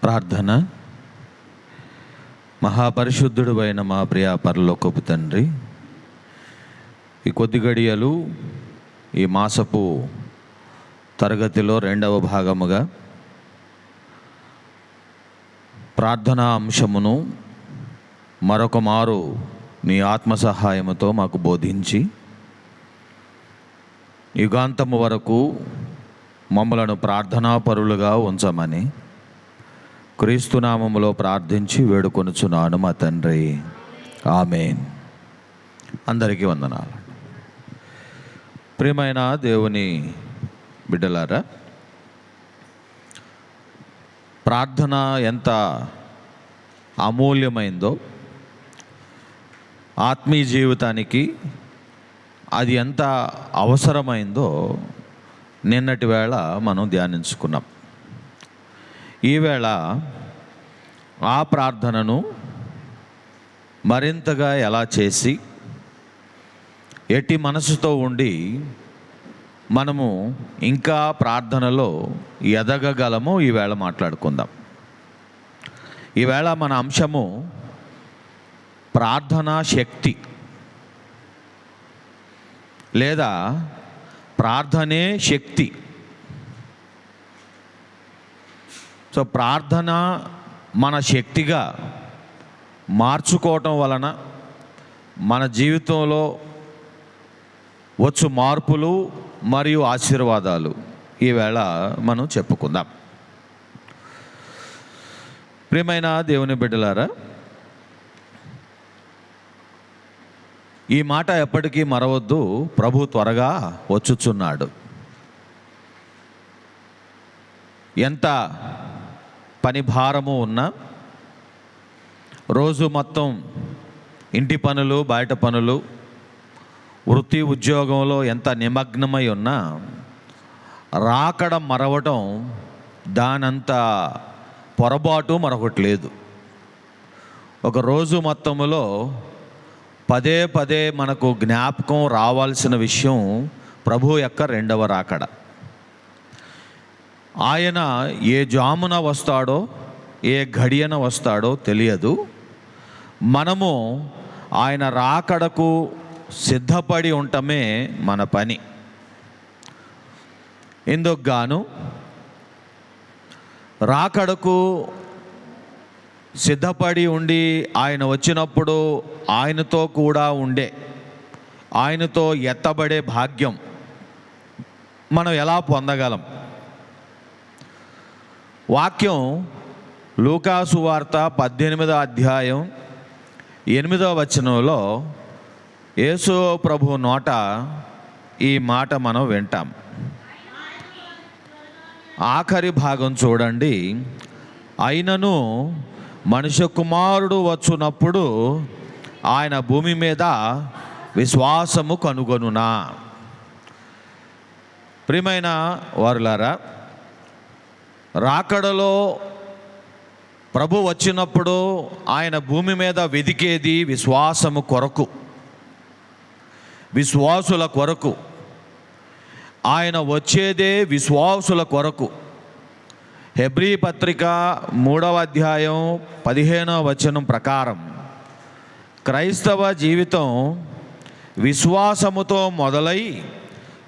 ప్రార్థన. మహాపరిశుద్ధుడు అయిన మా ప్రియ పరలోకపు తండ్రి, ఈ కొద్ది గడియలు ఈ మాసపు తరగతిలో రెండవ భాగముగా ప్రార్థనా అంశమును మరొక మారు మీ ఆత్మ సహాయముతో మాకు బోధించి యుగాంతము వరకు మమ్మలను ప్రార్థనాపరులుగా ఉంచమని క్రీస్తునామములో ప్రార్థించి వేడుకొనుచున్నాను మా తండ్రి, ఆమేన్. అందరికీ వందనాలు. ప్రియమైన దేవుని బిడ్డలారా, ప్రార్థన ఎంత అమూల్యమైందో, ఆత్మీయ జీవితానికి అది ఎంత అవసరమైందో నిన్నటి వేళ మనం ధ్యానించుకున్నాం. ఈవేళ ఆ ప్రార్థనను మరింతగా ఎలా చేసి ఎట్టి మనసుతో ఉండి మనము ఇంకా ప్రార్థనలో ఎదగగలమో ఈవేళ మాట్లాడుకుందాం. ఈవేళ మన అంశము ప్రార్థనా శక్తి లేదా ప్రార్థనే శక్తి. సో ప్రార్థన మన శక్తిగా మార్చుకోవటం వలన మన జీవితంలో వచ్చు మార్పులు మరియు ఆశీర్వాదాలు ఈవేళ మనం చెప్పుకుందాం. ప్రియమైన దేవుని బిడ్డలారా, ఈ మాట ఎప్పటికీ మరవద్దు. ప్రభు త్వరగా వచ్చుచున్నాడు. ఎంత పని భారము ఉన్నా, రోజు మొత్తం ఇంటి పనులు, బయట పనులు, వృత్తి ఉద్యోగంలో ఎంత నిమగ్నమై ఉన్నా రాకడ మరవటం దానంత పొరపాటు మరొకటి లేదు. ఒక రోజు మొత్తములో పదే పదే మనకు జ్ఞాపకం రావాల్సిన విషయం ప్రభు యొక్క రెండవ రాకడ. ఆయన ఏ జామున వస్తాడో, ఏ ఘడియన వస్తాడో తెలియదు. మనము ఆయన రాకడకు సిద్ధపడి ఉండటమే మన పని. ఇందుకు గాను రాకడకు సిద్ధపడి ఉండి ఆయన వచ్చినప్పుడు ఆయనతో కూడా ఉండే, ఆయనతో ఎత్తబడే భాగ్యం మనం ఎలా పొందగలం? వాక్యం లూకా సువార్త 18వ అధ్యాయం 8వ వచనంలో యేసు ప్రభు నోట ఈ మాట మనం వింటాం. ఆఖరి భాగం చూడండి. అయినను మనుష్య కుమారుడు వచ్చునప్పుడు ఆయన భూమి మీద విశ్వాసము కనుగొనునా? ప్రియమైన వారులారా, రాకడలో ప్రభు వచ్చినప్పుడు ఆయన భూమి మీద వెదికేది విశ్వాసము కొరకు, విశ్వాసుల కొరకు. ఆయన వచ్చేదే విశ్వాసుల కొరకు. హెబ్రీ పత్రిక 3వ అధ్యాయం 15వ వచనం ప్రకారం క్రైస్తవ జీవితం విశ్వాసముతో మొదలై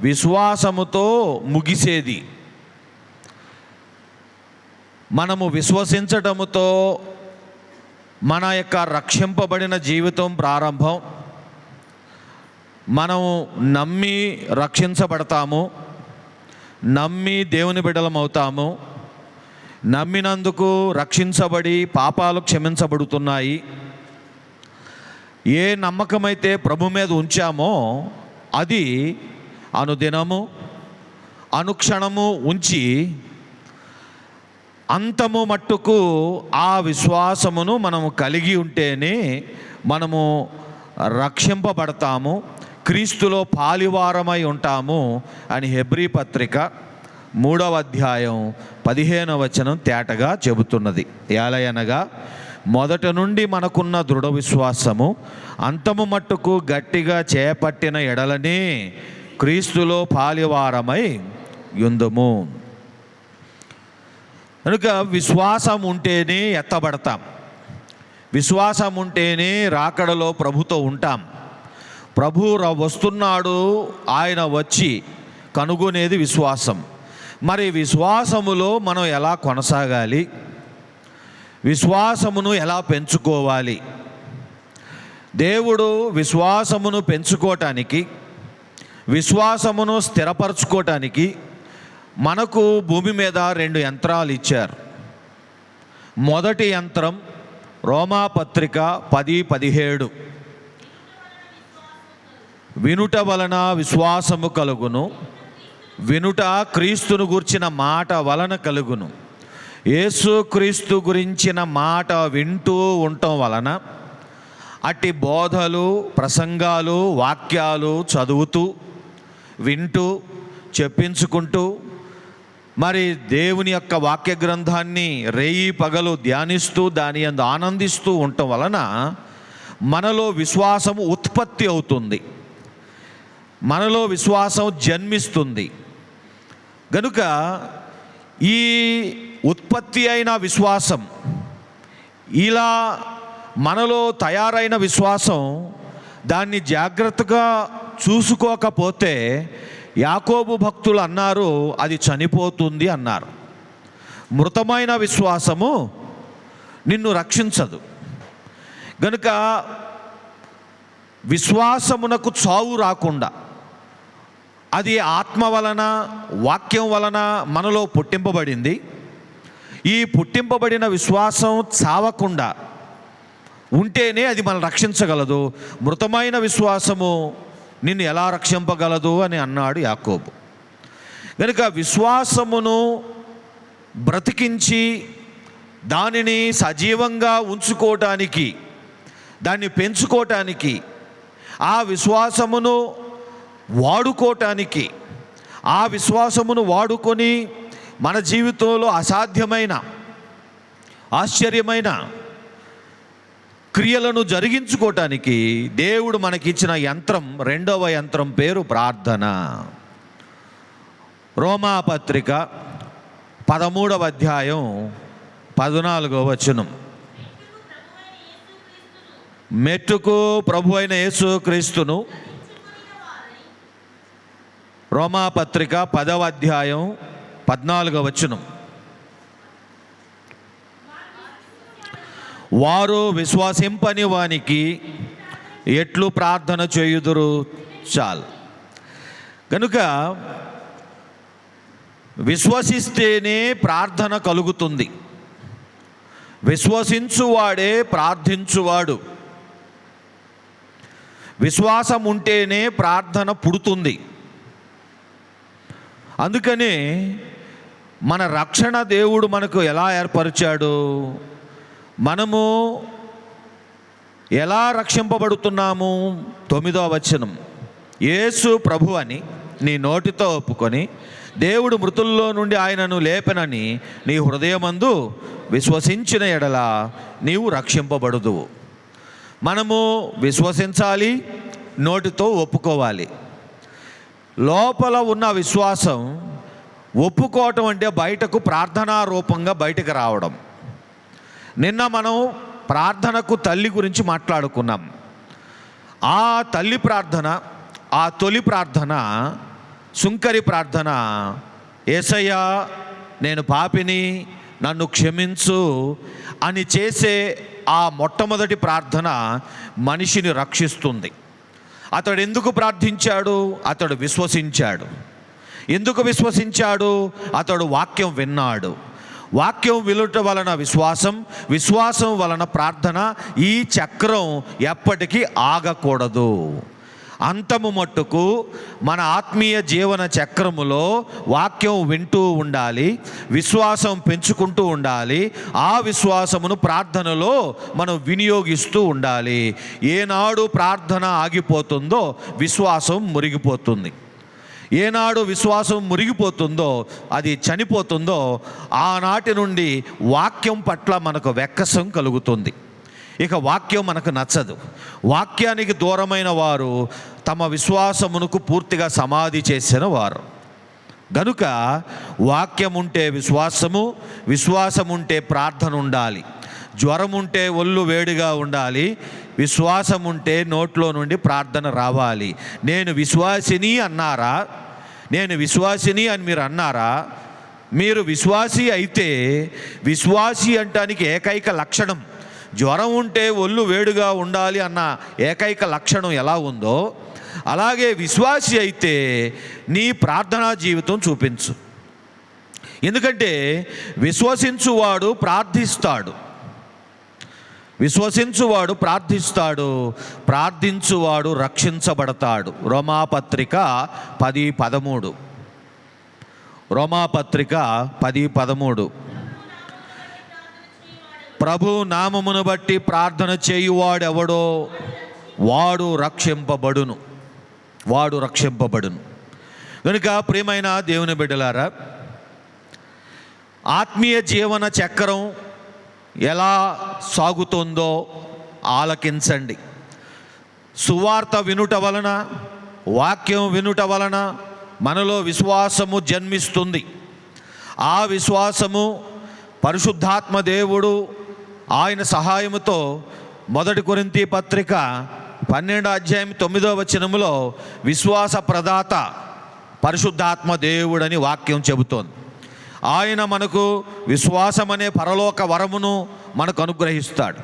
విశ్వాసముతో ముగిసేది. మనము విశ్వసించటముతో మన యొక్క రక్షింపబడిన జీవితం ప్రారంభం. మనము నమ్మి రక్షించబడతాము, నమ్మి దేవుని బిడ్డలం అవుతాము. నమ్మినందుకు రక్షించబడి పాపాలు క్షమించబడుతున్నాయి. ఏ నమ్మకమైతే ప్రభు మీద ఉంచామో అది అనుదినము అనుక్షణము ఉంచి అంతము మట్టుకు ఆ విశ్వాసమును మనము కలిగి ఉంటేనే మనము రక్షింపబడతాము, క్రీస్తులో పాలివారమై ఉంటాము అని హెబ్రీ పత్రిక 3వ అధ్యాయం 15వ వచనం తేటగా చెబుతున్నది. ఏలయనగా మొదట నుండి మనకున్న దృఢ విశ్వాసము అంతము మట్టుకు గట్టిగా చేపట్టిన ఎడలనే క్రీస్తులో పాలివారమై యుందుము. కనుక విశ్వాసం ఉంటేనే ఎత్తబడతాం, విశ్వాసం ఉంటేనే రాకడలో ప్రభుతో ఉంటాం. ప్రభు వస్తున్నాడు, ఆయన వచ్చి కనుగొనేది విశ్వాసం. మరి విశ్వాసములో మనం ఎలా కొనసాగాలి, విశ్వాసమును ఎలా పెంచుకోవాలి? దేవుడు విశ్వాసమును పెంచుకోవటానికి, విశ్వాసమును స్థిరపరచుకోవటానికి మనకు భూమి మీద 2 యంత్రాలు ఇచ్చారు. మొదటి యంత్రం రోమాపత్రిక 10:17, వినుట వలన విశ్వాసము కలుగును, వినుట క్రీస్తును గురించిన మాట వలన కలుగును. యేసుక్రీస్తు గురించిన మాట వింటూ ఉండటం వలన, అట్టి బోధలు, ప్రసంగాలు, వాక్యాలు చదువుతూ, వింటూ, చెప్పించుకుంటూ, మరి దేవుని యొక్క వాక్య గ్రంథాన్ని రేయి పగలు ధ్యానిస్తూ దాని యందు ఆనందిస్తూ ఉండటం వలన మనలో విశ్వాసం ఉత్పత్తి అవుతుంది, మనలో విశ్వాసం జన్మిస్తుంది. గనుక ఈ ఉత్పత్తి అయిన విశ్వాసం, ఇలా మనలో తయారైన విశ్వాసం, దాన్ని జాగ్రత్తగా చూసుకోకపోతే యాకోబు భక్తులు అన్నారు, అది చనిపోతుంది అన్నారు. మృతమైన విశ్వాసము నిన్ను రక్షించదు. గనుక విశ్వాసమునకు చావు రాకుండా, అది ఆత్మ వలన, వాక్యం వలన మనలో పుట్టింపబడింది. ఈ పుట్టింపబడిన విశ్వాసం చావకుండా ఉంటేనే అది మనం రక్షించగలదు. మృతమైన విశ్వాసము నిన్ను ఎలా రక్షింపగలదు అని అన్నాడు యాకోబు. కనుక విశ్వాసమును బ్రతికించి దానిని సజీవంగా ఉంచుకోవటానికి, దాన్ని పెంచుకోవటానికి, ఆ విశ్వాసమును వాడుకోవటానికి, ఆ విశ్వాసమును వాడుకొని మన జీవితంలో అసాధ్యమైన, ఆశ్చర్యమైన క్రియలను జరిగించుకోవటానికి దేవుడు మనకిచ్చిన యంత్రం, 2వ యంత్రం పేరు ప్రార్థన. రోమాపత్రిక 13వ అధ్యాయం 14వ వచనం, మెట్టుకు ప్రభు అయిన యేసుక్రీస్తును, రోమాపత్రిక 10వ అధ్యాయం 14వ వచనం, వారు విశ్వాసింపని వానికి ఎట్లు ప్రార్థన చేయుదురు చాలు. కనుక విశ్వసిస్తేనే ప్రార్థన కలుగుతుంది. విశ్వసించువాడే ప్రార్థించువాడు. విశ్వాసం ఉంటేనే ప్రార్థన పుడుతుంది. అందుకని మన రక్షణ దేవుడు మనకు ఎలా ఏర్పరిచాడు, మనము ఎలా రక్షింపబడుతున్నాము? 9వ వచనం, యేసు ప్రభు అని నీ నోటితో ఒప్పుకొని దేవుడు మృతుల్లో నుండి ఆయనను లేపెనని నీ హృదయమందు విశ్వసించిన ఎడల నీవు రక్షింపబడుదువు. మనము విశ్వసించాలి, నోటితో ఒప్పుకోవాలి. లోపల ఉన్న విశ్వాసం ఒప్పుకోవటం అంటే బయటకు ప్రార్థనా రూపంగా బయటకు రావడం. నిన్న మనం ప్రార్థనకు తల్లి గురించి మాట్లాడుకున్నాం. ఆ తల్లి ప్రార్థన, ఆ తొలి ప్రార్థన, సుంకరి ప్రార్థన, యేసయ్యా నేను పాపిని, నన్ను క్షమించు అని చేసే ఆ మొట్టమొదటి ప్రార్థన మనిషిని రక్షిస్తుంది. అతడు ఎందుకు ప్రార్థించాడు? అతడు విశ్వసించాడు. ఎందుకు విశ్వసించాడు? అతడు వాక్యం విన్నాడు. వాక్యం వినుట వలన విశ్వాసం, విశ్వాసం వలన ప్రార్థన. ఈ చక్రం ఎప్పటికీ ఆగకూడదు. అంతము మట్టుకు మన ఆత్మీయ జీవన చక్రములో వాక్యం వింటూ ఉండాలి, విశ్వాసం పెంచుకుంటూ ఉండాలి. ఆ విశ్వాసమును ప్రార్థనలో మనం వినియోగిస్తూ ఉండాలి. ఏనాడు ప్రార్థన ఆగిపోతుందో విశ్వాసం మురిగిపోతుంది. ఏనాడు విశ్వాసం మురిగిపోతుందో, అది చనిపోతుందో, ఆనాటి నుండి వాక్యం పట్ల మనకు వెక్కసం కలుగుతుంది. ఇక వాక్యం మనకు నచ్చదు. వాక్యానికి దూరమైన వారు తమ విశ్వాసమునకు పూర్తిగా సమాధి చేసిన వారు. గనుక వాక్యం ఉంటే విశ్వాసము, విశ్వాసం ఉంటే ప్రార్థన ఉండాలి. జ్వరం ఉంటే ఒళ్ళు వేడిగా ఉండాలి, విశ్వాసం ఉంటే నోట్లో నుండి ప్రార్థన రావాలి. నేను విశ్వాసిని అన్నారా? నేను విశ్వాసిని అని మీరు అన్నారా? మీరు విశ్వాసి అయితే, విశ్వాసి అంటానికి ఏకైక లక్షణం, జ్వరం ఉంటే ఒళ్ళు వేడిగా ఉండాలి అన్న ఏకైక లక్షణం ఎలా ఉందో, అలాగే విశ్వాసి అయితే నీ ప్రార్థనా జీవితం చూపించు. ఎందుకంటే విశ్వసించువాడు ప్రార్థిస్తాడు, విశ్వసించువాడు ప్రార్థిస్తాడు, ప్రార్థించువాడు రక్షించబడతాడు. రోమాపత్రిక 10:13. రోమాపత్రిక 10:13. ప్రభు నామమును బట్టి ప్రార్థన చేయువాడెవడో వాడు రక్షింపబడును, వాడు రక్షింపబడును. కనుక ప్రియమైన దేవుని బిడ్డలారా, ఆత్మీయ జీవన చక్రం ఎలా సాగుతుందో ఆలకించండి. సువార్త వినుట వలన, వాక్యం వినుట వలన మనలో విశ్వాసము జన్మిస్తుంది. ఆ విశ్వాసము పరిశుద్ధాత్మ దేవుడు ఆయన సహాయముతో 1 కొరింథీ పత్రిక 12:9 విశ్వాస ప్రదాత పరిశుద్ధాత్మ దేవుడని వాక్యం చెబుతోంది. ఆయన మనకు విశ్వాసం అనే పరలోక వరమును మనకు అనుగ్రహిస్తాడు.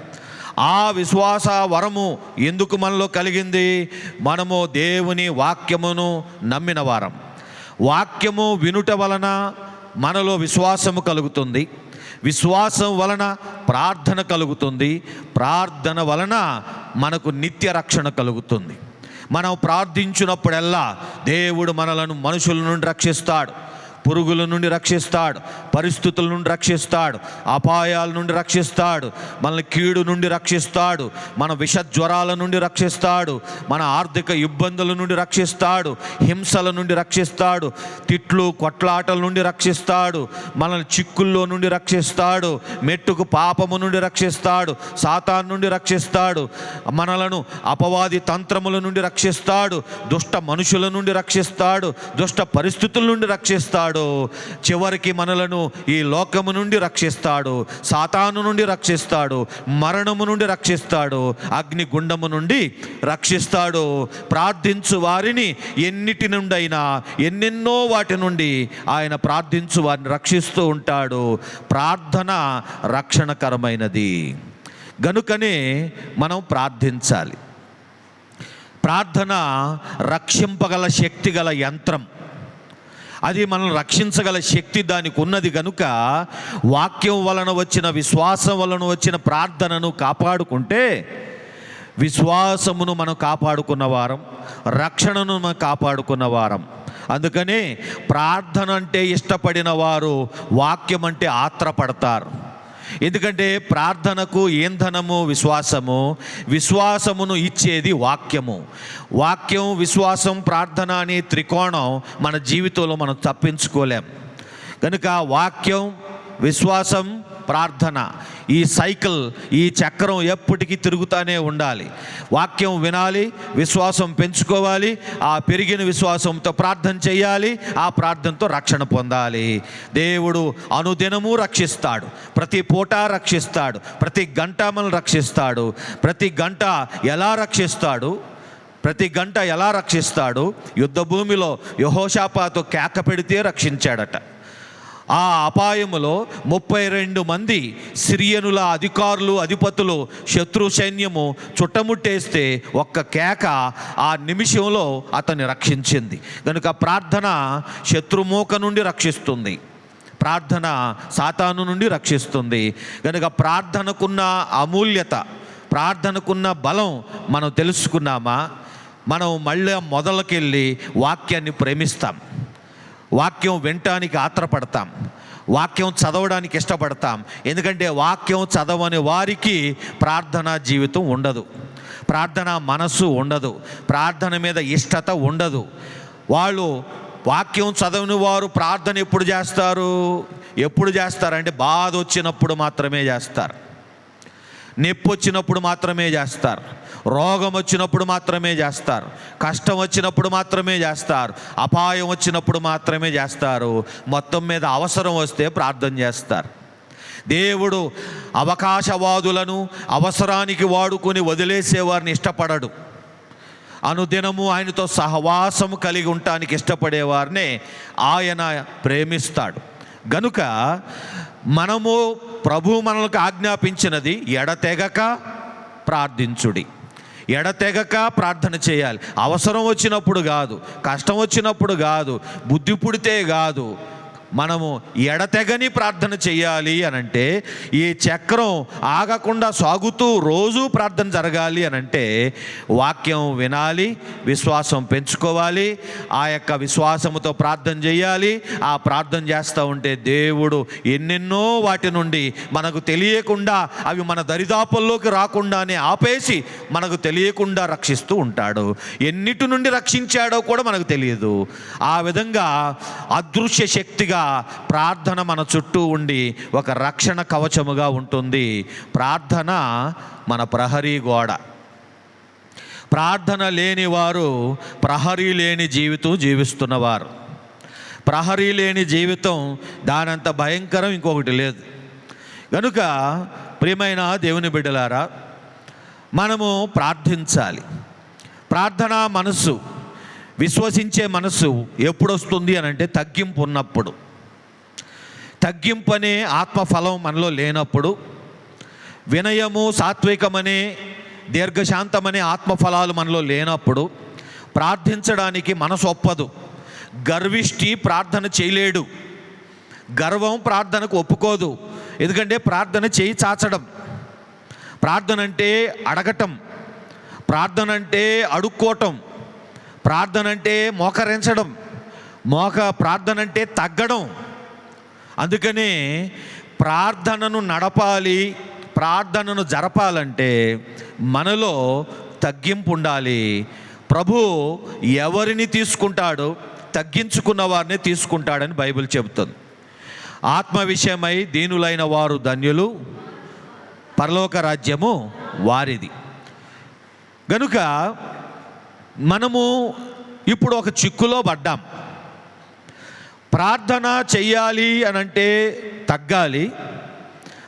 ఆ విశ్వాస వరము ఎందుకు మనలో కలిగింది? మనము దేవుని వాక్యమును నమ్మిన వారం. వాక్యము వినుట వలన మనలో విశ్వాసము కలుగుతుంది, విశ్వాసం వలన ప్రార్థన కలుగుతుంది, ప్రార్థన వలన మనకు నిత్య రక్షణ కలుగుతుంది. మనం ప్రార్థించినప్పుడల్లా దేవుడు మనలను మనుషుల నుండి రక్షిస్తాడు, పురుగుల నుండి రక్షిస్తాడు, పరిస్థితుల నుండి రక్షిస్తాడు, అపాయాల నుండి రక్షిస్తాడు, మనల్ని కీడు నుండి రక్షిస్తాడు, మన విషజ్వరాల నుండి రక్షిస్తాడు, మన ఆర్థిక ఇబ్బందుల నుండి రక్షిస్తాడు, హింసల నుండి రక్షిస్తాడు, తిట్లు కొట్లాటల నుండి రక్షిస్తాడు, మనల్ని చిక్కుల్లో నుండి రక్షిస్తాడు, మెట్టుకు పాపము నుండి రక్షిస్తాడు, సాతాను నుండి రక్షిస్తాడు, మనలను అపవాది తంత్రముల నుండి రక్షిస్తాడు, దుష్ట మనుషుల నుండి రక్షిస్తాడు, దుష్ట పరిస్థితుల నుండి రక్షిస్తాడు, చివరికి మనలను ఈ లోకము నుండి రక్షిస్తాడు, సాతాను నుండి రక్షిస్తాడు, మరణము నుండి రక్షిస్తాడు, అగ్నిగుండము నుండి రక్షిస్తాడు. ప్రార్థించు వారిని ఎన్నిటి నుండైనా, ఎన్నెన్నో వాటి నుండి ఆయన ప్రార్థించు వారిని రక్షిస్తూ ఉంటాడు. ప్రార్థన రక్షణకరమైనది, గనుకనే మనం ప్రార్థించాలి. ప్రార్థన రక్షింపగల శక్తి గల యంత్రం, అది మనల్ని రక్షించగల శక్తి దానికి ఉన్నది. కనుక వాక్యం వలన వచ్చిన, విశ్వాసం వలన వచ్చిన ప్రార్థనను కాపాడుకుంటే విశ్వాసమును మనం కాపాడుకున్న వారం, రక్షణను మనం కాపాడుకున్న వారం. అందుకనే ప్రార్థన అంటే ఇష్టపడిన వారు వాక్యం అంటే ఆత్రపడతారు. ఎందుకంటే ప్రార్థనకు ఇంధనము విశ్వాసము, విశ్వాసమును ఇచ్చేది వాక్యము. వాక్యం, విశ్వాసం, ప్రార్థన అనే త్రికోణం మన జీవితంలో మనం తప్పించుకోలేం. కనుక వాక్యం, విశ్వాసం, ప్రార్థన, ఈ సైకిల్, ఈ చక్రం ఎప్పటికీ తిరుగుతూనే ఉండాలి. వాక్యం వినాలి, విశ్వాసం పెంచుకోవాలి, ఆ పెరిగిన విశ్వాసంతో ప్రార్థన చేయాలి, ఆ ప్రార్థనతో రక్షణ పొందాలి. దేవుడు అనుదినము రక్షిస్తాడు, ప్రతి పూట రక్షిస్తాడు, ప్రతి గంట మనల్ని రక్షిస్తాడు. ప్రతి గంట ఎలా రక్షిస్తాడు? ప్రతి గంట ఎలా రక్షిస్తాడు? యుద్ధ భూమిలో యెహోషాపాతు కేక పెడితే రక్షించాడట. ఆ అపాయములో 32 మంది సిరియనుల అధికారులు, అధిపతులు, శత్రు సైన్యము చుట్టముట్టేస్తే ఒక్క కేక ఆ నిమిషంలో అతన్ని రక్షించింది. కనుక ప్రార్థన శత్రుమూక నుండి రక్షిస్తుంది, ప్రార్థన సాతాను నుండి రక్షిస్తుంది. కనుక ప్రార్థనకున్న అమూల్యత, ప్రార్థనకున్న బలం మనం తెలుసుకున్నామా? మనం మళ్ళీ మొదలకెళ్ళి వాక్యాన్ని ప్రేమిస్తాం, వాక్యం వినటానికి ఆత్రపడతాం, వాక్యం చదవడానికి ఇష్టపడతాం. ఎందుకంటే వాక్యం చదవని వారికి ప్రార్థనా జీవితం ఉండదు, ప్రార్థన మనస్సు ఉండదు, ప్రార్థన మీద ఇష్టత ఉండదు. వాళ్ళు వాక్యం చదవని వారు ప్రార్థన ఎప్పుడు చేస్తారంటే బాధ వచ్చినప్పుడు మాత్రమే చేస్తారు, నొప్పి వచ్చినప్పుడు మాత్రమే చేస్తారు, రోగం వచ్చినప్పుడు మాత్రమే చేస్తారు, కష్టం వచ్చినప్పుడు మాత్రమే చేస్తారు, అపాయం వచ్చినప్పుడు మాత్రమే చేస్తారు. మొత్తం మీద అవసరం వస్తే ప్రార్థన చేస్తారు. దేవుడు అవకాశవాదులను అవసరానికి వాడుకొని వదిలేసేవారిని ఇష్టపడడు. అనుదినము ఆయనతో సహవాసము కలిగి ఉండటానికి ఇష్టపడేవారినే ఆయన ప్రేమిస్తాడు. గనుక మనము ప్రభు మనకు ఆజ్ఞాపించినది ఎడతెగక ప్రార్థించుడి. ఎడతెగక ప్రార్థన చేయాలి. అవసరం వచ్చినప్పుడు కాదు, కష్టం వచ్చినప్పుడు కాదు, బుద్ధి పుడితే కాదు, మనము ఎడతెగని ప్రార్థన చేయాలి అనంటే, ఈ చక్రం ఆగకుండా సాగుతూ రోజూ ప్రార్థన జరగాలి అనంటే వాక్యం వినాలి, విశ్వాసం పెంచుకోవాలి, ఆ యొక్క విశ్వాసముతో ప్రార్థన చేయాలి. ఆ ప్రార్థన చేస్తూ ఉంటే దేవుడు ఎన్నెన్నో వాటి నుండి మనకు తెలియకుండా, అవి మన దరిదాపుల్లోకి రాకుండానే ఆపేసి మనకు తెలియకుండా రక్షిస్తూ ఉంటాడు. ఎన్నిటి నుండి రక్షించాడో కూడా మనకు తెలియదు. ఆ విధంగా అదృశ్య శక్తిగా ప్రార్థన మన చుట్టూ ఉండి ఒక రక్షణ కవచముగా ఉంటుంది. ప్రార్థన మన ప్రహరీ గోడ. ప్రార్థన లేని వారు ప్రహరీ లేని జీవితం జీవిస్తున్నవారు. ప్రహరీ లేని జీవితం దానంత భయంకరం ఇంకొకటి లేదు. కనుక ప్రియమైన దేవుని బిడ్డలారా, మనము ప్రార్థించాలి. ప్రార్థన మనసు, విశ్వసించే మనసు ఎప్పుడు వస్తుంది అని అంటే తగ్గింపు ఉన్నప్పుడు. తగ్గింపు అనే ఆత్మఫలం మనలో లేనప్పుడు, వినయము, సాత్వికమనే, దీర్ఘశాంతమనే ఆత్మఫలాలు మనలో లేనప్పుడు ప్రార్థించడానికి మనసు ఒప్పదు. గర్విష్టి ప్రార్థన చేయలేడు. గర్వం ప్రార్థనకు ఒప్పుకోదు. ఎందుకంటే ప్రార్థన చేయి చాచడం. ప్రార్థన అంటే అడగటం, ప్రార్థన అంటే అడుక్కోవటం, ప్రార్థన అంటే మోకరించడం, ప్రార్థన అంటే తగ్గడం. అందుకనే ప్రార్థనను నడపాలి, ప్రార్థనను జరపాలంటే మనలో తగ్గింపు ఉండాలి. ప్రభు ఎవరిని తీసుకుంటాడో తగ్గించుకున్న వారిని తీసుకుంటాడని బైబిల్ చెబుతుంది. ఆత్మ విషయమై దీనులైన వారు ధన్యులు, పరలోక రాజ్యము వారిది. గనుక మనము ఇప్పుడు ఒక చిక్కులో పడ్డాం. ప్రార్థన చెయ్యాలి అనంటే తగ్గాలి,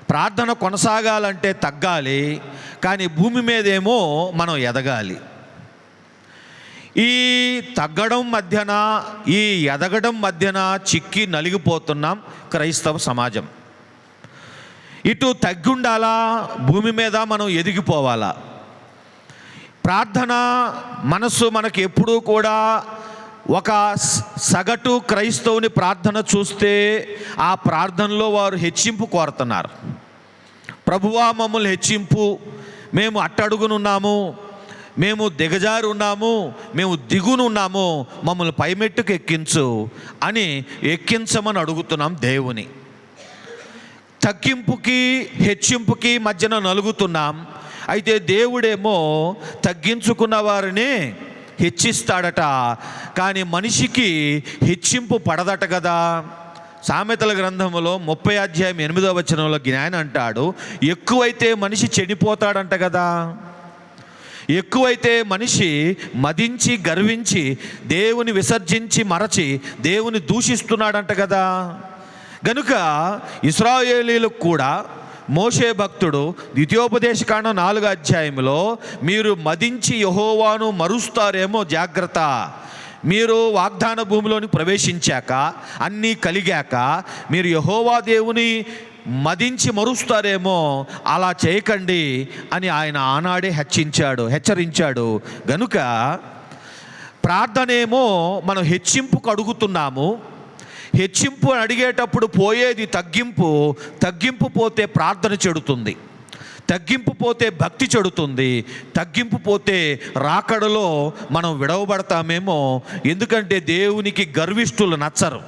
ప్రార్థన కొనసాగాలంటే తగ్గాలి. కానీ భూమి మీదేమో మనం ఎదగాలి. ఈ తగ్గడం మధ్యన, ఈ ఎదగడం మధ్యన చిక్కి నలిగిపోతున్నాం క్రైస్తవ సమాజం. ఇటు తగ్గుండాలా, భూమి మీద మనం ఎదిగిపోవాలా? ప్రార్థన మనస్సు మనకి ఎప్పుడూ కూడా ఒక సగటు క్రైస్తవుని ప్రార్థన చూస్తే ఆ ప్రార్థనలో వారు హెచ్చింపు కోరుతున్నారు. ప్రభువా మమ్మల్ని హెచ్చింపు, మేము అట్టడుగునున్నాము, మేము దిగజారు ఉన్నాము, మేము దిగునున్నాము, మమ్మల్ని పైమెట్టుకు ఎక్కించు అని ఎక్కించమని అడుగుతున్నాం దేవుని. తగ్గింపుకి హెచ్చింపుకి మధ్యన నలుగుతున్నాం. అయితే దేవుడేమో తగ్గించుకున్న వారిని హెచ్చిస్తాడట, కానీ మనిషికి హెచ్చింపు పడదట కదా. సామెతల గ్రంథంలో 30 అధ్యాయం 8వ వచనంలో జ్ఞాని అంటాడు, ఎక్కువైతే మనిషి చెడిపోతాడంట కదా. ఎక్కువైతే మనిషి మదించి గర్వించి దేవుని విసర్జించి మరచి దేవుని దూషిస్తున్నాడంట కదా. గనుక ఇశ్రాయేలీలకు కూడా మోషే భక్తుడు ద్వితీయోపదేశకాండం 4వ అధ్యాయంలో మీరు మదించి యెహోవాను మరుస్తారేమో జాగ్రత్త, మీరు వాగ్దాన భూమిలోని ప్రవేశించాక అన్నీ కలిగాక మీరు యెహోవా దేవుని మదించి మరుస్తారేమో, అలా చేయకండి అని ఆయన ఆనాడే హెచ్చరించాడు. గనుక ప్రార్థనేమో మనం హెచ్చింపుకు అడుగుతున్నాము. హెచ్చింపు అడిగేటప్పుడు పోయేది తగ్గింపు. తగ్గింపు పోతే ప్రార్థన చెడుతుంది, తగ్గింపు పోతే భక్తి చెడుతుంది, తగ్గింపు పోతే రాకడలో మనం విడవబడతామేమో. ఎందుకంటే దేవునికి గర్విష్ఠులు నచ్చరు.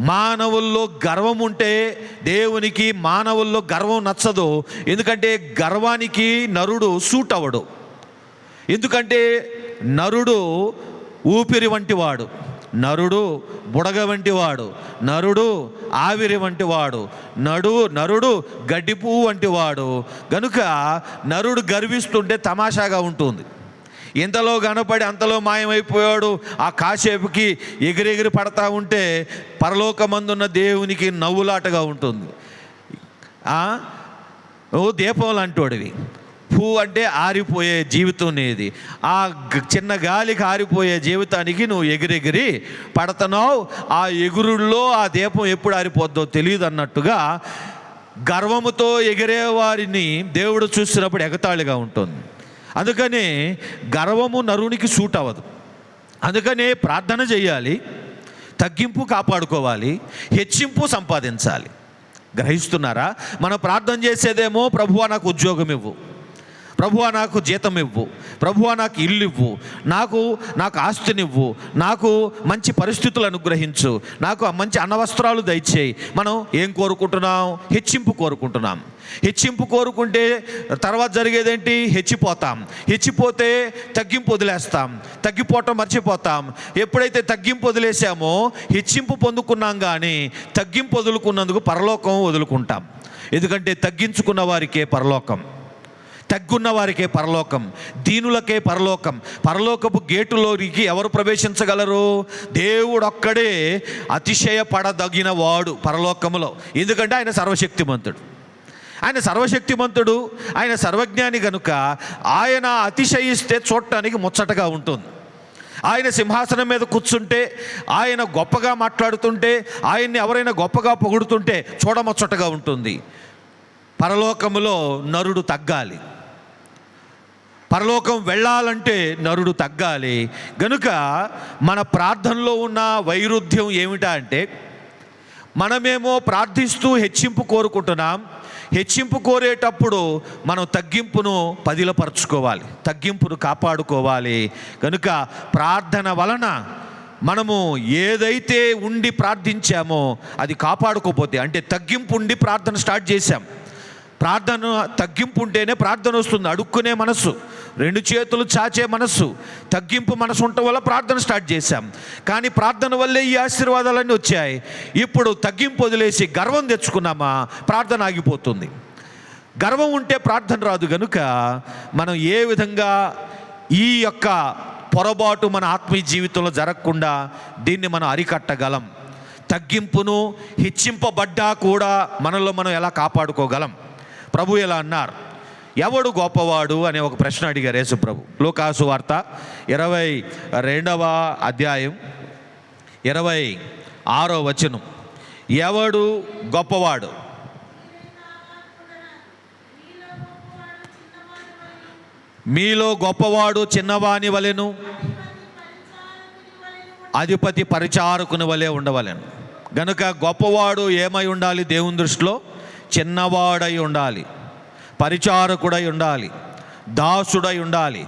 మానవుల్లో గర్వం ఉంటే దేవునికి మానవుల్లో గర్వం నచ్చదు. ఎందుకంటే గర్వానికి నరుడు సూట్ అవ్వడు. ఎందుకంటే నరుడు ఊపిరి వంటి వాడు, నరుడు బుడగ వంటి వాడు, నరుడు ఆవిరి వంటి వాడు, నరుడు గడ్డి పువ్వు వంటి వాడు. గనుక నరుడు గర్విస్తుంటే తమాషాగా ఉంటుంది. ఇంతలో కనపడి అంతలో మాయమైపోయాడు. ఆ కాసేపుకి ఎగిరెగిరి పడతా ఉంటే పరలోకమందున్న దేవునికి నవ్వులాటగా ఉంటుంది. ఓ దీపం లాంటోడివి, పువ్వు అంటే ఆరిపోయే జీవితం నీది. ఆ చిన్న గాలికి ఆరిపోయే జీవితానికి నువ్వు ఎగిరెగిరి పడుతున్నావు. ఆ ఎగురుల్లో ఆ దీపం ఎప్పుడు ఆరిపోద్దో తెలియదు అన్నట్టుగా గర్వముతో ఎగిరే వారిని దేవుడు చూసినప్పుడు ఎగతాళిగా ఉంటుంది. అందుకనే గర్వము నరునికి సూట్ అవ్వదు. అందుకనే ప్రార్థన చేయాలి, తగ్గింపు కాపాడుకోవాలి, హెచ్చింపు సంపాదించాలి. గ్రహిస్తున్నారా? మనం ప్రార్థన చేసేదేమో ప్రభువా నాకు ఉద్యోగం ఇవ్వు, ప్రభువా నాకు జీతం ఇవ్వు, ప్రభువా నాకు ఇల్లు ఇవ్వు, నాకు ఆస్తినివ్వు, నాకు మంచి పరిస్థితులు అనుగ్రహించు, నాకు మంచి అన్నవస్త్రాలు దయచేయి. మనం ఏం కోరుకుంటున్నాం? హెచ్చింపు కోరుకుంటున్నాం. హెచ్చింపు కోరుకుంటే తర్వాత జరిగేదేంటి? హెచ్చిపోతాం. హెచ్చిపోతే తగ్గింపు వదిలేస్తాం, తగ్గిపోవటం మర్చిపోతాం. ఎప్పుడైతే తగ్గింపు వదిలేసామో హెచ్చింపు పొందుకున్నాం, కానీ తగ్గింపు వదులుకున్నందుకు పరలోకం వదులుకుంటాం. ఎందుకంటే తగ్గించుకున్న వారికే పరలోకం, తగ్గున్న వారికే పరలోకం, దీనులకే పరలోకం. పరలోకపు గేటులోనికి ఎవరు ప్రవేశించగలరు? దేవుడు ఒక్కడే అతిశయపడదగిన వాడు పరలోకములో. ఎందుకంటే ఆయన సర్వశక్తిమంతుడు, ఆయన సర్వజ్ఞాని. కనుక ఆయన అతిశయిస్తే చూడటానికి ముచ్చటగా ఉంటుంది. ఆయన సింహాసనం మీద కూర్చుంటే, ఆయన గొప్పగా మాట్లాడుతుంటే, ఆయన్ని ఎవరైనా గొప్పగా పొగుడుతుంటే చూడముచ్చటగా ఉంటుంది. పరలోకములో నరుడు తగ్గాలి, పరలోకం వెళ్ళాలంటే నరుడు తగ్గాలి. గనుక మన ప్రార్థనలో ఉన్న వైరుధ్యం ఏమిటా అంటే, మనమేమో ప్రార్థిస్తూ హెచ్చింపు కోరుకుంటున్నాం. హెచ్చింపు కోరేటప్పుడు మనం తగ్గింపును పదిలపరుచుకోవాలి, తగ్గింపును కాపాడుకోవాలి. కనుక ప్రార్థన వలన మనము ఏదైతే ఉండి ప్రార్థించామో అది కాపాడుకోపోతే, అంటే తగ్గింపు ఉండి ప్రార్థన స్టార్ట్ చేశాం, ప్రార్థన తగ్గింపు ఉంటేనే ప్రార్థన వస్తుంది. అడుక్కునే మనస్సు, రెండు చేతులు చాచే మనస్సు, తగ్గింపు మనసు ఉండటం వల్ల ప్రార్థన స్టార్ట్ చేశాం. కానీ ప్రార్థన వల్లే ఈ ఆశీర్వాదాలన్నీ వచ్చాయి. ఇప్పుడు తగ్గింపు వదిలేసి గర్వం తెచ్చుకున్నామా, ప్రార్థన ఆగిపోతుంది. గర్వం ఉంటే ప్రార్థన రాదు. కనుక మనం ఏ విధంగా ఈ యొక్క పొరపాటు మన ఆత్మీయ జీవితంలో జరగకుండా దీన్ని మనం అరికట్టగలం? తగ్గింపును హెచ్చింపబడ్డా కూడా మనలో మనం ఎలా కాపాడుకోగలం? ప్రభు ఎలా అన్నారు? ఎవడు గొప్పవాడు అనే ఒక ప్రశ్న అడిగారు యేసు ప్రభు. లూకాసు వార్త 22వ అధ్యాయం 26వ వచనం. ఎవడు గొప్పవాడు? మీలో గొప్పవాడు చిన్నవాని వలెను, అధిపతి పరిచారకుని వలె ఉండవలెను. గనుక గొప్పవాడు ఏమై ఉండాలి? దేవుని దృష్టిలో చిన్నవాడై ఉండాలి, పరిచారకుడై ఉండాలి, దాసుడై ఉండాలి.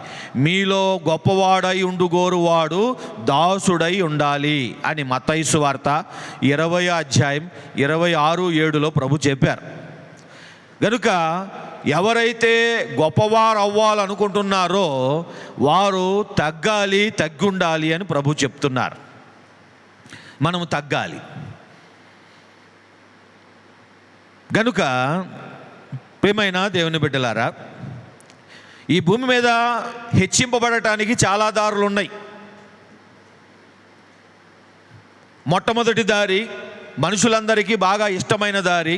మీలో గొప్పవాడై ఉండుగోరువాడు దాసుడై ఉండాలి అని మత్తయి సువార్త 20వ అధ్యాయం 26-7లో ప్రభు చెప్పారు. గనుక ఎవరైతే గొప్పవారు అవ్వాలనుకుంటున్నారో వారు తగ్గాలి, తగ్గుండాలి అని ప్రభు చెప్తున్నారు. మనము తగ్గాలి. గనుక ప్రియమైన దేవుని బిడ్డలారా, ఈ భూమి మీద హెచ్చింపబడటానికి చాలా దారులు ఉన్నాయి. మొట్టమొదటి దారి, మనుషులందరికీ బాగా ఇష్టమైన దారి,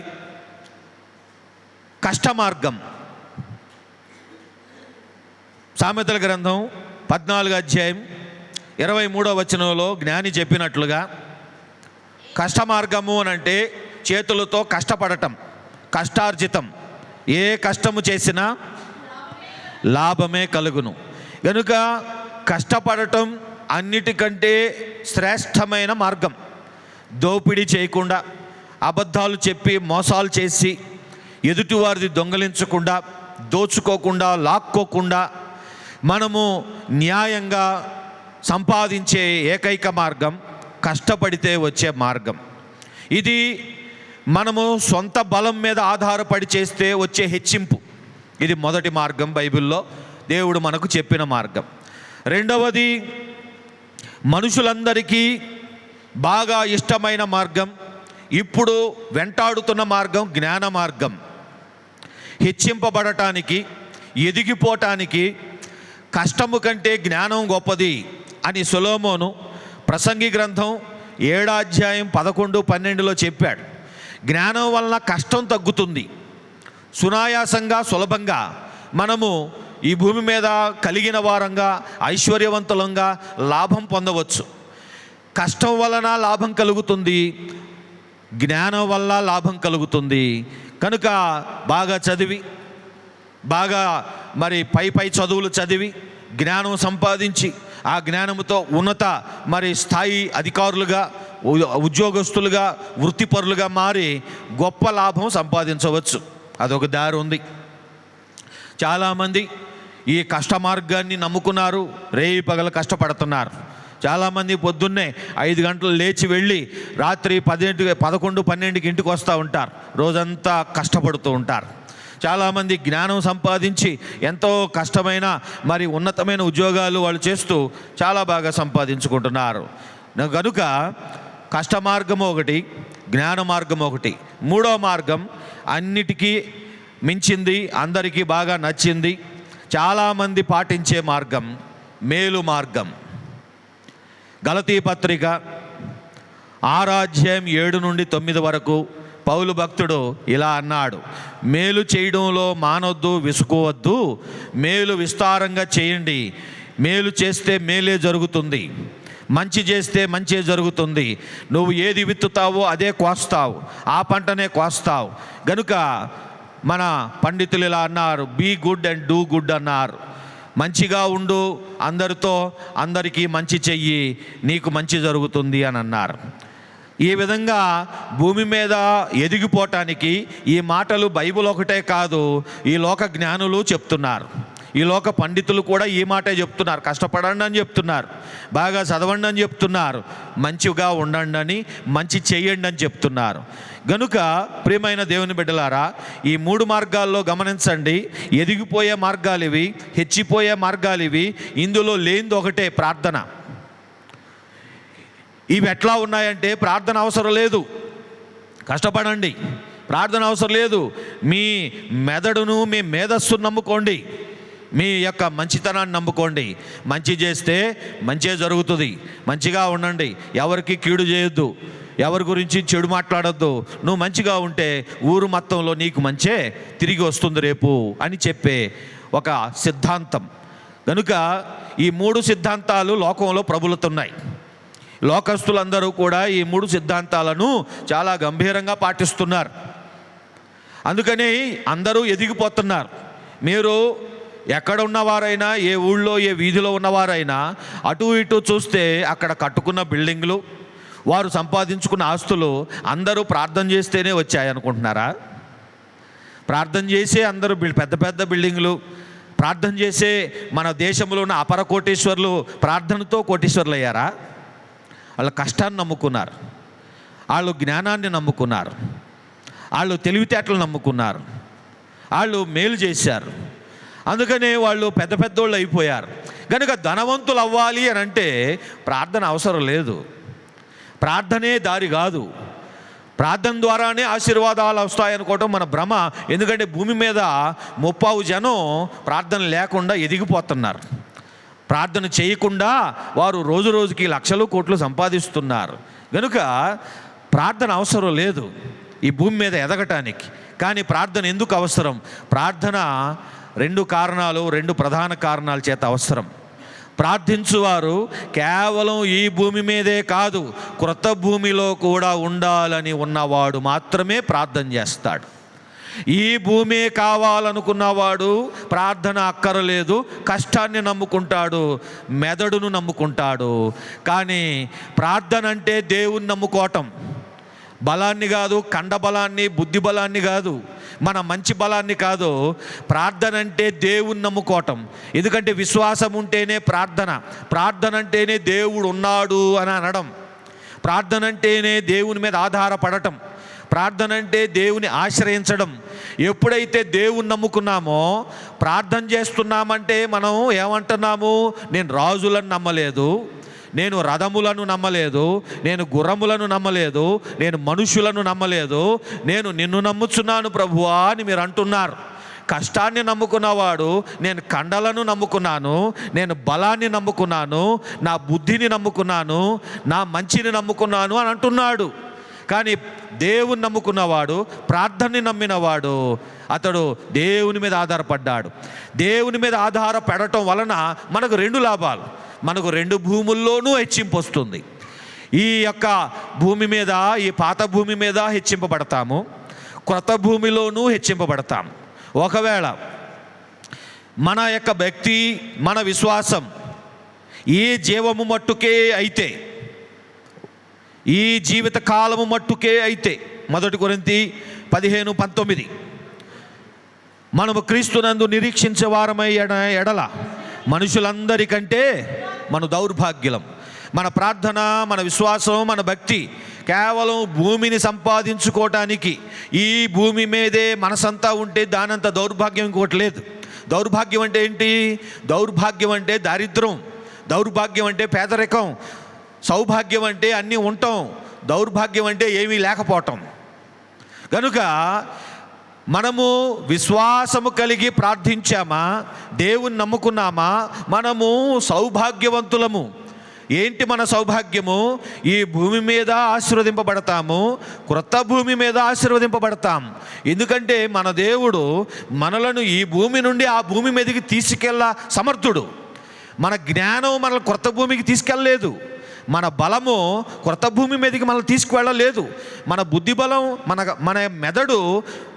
కష్ట మార్గం. సామెతల గ్రంథం 14వ అధ్యాయం 23వ వచనంలో జ్ఞాని చెప్పినట్లుగా కష్ట మార్గము అని అంటే చేతులతో కష్టపడటం, కష్టార్జితం. ఏ కష్టము చేసినా లాభమే కలుగును. కనుక కష్టపడటం అన్నిటికంటే శ్రేష్టమైన మార్గం. దోపిడీ చేయకుండా, అబద్ధాలు చెప్పి మోసాలు చేసి, ఎదుటివారిది దొంగలించకుండా, దోచుకోకుండా, లాక్కోకుండా మనము న్యాయంగా సంపాదించే ఏకైక మార్గం కష్టపడితే వచ్చే మార్గం. ఇది మనము సొంత బలం మీద ఆధారపడి చేస్తే వచ్చే హెచ్చింపు. ఇది మొదటి మార్గం, బైబిల్లో దేవుడు మనకు చెప్పిన మార్గం. రెండవది, మనుషులందరికీ బాగా ఇష్టమైన మార్గం, ఇప్పుడు వెంటాడుతున్న మార్గం జ్ఞాన మార్గం. హెచ్చింపబడటానికి, ఎదిగిపోవటానికి కష్టము కంటే జ్ఞానం గొప్పది అని సొలొమోను ప్రసంగి గ్రంథం 7:11-12 చెప్పాడు. జ్ఞానం వలన కష్టం తగ్గుతుంది. సునాయాసంగా, సులభంగా మనము ఈ భూమి మీద కలిగిన వారంగా, ఐశ్వర్యవంతులంగా లాభం పొందవచ్చు. కష్టం వలన లాభం కలుగుతుంది, జ్ఞానం వల్ల లాభం కలుగుతుంది. కనుక బాగా చదివి, బాగా పై చదువులు చదివి జ్ఞానం సంపాదించి, ఆ జ్ఞానంతో ఉన్నత స్థాయి అధికారులుగా, ఉద్యోగస్తులుగా, వృత్తిపరులుగా మారి గొప్ప లాభం సంపాదించవచ్చు. అదొక దారి ఉంది. చాలామంది ఈ కష్ట మార్గాన్ని నమ్ముకున్నారు, రేయి పగలు కష్టపడుతున్నారు. చాలామంది పొద్దున్నే 5 గంటలు లేచి వెళ్ళి రాత్రి 11-12కి ఇంటికి వస్తూ ఉంటారు. రోజంతా కష్టపడుతూ ఉంటారు. చాలామంది జ్ఞానం సంపాదించి ఎంతో కష్టమైన ఉన్నతమైన ఉద్యోగాలు వాళ్ళు చేస్తూ చాలా బాగా సంపాదించుకుంటున్నారు. కనుక కష్ట మార్గం ఒకటి, జ్ఞాన మార్గం ఒకటి. మూడో మార్గం అన్నిటికీ మించింది, అందరికీ బాగా నచ్చింది, చాలామంది పాటించే మార్గం మేలు మార్గం. గలతీ పత్రిక 6:7-9 వరకు పౌలు భక్తుడు ఇలా అన్నాడు: మేలు చేయడంలో మానొద్దు, విసుకోవద్దు, మేలు విస్తారంగా చేయండి. మేలు చేస్తే మేలే జరుగుతుంది, మంచి చేస్తే మంచే జరుగుతుంది. నువ్వు ఏది విత్తుతావో అదే కోస్తావు, ఆ పంటనే కోస్తావు. గనుక మన పండితులు ఇలా అన్నారు, be good and do good అన్నారు. మంచిగా ఉండు, అందరికీ మంచి చెయ్యి, నీకు మంచి జరుగుతుంది అని అన్నారు. ఈ విధంగా భూమి మీద ఎదిగిపోవటానికి ఈ మాటలు బైబిల్ ఒకటే కాదు, ఈ లోక జ్ఞానులు చెప్తున్నారు, ఈ లోక పండితులు కూడా ఈ మాటే చెప్తున్నారు. కష్టపడండి అని చెప్తున్నారు, బాగా చదవండి అని చెప్తున్నారు, మంచిగా ఉండండి అని, మంచి చెయ్యండి అని చెప్తున్నారు. గనుక ప్రియమైన దేవుని బిడ్డలారా, ఈ 3 మార్గాల్లో గమనించండి. ఎదిగిపోయే మార్గాలు ఇవి, హెచ్చిపోయే మార్గాలు ఇవి. ఇందులో లేనిది ఒకటే, ప్రార్థన. ఇవి ఎట్లా ఉన్నాయంటే, ప్రార్థన అవసరం లేదు, కష్టపడండి, ప్రార్థన అవసరం లేదు. మీ మెదడును, మీ మేధస్సును నమ్ముకోండి, మీ యొక్క మంచితనాన్ని నమ్ముకోండి. మంచి చేస్తే మంచే జరుగుతుంది. మంచిగా ఉండండి, ఎవరికి కీడు చేయొద్దు, ఎవరి గురించి చెడు మాట్లాడొద్దు. నువ్వు మంచిగా ఉంటే ఊరు మొత్తంలో నీకు మంచే తిరిగి వస్తుంది రేపు అని చెప్పే ఒక సిద్ధాంతం. కనుక ఈ 3 సిద్ధాంతాలు లోకంలో ప్రబలుతున్నాయి. లోకస్తులందరూ కూడా ఈ 3 సిద్ధాంతాలను చాలా గంభీరంగా పాటిస్తున్నారు. అందుకని అందరూ ఎదిగిపోతున్నారు. మీరు ఎక్కడ ఉన్నవారైనా, ఏ ఊళ్ళో, ఏ వీధిలో ఉన్నవారైనా అటు ఇటు చూస్తే అక్కడ కట్టుకున్న బిల్డింగ్లు, వారు సంపాదించుకున్న ఆస్తులు అందరూ ప్రార్థన చేస్తేనే వచ్చాయనుకుంటున్నారా? ప్రార్థన చేసే అందరూ పెద్ద పెద్ద బిల్డింగ్లు, ప్రార్థన చేసే మన దేశంలో ఉన్న అపర కోటీశ్వర్లు ప్రార్థనతో కోటీశ్వర్లు అయ్యారా? వాళ్ళ కష్టాన్ని నమ్ముకున్నారు, వాళ్ళు జ్ఞానాన్ని నమ్ముకున్నారు, వాళ్ళు తెలివితేటలు నమ్ముకున్నారు, వాళ్ళు మేలు చేశారు. అందుకనే వాళ్ళు పెద్ద పెద్దోళ్ళు అయిపోయారు. కనుక ధనవంతులు అవ్వాలి అని అంటే ప్రార్థన అవసరం లేదు, ప్రార్థనే దారి కాదు. ప్రార్థన ద్వారానే ఆశీర్వాదాలు వస్తాయనుకోవటం మన భ్రమ. ఎందుకంటే భూమి మీద 30 జనం ప్రార్థన లేకుండా ఎదిగిపోతున్నారు. ప్రార్థన చేయకుండా వారు రోజు రోజుకి లక్షలు కోట్లు సంపాదిస్తున్నారు. కనుక ప్రార్థన అవసరం లేదు ఈ భూమి మీద ఎదగటానికి. కానీ ప్రార్థన ఎందుకు అవసరం? ప్రార్థన 2 ప్రధాన కారణాల చేత అవసరం. ప్రార్థించువారు కేవలం ఈ భూమి మీదే కాదు, క్రొత్త భూమిలో కూడా ఉండాలని ఉన్నవాడు మాత్రమే ప్రార్థన చేస్తాడు. ఈ భూమే కావాలనుకున్నవాడు ప్రార్థన అక్కరలేదు, కష్టాన్ని నమ్ముకుంటాడు, మెదడును నమ్ముకుంటాడు. కానీ ప్రార్థన అంటే దేవుని నమ్ముకోవటం, బలాన్ని కాదు, కండబలాన్ని, బుద్ధి బలాన్ని కాదు, మన మంచి బలాన్ని కాదు. ప్రార్థన అంటే దేవుని నమ్ముకోవటం. ఎందుకంటే విశ్వాసం ఉంటేనే ప్రార్థన, ప్రార్థన అంటేనే దేవుడు ఉన్నాడు అని అనడం, ప్రార్థన అంటేనే దేవుని మీద ఆధారపడటం, ప్రార్థన అంటే దేవుని ఆశ్రయించడం. ఎప్పుడైతే దేవుని నమ్ముకున్నామో, ప్రార్థన చేస్తున్నామంటే మనం ఏమంటున్నాము? నేను రాజులను నమ్మలేదు, నేను రథములను నమ్మలేదు, నేను గుర్రములను నమ్మలేదు, నేను మనుషులను నమ్మలేదు, నేను నిన్ను నమ్ముచున్నాను ప్రభువా అని మీరు అంటున్నారు. కష్టాన్ని నమ్ముకున్నవాడు నేను కండలను నమ్ముకున్నాను, నేను బలాన్ని నమ్ముకున్నాను, నా బుద్ధిని నమ్ముకున్నాను, నా మంచిని నమ్ముకున్నాను అని అంటున్నాడు. కానీ దేవుని నమ్ముకున్నవాడు, ప్రార్థనని నమ్మినవాడు, అతడు దేవుని మీద ఆధారపడ్డాడు. దేవుని మీద ఆధారపడటం వలన మనకు రెండు లాభాలు. మనకు రెండు భూముల్లోనూ హెచ్చింపు వస్తుంది. ఈ యొక్క భూమి మీద, ఈ పాత భూమి మీద హెచ్చింపబడతాము, క్రొత్త భూమిలోనూ హెచ్చింపబడతాము. ఒకవేళ మన యొక్క భక్తి, మన విశ్వాసం ఈ జీవము మట్టుకే అయితే, ఈ జీవిత కాలము మట్టుకే అయితే, 1 కొరింథీ 15:19 మనము క్రీస్తునందు నిరీక్షించే వారమై ఎడల మనుషులందరికంటే మన దౌర్భాగ్యులం. మన ప్రార్థన, మన విశ్వాసం, మన భక్తి కేవలం భూమిని సంపాదించుకోవటానికి, ఈ భూమి మీదే మనసంతా ఉంటే దానంత దౌర్భాగ్యం ఇంకోటి లేదు. దౌర్భాగ్యం అంటే ఏంటి? దౌర్భాగ్యం అంటే దారిద్రం, దౌర్భాగ్యం అంటే పేదరికం, సౌభాగ్యం అంటే అన్నీ ఉండటం, దౌర్భాగ్యం అంటే ఏమీ లేకపోవటం. కనుక మనము విశ్వాసము కలిగి ప్రార్థించామా, దేవుని నమ్ముకున్నామా, మనము సౌభాగ్యవంతులము. ఏంటి మన సౌభాగ్యము? ఈ భూమి మీద ఆశీర్వదింపబడతాము, క్రొత్త భూమి మీద ఆశీర్వదింపబడతాం. ఎందుకంటే మన దేవుడు మనలను ఈ భూమి నుండి ఆ భూమి మీదకి తీసుకెళ్ళ సమర్థుడు. మన జ్ఞానం మనల్ని క్రొత్త భూమికి తీసుకెళ్ళలేదు, మన బలము క్రొత్త భూమి మీదకి మనల్ని తీసుకువెళ్ళలేదు, మన బుద్ధి బలం, మన మెదడు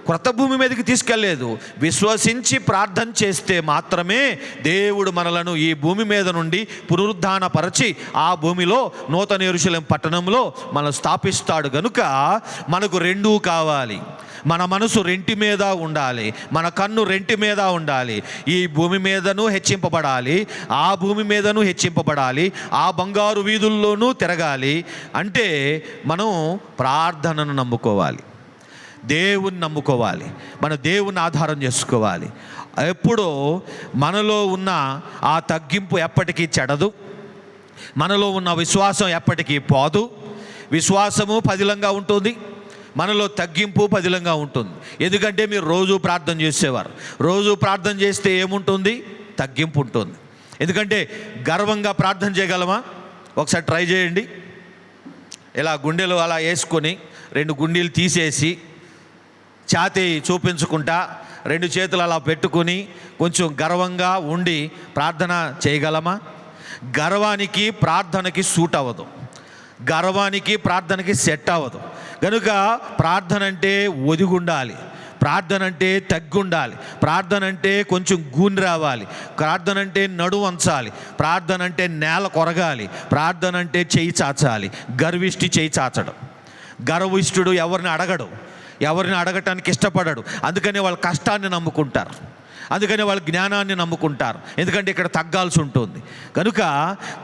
క్రొత్త భూమి మీదకి తీసుకెళ్ళలేదు. విశ్వసించి ప్రార్థన చేస్తే మాత్రమే దేవుడు మనలను ఈ భూమి మీద నుండి పునరుద్ధానపరచి ఆ భూమిలో నూతన యెరూషలేము పట్టణంలో మనం స్థాపిస్తాడు. కనుక మనకు రెండూ కావాలి. మన మనసు రెంటి మీద ఉండాలి, మన కన్ను రెంటి మీద ఉండాలి. ఈ భూమి మీదను హెచ్చింపబడాలి, ఆ భూమి మీదను హెచ్చింపబడాలి, ఆ బంగారు వీధుల్లోనూ తిరగాలి. అంటే మనం ప్రార్థనను నమ్ముకోవాలి, దేవుని నమ్ముకోవాలి, మన దేవుని ఆధారం చేసుకోవాలి. ఎప్పుడో మనలో ఉన్న ఆ తగ్గింపు ఎప్పటికీ చెడదు, మనలో ఉన్న విశ్వాసం ఎప్పటికీ పోదు. విశ్వాసము పదిలంగా ఉంటుంది, మనలో తగ్గింపు పదిలంగా ఉంటుంది. ఎందుకంటే మీరు రోజు ప్రార్థన చేసేవారు, రోజు ప్రార్థన చేస్తే ఏముంటుంది? తగ్గింపు ఉంటుంది. ఎందుకంటే గర్వంగా ప్రార్థన చేయగలమా? ఒకసారి ట్రై చేయండి. ఇలా గుండెలు అలా వేసుకొని 2 గుండీలు తీసేసి ఛాతీ చూపించుకుంటా 2 చేతులు అలా పెట్టుకొని కొంచెం గర్వంగా ఉండి ప్రార్థన చేయగలమా? గర్వానికి ప్రార్థనకి సూట్ అవ్వదు, గర్వానికి ప్రార్థనకి సెట్ అవ్వదు. కనుక ప్రార్థన అంటే ఒదిగుండాలి, ప్రార్థన అంటే తగ్గుండాలి, ప్రార్థన అంటే కొంచెం గూని రావాలి, ప్రార్థన అంటే నడుము వంచాలి, ప్రార్థన అంటే నేల కొరగాలి, ప్రార్థన అంటే చెయ్యి చాచాలి. గర్విష్టి చెయ్యి చాచడం. గర్విష్ఠుడు ఎవరిని అడగడు, ఎవరిని అడగటానికి ఇష్టపడడు. అందుకని వాళ్ళ కష్టాన్ని నమ్ముకుంటారు, అందుకని వాళ్ళ జ్ఞానాన్ని నమ్ముకుంటారు. ఎందుకంటే ఇక్కడ తగ్గాల్సి ఉంటుంది. కనుక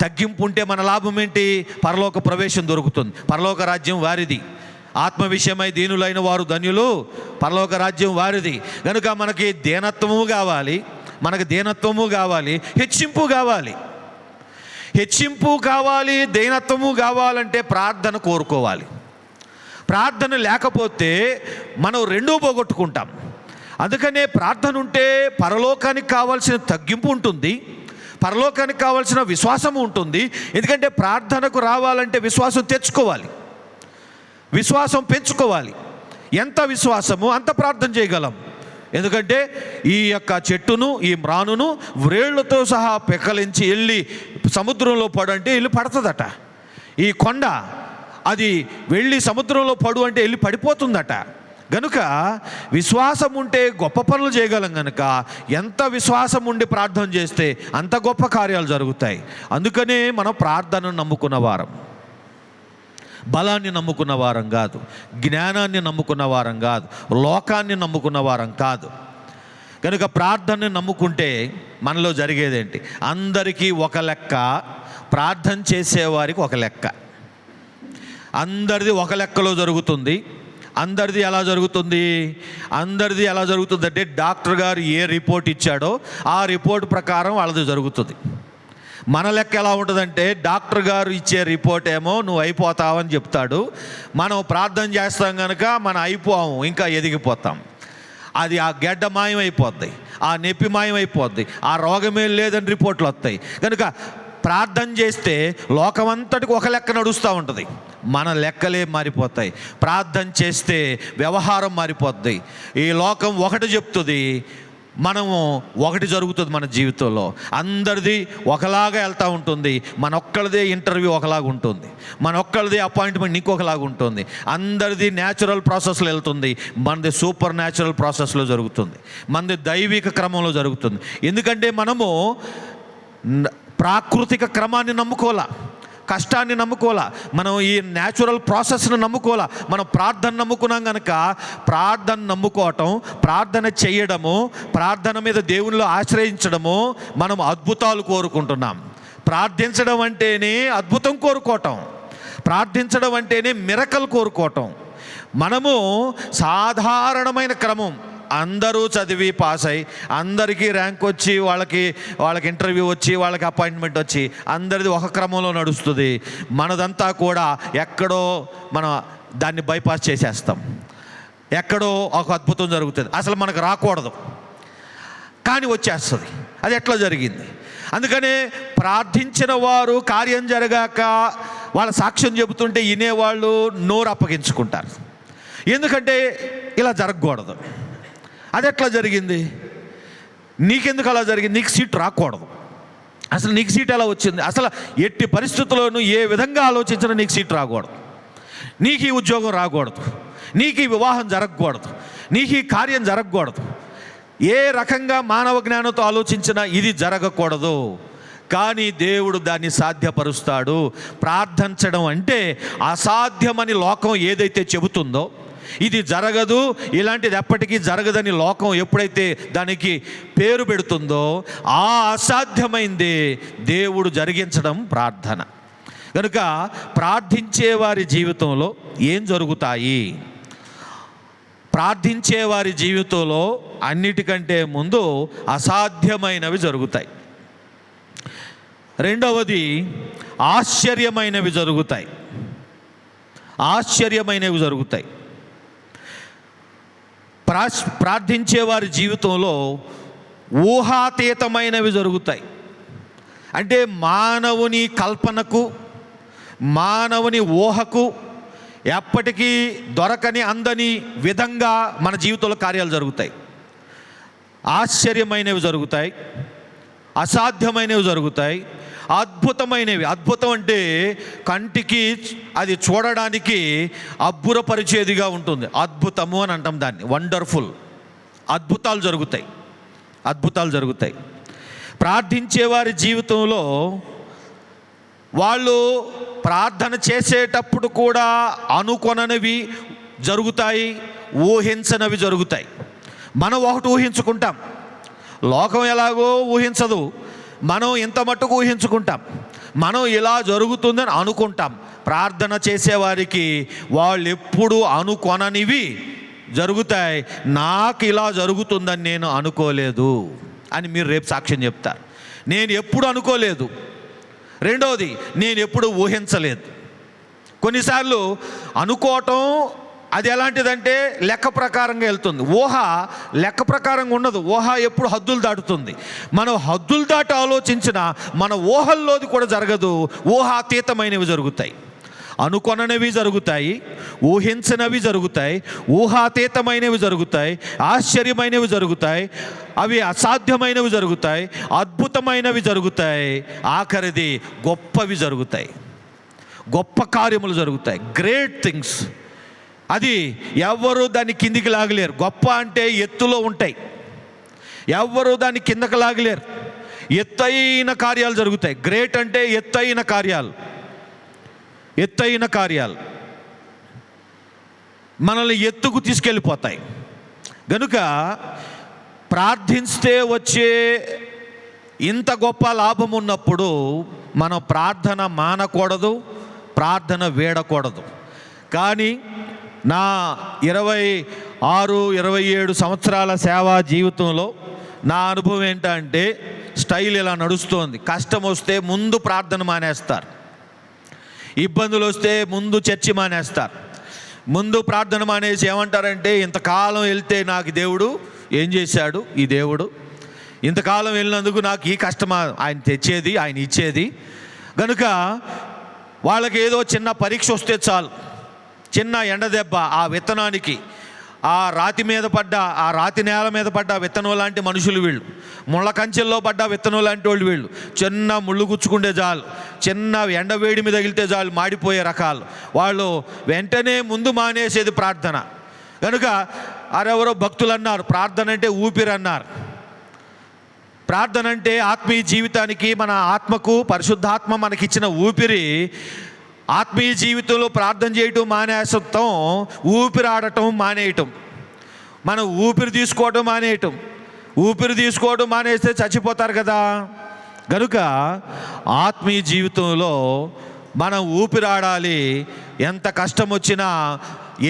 తగ్గింపు ఉంటే మన లాభం ఏంటి? పరలోక ప్రవేశం దొరుకుతుంది, పరలోక రాజ్యం వారిది. ఆత్మ విషయమై దీనులైన వారు ధన్యులు, పరలోక రాజ్యం వారిది. కనుక మనకి దీనత్వము కావాలి, మనకు దీనత్వము కావాలి, హెచ్చింపు కావాలి. హెచ్చింపు కావాలి, దీనత్వము కావాలంటే ప్రార్థన కోరుకోవాలి. ప్రార్థన లేకపోతే మనం రెండూ పోగొట్టుకుంటాం. అందుకనే ప్రార్థన ఉంటే పరలోకానికి కావాల్సిన తగ్గింపు ఉంటుంది, పరలోకానికి కావాల్సిన విశ్వాసము ఉంటుంది. ఎందుకంటే ప్రార్థనకు రావాలంటే విశ్వాసం తెచ్చుకోవాలి, విశ్వాసం పెంచుకోవాలి. ఎంత విశ్వాసము అంత ప్రార్థన చేయగలం. ఎందుకంటే ఈ యొక్క చెట్టును, ఈ మ్రానును వ్రేళ్లతో సహా పెకలించి వెళ్ళి సముద్రంలో పడు అంటే వెళ్ళి పడుతుందట. ఈ కొండ అది వెళ్ళి సముద్రంలో పడు అంటే వెళ్ళి పడిపోతుందట. గనుక విశ్వాసం ఉంటే గొప్ప పనులు చేయగలం. కనుక ఎంత విశ్వాసం ఉండి ప్రార్థన చేస్తే అంత గొప్ప కార్యాలు జరుగుతాయి. అందుకనే మనం ప్రార్థనను నమ్ముకున్న వారం, బలాన్ని నమ్ముకున్న వారం కాదు, జ్ఞానాన్ని నమ్ముకున్న వారం కాదు, లోకాన్ని నమ్ముకున్న వారం కాదు. కనుక ప్రార్థనని నమ్ముకుంటే మనలో జరిగేదేంటి? అందరికీ ఒక లెక్క, ప్రార్థన చేసేవారికి ఒక లెక్క. అందరిది ఒక లెక్కలో జరుగుతుంది. అందరిది ఎలా జరుగుతుంది? అందరిది ఎలా జరుగుతుంది అంటే డాక్టర్ గారు ఏ రిపోర్ట్ ఇచ్చాడో ఆ రిపోర్ట్ ప్రకారం వాళ్ళది జరుగుతుంది. మన లెక్క ఎలా ఉంటుందంటే డాక్టర్ గారు ఇచ్చే రిపోర్ట్ ఏమో నువ్వు అయిపోతావని చెప్తాడు. మనం ప్రార్థన చేస్తాం కనుక మనం అయిపోము, ఇంకా ఎదిగిపోతాం. అది ఆ గెడ్డ మాయమైపోద్ది, ఆ నొప్పి మాయమైపోద్ది, ఆ రోగమే లేదని రిపోర్ట్లు వస్తాయి. కనుక ప్రార్థన చేస్తే లోకమంతటికి ఒక లెక్క నడుస్తూ ఉంటుంది, మన లెక్కలే మారిపోతాయి. ప్రార్థన చేస్తే వ్యవహారం మారిపోద్ది. ఈ లోకం ఒకటి చెప్తుంది, మనము ఒకటి జరుగుతుంది. మన జీవితంలో అందరిది ఒకలాగా వెళ్తూ ఉంటుంది, మనొక్కరిదే ఇంటర్వ్యూ ఒకలాగా ఉంటుంది, మనొక్కరిదే అపాయింట్మెంట్ ఇంకొకలాగా ఉంటుంది. అందరిది న్యాచురల్ ప్రాసెస్లో వెళ్తుంది, మనది సూపర్ న్యాచురల్ ప్రాసెస్లో జరుగుతుంది, మనది దైవిక క్రమంలో జరుగుతుంది. ఎందుకంటే మనము ప్రాకృతిక క్రమాన్ని నమ్ముకోవాలా, కష్టాన్ని నమ్ముకోవాలా, మనం ఈ న్యాచురల్ ప్రాసెస్ను నమ్ముకోవాలా. మనం ప్రార్థన నమ్ముకున్నాం కనుక ప్రార్థన నమ్ముకోవటం, ప్రార్థన చేయడము, ప్రార్థన మీద దేవునిలో ఆశ్రయించడము, మనం అద్భుతాలు కోరుకుంటున్నాం. ప్రార్థించడం అంటేనే అద్భుతం కోరుకోవటం, ప్రార్థించడం అంటేనే మిరకల్ కోరుకోవటం. మనము సాధారణమైన క్రమం, అందరూ చదివి పాస్ అయ్యి అందరికీ ర్యాంక్ వచ్చి వాళ్ళకి ఇంటర్వ్యూ వచ్చి వాళ్ళకి అపాయింట్మెంట్ వచ్చి అందరిది ఒక క్రమంలో నడుస్తుంది. మనదంతా కూడా ఎక్కడో మనం దాన్ని బైపాస్ చేసేస్తాం, ఎక్కడో ఒక అద్భుతం జరుగుతుంది, అసలు మనకు రాకూడదు కానీ వచ్చేస్తుంది. అది ఎట్లా జరిగింది? అందుకనే ప్రార్థించిన వారు కార్యం జరగాక వాళ్ళ సాక్ష్యం చెబుతుంటే వినేవాళ్ళు నోరు అప్పగించుకుంటారు. ఎందుకంటే ఇలా జరగకూడదు. అది ఎట్లా జరిగింది? నీకెందుకు అలా జరిగింది? నీకు సీట్ రాకూడదు. అసలు నీకు సీట్ ఎలా వచ్చింది? అసలు ఎట్టి పరిస్థితుల్లోనూ ఏ విధంగా ఆలోచించినా నీకు సీట్ రాకూడదు, నీకు ఈ ఉద్యోగం రాకూడదు, నీకు ఈ వివాహం జరగకూడదు, నీకు ఈ కార్యం జరగకూడదు. ఏ రకంగా మానవ జ్ఞానంతో ఆలోచించినా ఇది జరగకూడదు. కానీ దేవుడు దాన్ని సాధ్యపరుస్తాడు. ప్రార్థించడం అంటే అసాధ్యమని లోకం ఏదైతే చెబుతుందో, ఇది జరగదు, ఇలాంటిది ఎప్పటికీ జరగదని లోకం ఎప్పుడైతే దానికి పేరు పెడుతుందో, ఆ అసాధ్యమైంది దేవుడు జరిగించడం ప్రార్థన. కనుక ప్రార్థించే వారి జీవితంలో ఏం జరుగుతాయి? ప్రార్థించే వారి జీవితంలో అన్నిటికంటే ముందు అసాధ్యమైనవి జరుగుతాయి. రెండవది ఆశ్చర్యమైనవి జరుగుతాయి. ఆశ్చర్యమైనవి జరుగుతాయి. ప్రార్థించే వారి జీవితంలో ఊహాతీతమైనవి జరుగుతాయి. అంటే మానవుని కల్పనకు, మానవుని ఊహకు ఎప్పటికీ దొరకని అందని విధంగా మన జీవితంలో కార్యాలు జరుగుతాయి. ఆశ్చర్యమైనవి జరుగుతాయి, అసాధ్యమైనవి జరుగుతాయి, అద్భుతమైనవి. అద్భుతం అంటే కంటికి అది చూడడానికి అబ్బురపరిచేదిగా ఉంటుంది. అద్భుతము అని అంటాం దాన్ని, వండర్ఫుల్. అద్భుతాలు జరుగుతాయి, అద్భుతాలు జరుగుతాయి. ప్రార్థించే వారి జీవితంలో వాళ్ళు ప్రార్థన చేసేటప్పుడు కూడా అనుకొననివి జరుగుతాయి, ఊహించనివి జరుగుతాయి. మనం ఒకటి ఊహించుకుంటాం, లోకం ఎలాగో ఊహించదు, మనం ఇంత మట్టుకు ఊహించుకుంటాం, మనం ఇలా జరుగుతుందని అనుకుంటాం. ప్రార్థన చేసేవారికి వాళ్ళు ఎప్పుడు అనుకొననివి జరుగుతాయి. నాకు ఇలా జరుగుతుందని నేను అనుకోలేదు అని మీరు రేపు సాక్ష్యం చెప్తారు. నేను ఎప్పుడు అనుకోలేదు. రెండవది, నేను ఎప్పుడు ఊహించలేదు. కొన్నిసార్లు అనుకోవటం అది ఎలాంటిదంటే లెక్క ప్రకారంగా వెళ్తుంది. ఊహ లెక్క ప్రకారంగా ఉండదు. ఊహ ఎప్పుడు హద్దులు దాటుతుంది. మనం హద్దులు దాటి ఆలోచించిన మన ఊహల్లోది కూడా జరగదు. ఊహాతీతమైనవి జరుగుతాయి, అనుకొననివి జరుగుతాయి, ఊహించనివి జరుగుతాయి, ఊహాతీతమైనవి జరుగుతాయి, ఆశ్చర్యమైనవి జరుగుతాయి, అవి అసాధ్యమైనవి జరుగుతాయి, అద్భుతమైనవి జరుగుతాయి, ఆఖరిది గొప్పవి జరుగుతాయి, గొప్ప కార్యములు జరుగుతాయి, గ్రేట్ థింగ్స్. అది ఎవ్వరూ దాన్ని కిందికి లాగలేరు. గొప్ప అంటే ఎత్తులో ఉంటాయి, ఎవ్వరూ దాన్ని కిందకి లాగలేరు. ఎత్తైన కార్యాలు జరుగుతాయి. గ్రేట్ అంటే ఎత్తైన కార్యాలు, ఎత్తైన కార్యాలు మనల్ని ఎత్తుకు తీసుకెళ్ళిపోతాయి. గనుక ప్రార్థిస్తే వచ్చే ఇంత గొప్ప లాభం ఉన్నప్పుడు మనం ప్రార్థన మానకూడదు, ప్రార్థన వేడకూడదు. కానీ నా 26-27 సంవత్సరాల సేవా జీవితంలో నా అనుభవం ఏంటంటే స్టైల్ ఇలా నడుస్తోంది. కష్టం వస్తే ముందు ప్రార్థన మానేస్తారు, ఇబ్బందులు వస్తే ముందు చర్చి మానేస్తారు. ముందు ప్రార్థన మానేసి ఏమంటారంటే, ఇంతకాలం వెళ్తే నాకు దేవుడు ఏం చేశాడు, ఈ దేవుడు ఇంతకాలం వెళ్ళినందుకు నాకు ఈ కష్టమా, ఆయన తెచ్చేది, ఆయన ఇచ్చేది. కనుక వాళ్ళకి ఏదో చిన్న పరీక్ష వస్తే చాలు, చిన్న ఎండ దెబ్బ ఆ విత్తనానికి, ఆ రాతి మీద పడ్డ, ఆ రాతి నేల మీద పడ్డ విత్తనం లాంటి మనుషులు వీళ్ళు, ముళ్ళ కంచెల్లో పడ్డ విత్తనం లాంటి వాళ్ళు వీళ్ళు. చిన్న ముళ్ళు గుచ్చుకుంటే చాలు, చిన్న ఎండ వేడి మీద తగిలితే చాలు మాడిపోయే రకాలు వాళ్ళు. వెంటనే ముందు మానేసేది ప్రార్థన. కనుక ఆరెవరో భక్తులు అన్నారు, ప్రార్థన అంటే ఊపిరి అన్నారు. ప్రార్థన అంటే ఆత్మీయ జీవితానికి, మన ఆత్మకు పరిశుద్ధాత్మ మనకిచ్చిన ఊపిరి. ఆత్మీయ జీవితంలో ప్రార్థన చేయటం మానేసటం, ఊపిరి ఆడటం మానేయటం. మనం ఊపిరి తీసుకోవటం మానేయటం. ఊపిరి తీసుకోవడం మానేస్తే చచ్చిపోతారు కదా. కనుక ఆత్మీయ జీవితంలో మనం ఊపిరాడాలి. ఎంత కష్టం వచ్చినా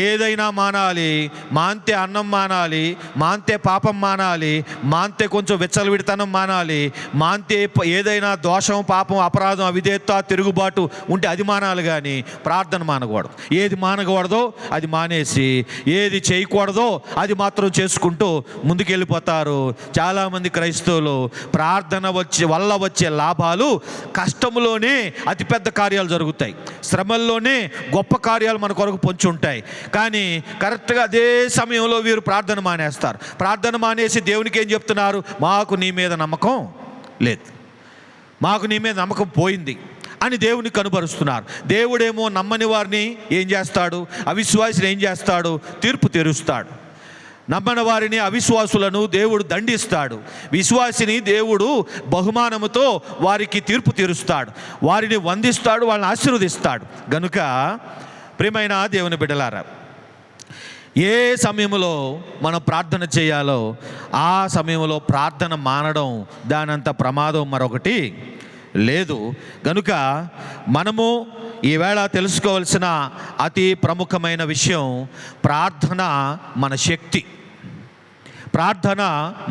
ఏదైనా మానాలి. మాంతే అన్నం మానాలి, మాంతే పాపం మానాలి, మాంతే కొంచెం విచ్చలవిడితనం మానాలి, మాంతే ఏదైనా దోషం, పాపం, అపరాధం, అవిధేయత, తిరుగుబాటు ఉంటే అది మానాలి. కానీ ప్రార్థన మానకూడదు. ఏది మానకూడదో అది మానేసి, ఏది చేయకూడదో అది మాత్రం చేసుకుంటూ ముందుకెళ్ళిపోతారు చాలామంది క్రైస్తవులు. ప్రార్థన వల్ల వచ్చే లాభాలు కష్టంలోనే అతిపెద్ద కార్యాలు జరుగుతాయి, శ్రమల్లోనే గొప్ప కార్యాలు మన కొరకు పొంచి ఉంటాయి. కానీ కరెక్ట్గా అదే సమయంలో వీరు ప్రార్థన మానేస్తారు. ప్రార్థన మానేసి దేవునికి ఏం చెప్తున్నారు, మాకు నీ మీద నమ్మకం లేదు, మాకు నీ మీద నమ్మకం పోయింది అని దేవునికి కనుపరుస్తున్నారు. దేవుడేమో నమ్మని వారిని ఏం చేస్తాడు, అవిశ్వాసులు ఏం చేస్తాడు, తీర్పు తీరుస్తాడు. నమ్మని వారిని, అవిశ్వాసులను దేవుడు దండిస్తాడు. విశ్వాసిని దేవుడు బహుమానముతో వారికి తీర్పు తీరుస్తాడు, వారిని వందిస్తాడు, వాళ్ళని ఆశీర్వదిస్తాడు. గనుక ప్రియమైన దేవుని బిడ్డలారా, ఏ సమయంలో మనం ప్రార్థన చేయాలో ఆ సమయంలో ప్రార్థన మానడం దానంత ప్రమాదం మరొకటి లేదు. గనుక మనము ఈవేళ తెలుసుకోవాల్సిన అతి ప్రముఖమైన విషయం, ప్రార్థన మన శక్తి, ప్రార్థన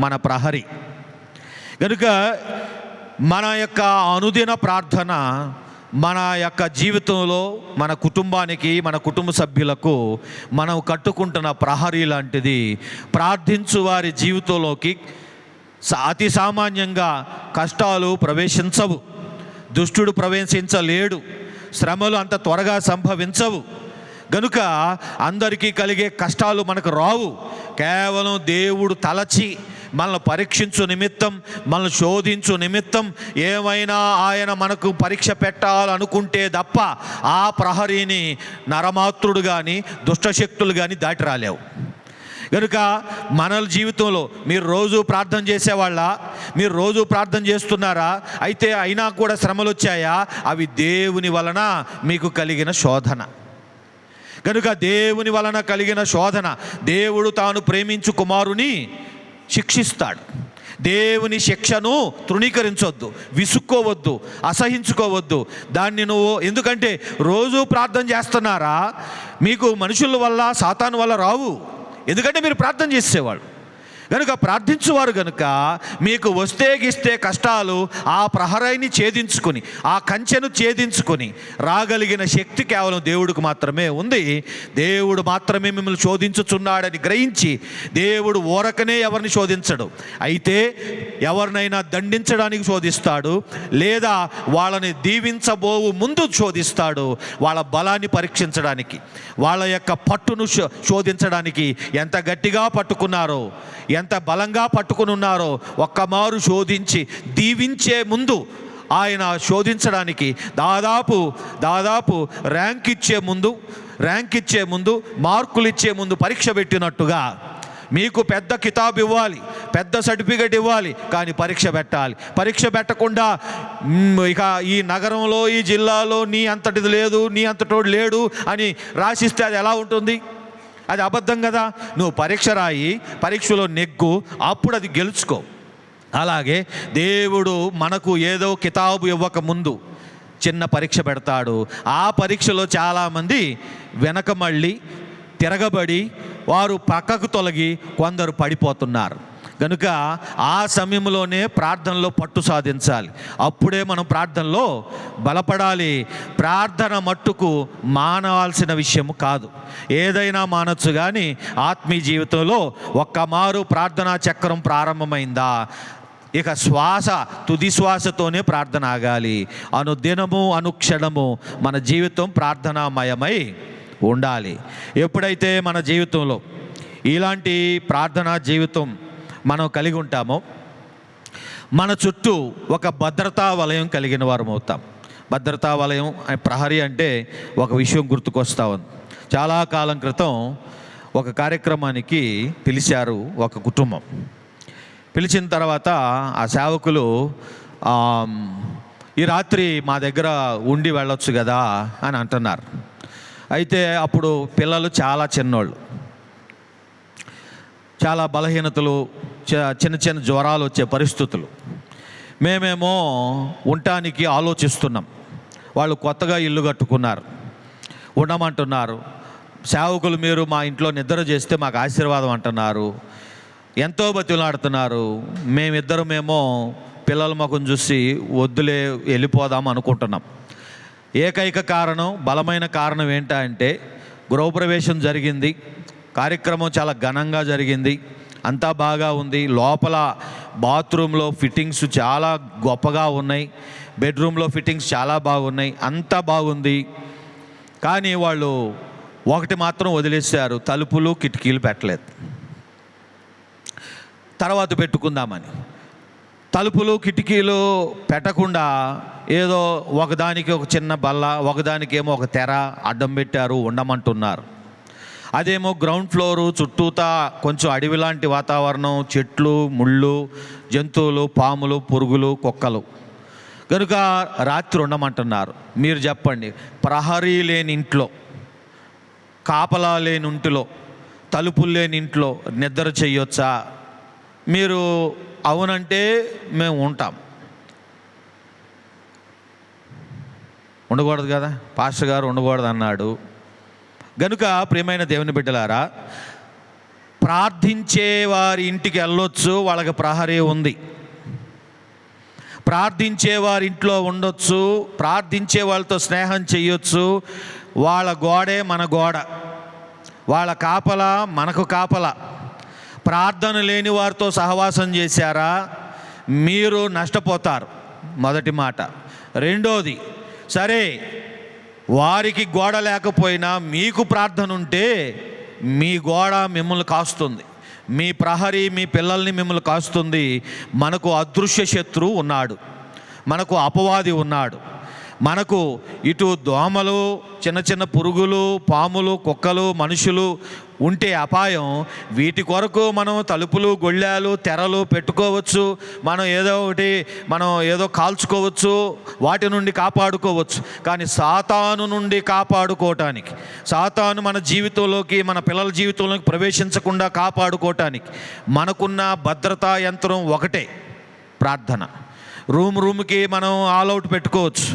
మన ప్రహరి. కనుక మన యొక్క అనుదిన ప్రార్థన మన యొక్క జీవితంలో, మన కుటుంబానికి, మన కుటుంబ సభ్యులకు మనం కట్టుకుంటున్న ప్రహరీ లాంటిది. ప్రార్థించు వారి జీవితంలోకి అతి సామాన్యంగా కష్టాలు ప్రవేశించవు, దుష్టుడు ప్రవేశించలేడు, శ్రమలు అంత త్వరగా సంభవించవు. గనుక అందరికీ కలిగే కష్టాలు మనకు రావు. కేవలం దేవుడు తలచి మనల్ని పరీక్షించు నిమిత్తం, మనల్ని శోధించు నిమిత్తం ఏమైనా ఆయన మనకు పరీక్ష పెట్టాలనుకుంటే తప్ప ఆ ప్రహరీని నరమాత్రుడు కానీ దుష్టశక్తులు కానీ దాటి రాలేవు. కనుక మన జీవితంలో మీరు రోజు ప్రార్థన చేసేవాళ్ళ, మీరు రోజు ప్రార్థన చేస్తున్నారా? అయితే అయినా కూడా శ్రమలు వచ్చాయా? అవి దేవుని వలన మీకు కలిగిన శోధన. కనుక దేవుని వలన కలిగిన శోధన. దేవుడు తాను ప్రేమించు కుమారుని శిక్షిస్తాడు. దేవుని శిక్షను తృణీకరించవద్దు, విసుక్కోవద్దు, అసహించుకోవద్దు దాన్ని నువ్వు. ఎందుకంటే రోజు ప్రార్థన చేస్తున్నారా, మీకు మనుషుల వల్ల, సాతాను వల్ల రావు. ఎందుకంటే మీరు ప్రార్థన చేసేవాళ్ళు కనుక, ప్రార్థించువారు కనుక మీకు వస్తే గిస్తే కష్టాలు ఆ ప్రహరాన్ని ఛేదించుకొని, ఆ కంచెను ఛేదించుకొని రాగలిగిన శక్తి కేవలం దేవుడికి మాత్రమే ఉంది. దేవుడు మాత్రమే మిమ్మల్ని శోధించుచున్నాడని గ్రహించి, దేవుడు ఊరకనే ఎవరిని శోధించడు, అయితే ఎవరినైనా దండించడానికి శోధిస్తాడు, లేదా వాళ్ళని దీవించబోవు ముందు శోధిస్తాడు. వాళ్ళ బలాన్ని పరీక్షించడానికి, వాళ్ళ యొక్క పట్టును శోధించడానికి. ఎంత గట్టిగా పట్టుకున్నారో, ఎంత బలంగా పట్టుకుని ఉన్నారో ఒక్కమారు శోధించి దీవించే ముందు, ఆయన శోధించడానికి దాదాపు ర్యాంక్ ఇచ్చే ముందు మార్కులు ఇచ్చే ముందు పరీక్ష పెట్టినట్టుగా మీకు పెద్ద కితాబు ఇవ్వాలి, పెద్ద సర్టిఫికెట్ ఇవ్వాలి, కానీ పరీక్ష పెట్టాలి. పరీక్ష పెట్టకుండా ఇక ఈ నగరంలో, ఈ జిల్లాలో నీ అంతటిది లేదు, నీ అంతటోడు లేడు అని రాసిస్తే అది ఎలా ఉంటుంది? అది అబద్ధం కదా. నువ్వు పరీక్ష రాయి, పరీక్షలో నెగ్గు, అప్పుడు అది గెలుచుకో. అలాగే దేవుడు మనకు ఏదో కితాబు ఇవ్వక ముందు చిన్న పరీక్ష పెడతాడు. ఆ పరీక్షలో చాలామంది వెనక మళ్ళీ తిరగబడి వారు పక్కకు తొలగి కొందరు పడిపోతున్నారు. కనుక ఆ సమయంలోనే ప్రార్థనలో పట్టు సాధించాలి. అప్పుడే మనం ప్రార్థనలో బలపడాలి. ప్రార్థన మట్టుకు మానవలసిన విషయం కాదు. ఏదైనా మానొచ్చు, కానీ ఆత్మీయ జీవితంలో ఒక్క మారు ప్రార్థనా చక్రం ప్రారంభమైందా ఇక శ్వాస తుది శ్వాసతోనే ప్రార్థన ఆగాలి. అనుదినము అనుక్షణము మన జీవితం ప్రార్థనామయమై ఉండాలి. ఎప్పుడైతే మన జీవితంలో ఇలాంటి ప్రార్థనా జీవితం మనం కలిగి ఉంటామో మన చుట్టూ ఒక భద్రతా వలయం కలిగిన వారం అవుతాం. భద్రతా వలయం ప్రహరీ అంటే ఒక విషయం గుర్తుకొస్తా ఉంది. చాలా కాలం క్రితం ఒక కార్యక్రమానికి పిలిచారు ఒక కుటుంబం. పిలిచిన తర్వాత ఆ సేవకులు ఈ రాత్రి మా దగ్గర ఉండి వెళ్ళొచ్చు కదా అని అంటున్నారు. అయితే అప్పుడు పిల్లలు చాలా చిన్నోళ్ళు, చాలా బలహీనతలు, చిన్న చిన్న జ్వరాలు వచ్చే పరిస్థితులు. మేమేమో ఉండటానికి ఆలోచిస్తున్నాం. వాళ్ళు కొత్తగా ఇల్లు కట్టుకున్నారు, ఉండమంటున్నారు. సేవకులు మీరు మా ఇంట్లో నిద్ర చేస్తే మాకు ఆశీర్వాదం అంటున్నారు. ఎంతో బతిలాడుతున్నారు. మేమిద్దరమేమో పిల్లల ముఖం చూసి వద్దులే వెళ్ళిపోదాం అనుకుంటున్నాం. ఏకైక కారణం, బలమైన కారణం ఏంటంటే గృహప్రవేశం జరిగింది. కార్యక్రమం చాలా ఘనంగా జరిగింది, అంతా బాగా ఉంది. లోపల బాత్రూంలో ఫిట్టింగ్స్ చాలా గొప్పగా ఉన్నాయి, బెడ్రూమ్లో ఫిట్టింగ్స్ చాలా బాగున్నాయి, అంతా బాగుంది. కానీ వాళ్ళు ఒకటి మాత్రం వదిలేశారు, తలుపులు కిటికీలు పెట్టలేదు. తర్వాత పెట్టుకుందామని తలుపులు కిటికీలు పెట్టకుండా ఏదో ఒకదానికి ఒక చిన్న బల్ల, ఒకదానికేమో ఒక తెర అడ్డం పెట్టారు, ఉండమంటున్నారు. అదేమో గ్రౌండ్ ఫ్లోరు, చుట్టూతా కొంచెం అడవి లాంటి వాతావరణం, చెట్లు, ముళ్ళు, జంతువులు, పాములు, పురుగులు, కుక్కలు. కనుక రాత్రి ఉండమంటున్నారు. మీరు చెప్పండి, ప్రహరీ లేని ఇంట్లో, కాపలా లేని ఇంటిలో, తలుపులు లేని ఇంట్లో నిద్ర చెయ్యొచ్చా? మీరు అవునంటే మేము ఉంటాం. ఉండకూడదు కదా, పాస్టర్ గారు ఉండకూడదు అన్నాడు. గనుక ప్రియమైన దేవుని బిడ్డలారా, ప్రార్థించే వారి ఇంటికి వెళ్ళొచ్చు, వాళ్ళకి ప్రహరీ ఉంది. ప్రార్థించే వారి ఇంట్లో ఉండొచ్చు, ప్రార్థించే వాళ్ళతో స్నేహం చెయ్యొచ్చు. వాళ్ళ గోడే మన గోడ, వాళ్ళ కాపల మనకు కాపల. ప్రార్థన లేని వారితో సహవాసం చేశారా, మీరు నష్టపోతారు. మొదటి మాట. రెండోది, సరే వారికి గోడ లేకపోయినా మీకు ప్రార్థన ఉంటే మీ గోడ మిమ్మల్ని కాస్తుంది, మీ ప్రహరీ మీ పిల్లల్ని మిమ్మల్ని కాస్తుంది. మనకు అదృశ్య శత్రువు ఉన్నాడు, మనకు అపవాది ఉన్నాడు. మనకు ఇటు దోమలు, చిన్న చిన్న పురుగులు, పాములు, కుక్కలు, మనుషులు ఉంటే అపాయం. వీటి కొరకు మనం తలుపులు, గొళ్ళాలు, తెరలు పెట్టుకోవచ్చు. మనం ఏదో కాల్చుకోవచ్చు, వాటి నుండి కాపాడుకోవచ్చు. కానీ సాతాను నుండి కాపాడుకోవటానికి, సాతాను మన జీవితంలోకి, మన పిల్లల జీవితంలోకి ప్రవేశించకుండా కాపాడుకోవటానికి మనకున్న భద్రతా యంత్రం ఒకటే, ప్రార్థన. రూమ్కి మనం ఆల్అవుట్ పెట్టుకోవచ్చు,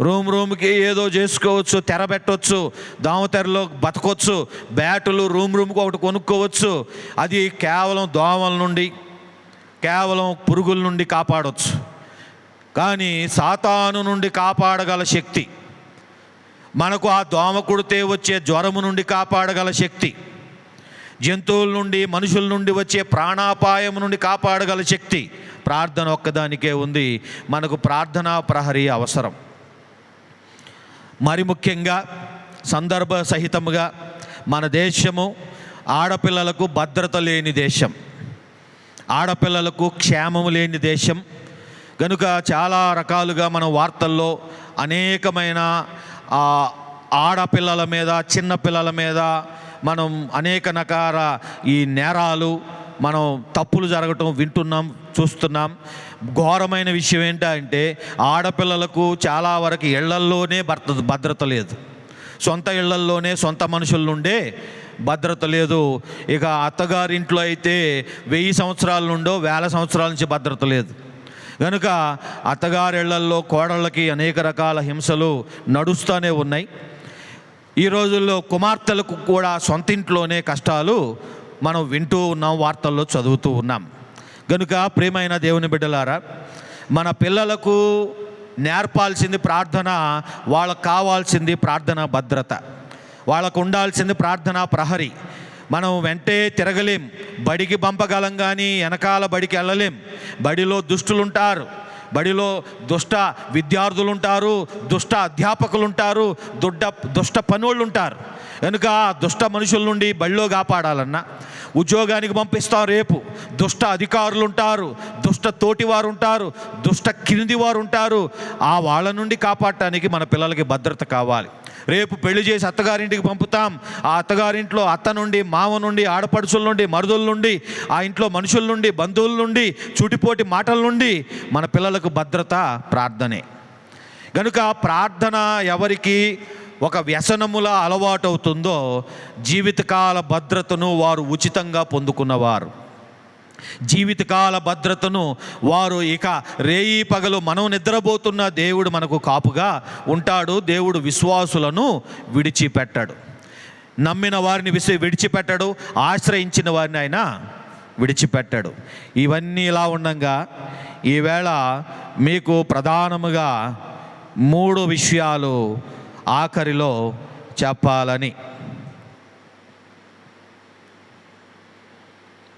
రూమ్కి ఏదో చేసుకోవచ్చు, తెర పెట్టవచ్చు, దోమ తెరలో బతకొచ్చు, బ్యాటులు రూమ్కి ఒకటి కొనుక్కోవచ్చు. అది కేవలం దోమల నుండి, కేవలం పురుగుల నుండి కాపాడవచ్చు. కానీ సాతాను నుండి కాపాడగల శక్తి మనకు, ఆ దోమ కుడితే వచ్చే జ్వరము నుండి కాపాడగల శక్తి, జంతువుల నుండి, మనుషుల నుండి వచ్చే ప్రాణాపాయం నుండి కాపాడగల శక్తి ప్రార్థన ఒక్కదానికే ఉంది. మనకు ప్రార్థనా ప్రహరీ అవసరం. మరి ముఖ్యంగా సందర్భ సహితముగా మన దేశము ఆడపిల్లలకు భద్రత లేని దేశం, ఆడపిల్లలకు క్షేమము లేని దేశం. కనుక చాలా రకాలుగా మనం వార్తల్లో అనేకమైన ఆడపిల్లల మీద, చిన్న పిల్లల మీద మనం అనేక రకాల ఈ నేరాలు, మనం తప్పులు జరగటం వింటున్నాం, చూస్తున్నాం. ఘోరమైన విషయం ఏంటంటే ఆడపిల్లలకు చాలా వరకు ఇళ్లల్లోనే భద్రత లేదు, సొంత ఇళ్లల్లోనే సొంత మనుషుల నుండే భద్రత లేదు. ఇక అత్తగారింట్లో అయితే 1000 సంవత్సరాల నుండో 1000 సంవత్సరాల నుంచి భద్రత లేదు. కనుక అత్తగారిళ్లల్లో కోడళ్ళకి అనేక రకాల హింసలు నడుస్తూనే ఉన్నాయి. ఈ రోజుల్లో కుమార్తెలకు కూడా సొంత ఇంట్లోనే కష్టాలు మనం వింటూ ఉన్నాం, వార్తల్లో చదువుతూ ఉన్నాం. గనుక ప్రియమైన దేవుని బిడ్డలారా, మన పిల్లలకు నేర్పాల్సింది ప్రార్థన, వాళ్ళకు కావాల్సింది ప్రార్థన భద్రత, వాళ్ళకు ఉండాల్సింది ప్రార్థన ప్రహరీ. మనం వెంటే తిరగలేం, బడికి పంపగలం కానీ వెనకాల బడికి వెళ్ళలేం. బడిలో దుష్టులు ఉంటారు, బడిలో దుష్ట విద్యార్థులు ఉంటారు, దుష్ట అధ్యాపకులు ఉంటారు, దుష్ట పనోళ్ళు ఉంటారు. కనుక దుష్ట మనుషుల నుండి బడిలో కాపాడాలన్నా, ఉద్యోగానికి పంపిస్తాం రేపు దుష్ట అధికారులు ఉంటారు, దుష్ట తోటివారు ఉంటారు, దుష్ట కింది వారు ఉంటారు. ఆ వాళ్ళ నుండి కాపాడటానికి మన పిల్లలకి భద్రత కావాలి. రేపు పెళ్లి చేసి అత్తగారింటికి పంపుతాం, ఆ అత్తగారింట్లో అత్త నుండి, మామ నుండి, ఆడపడుచుల నుండి, మరుదుల నుండి, ఆ ఇంట్లో మనుషుల నుండి, బంధువుల నుండి, చుటిపోటి మాటల నుండి మన పిల్లలకు భద్రత ప్రార్థనే. కనుక ప్రార్థన ఎవరికి ఒక వ్యసనముల అలవాటు అవుతుందో జీవితకాల భద్రతను వారు ఉచితంగా పొందుకున్నవారు. జీవితకాల భద్రతను వారు ఇక రేయి పగలు మనం నిద్రపోతున్న దేవుడు మనకు కాపుగా ఉంటాడు. దేవుడు విశ్వాసులను విడిచిపెట్టాడు, నమ్మిన వారిని విడిచిపెట్టాడు, ఆశ్రయించిన వారిని ఆయన విడిచిపెట్టాడు. ఇవన్నీ ఇలా ఉండగా ఈవేళ మీకు ప్రధానముగా 3 విషయాలు ఆఖరిలో చెప్పాలని.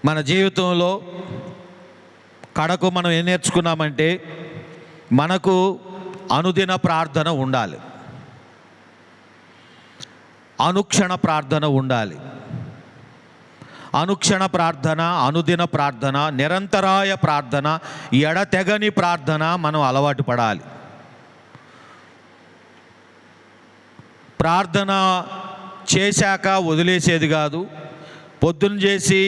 మన జీవితంలో కడకు మనం ఏం నేర్చుకున్నామంటే, మనకు అనుదిన ప్రార్థన ఉండాలి, అనుక్షణ ప్రార్థన ఉండాలి. అనుక్షణ ప్రార్థన, అనుదిన ప్రార్థన, నిరంతరాయ ప్రార్థన, ఎడతెగని ప్రార్థన మనం అలవాటు పడాలి. ప్రార్థన చేశాక వదిలేసేది కాదు, పొద్దున్న చేసి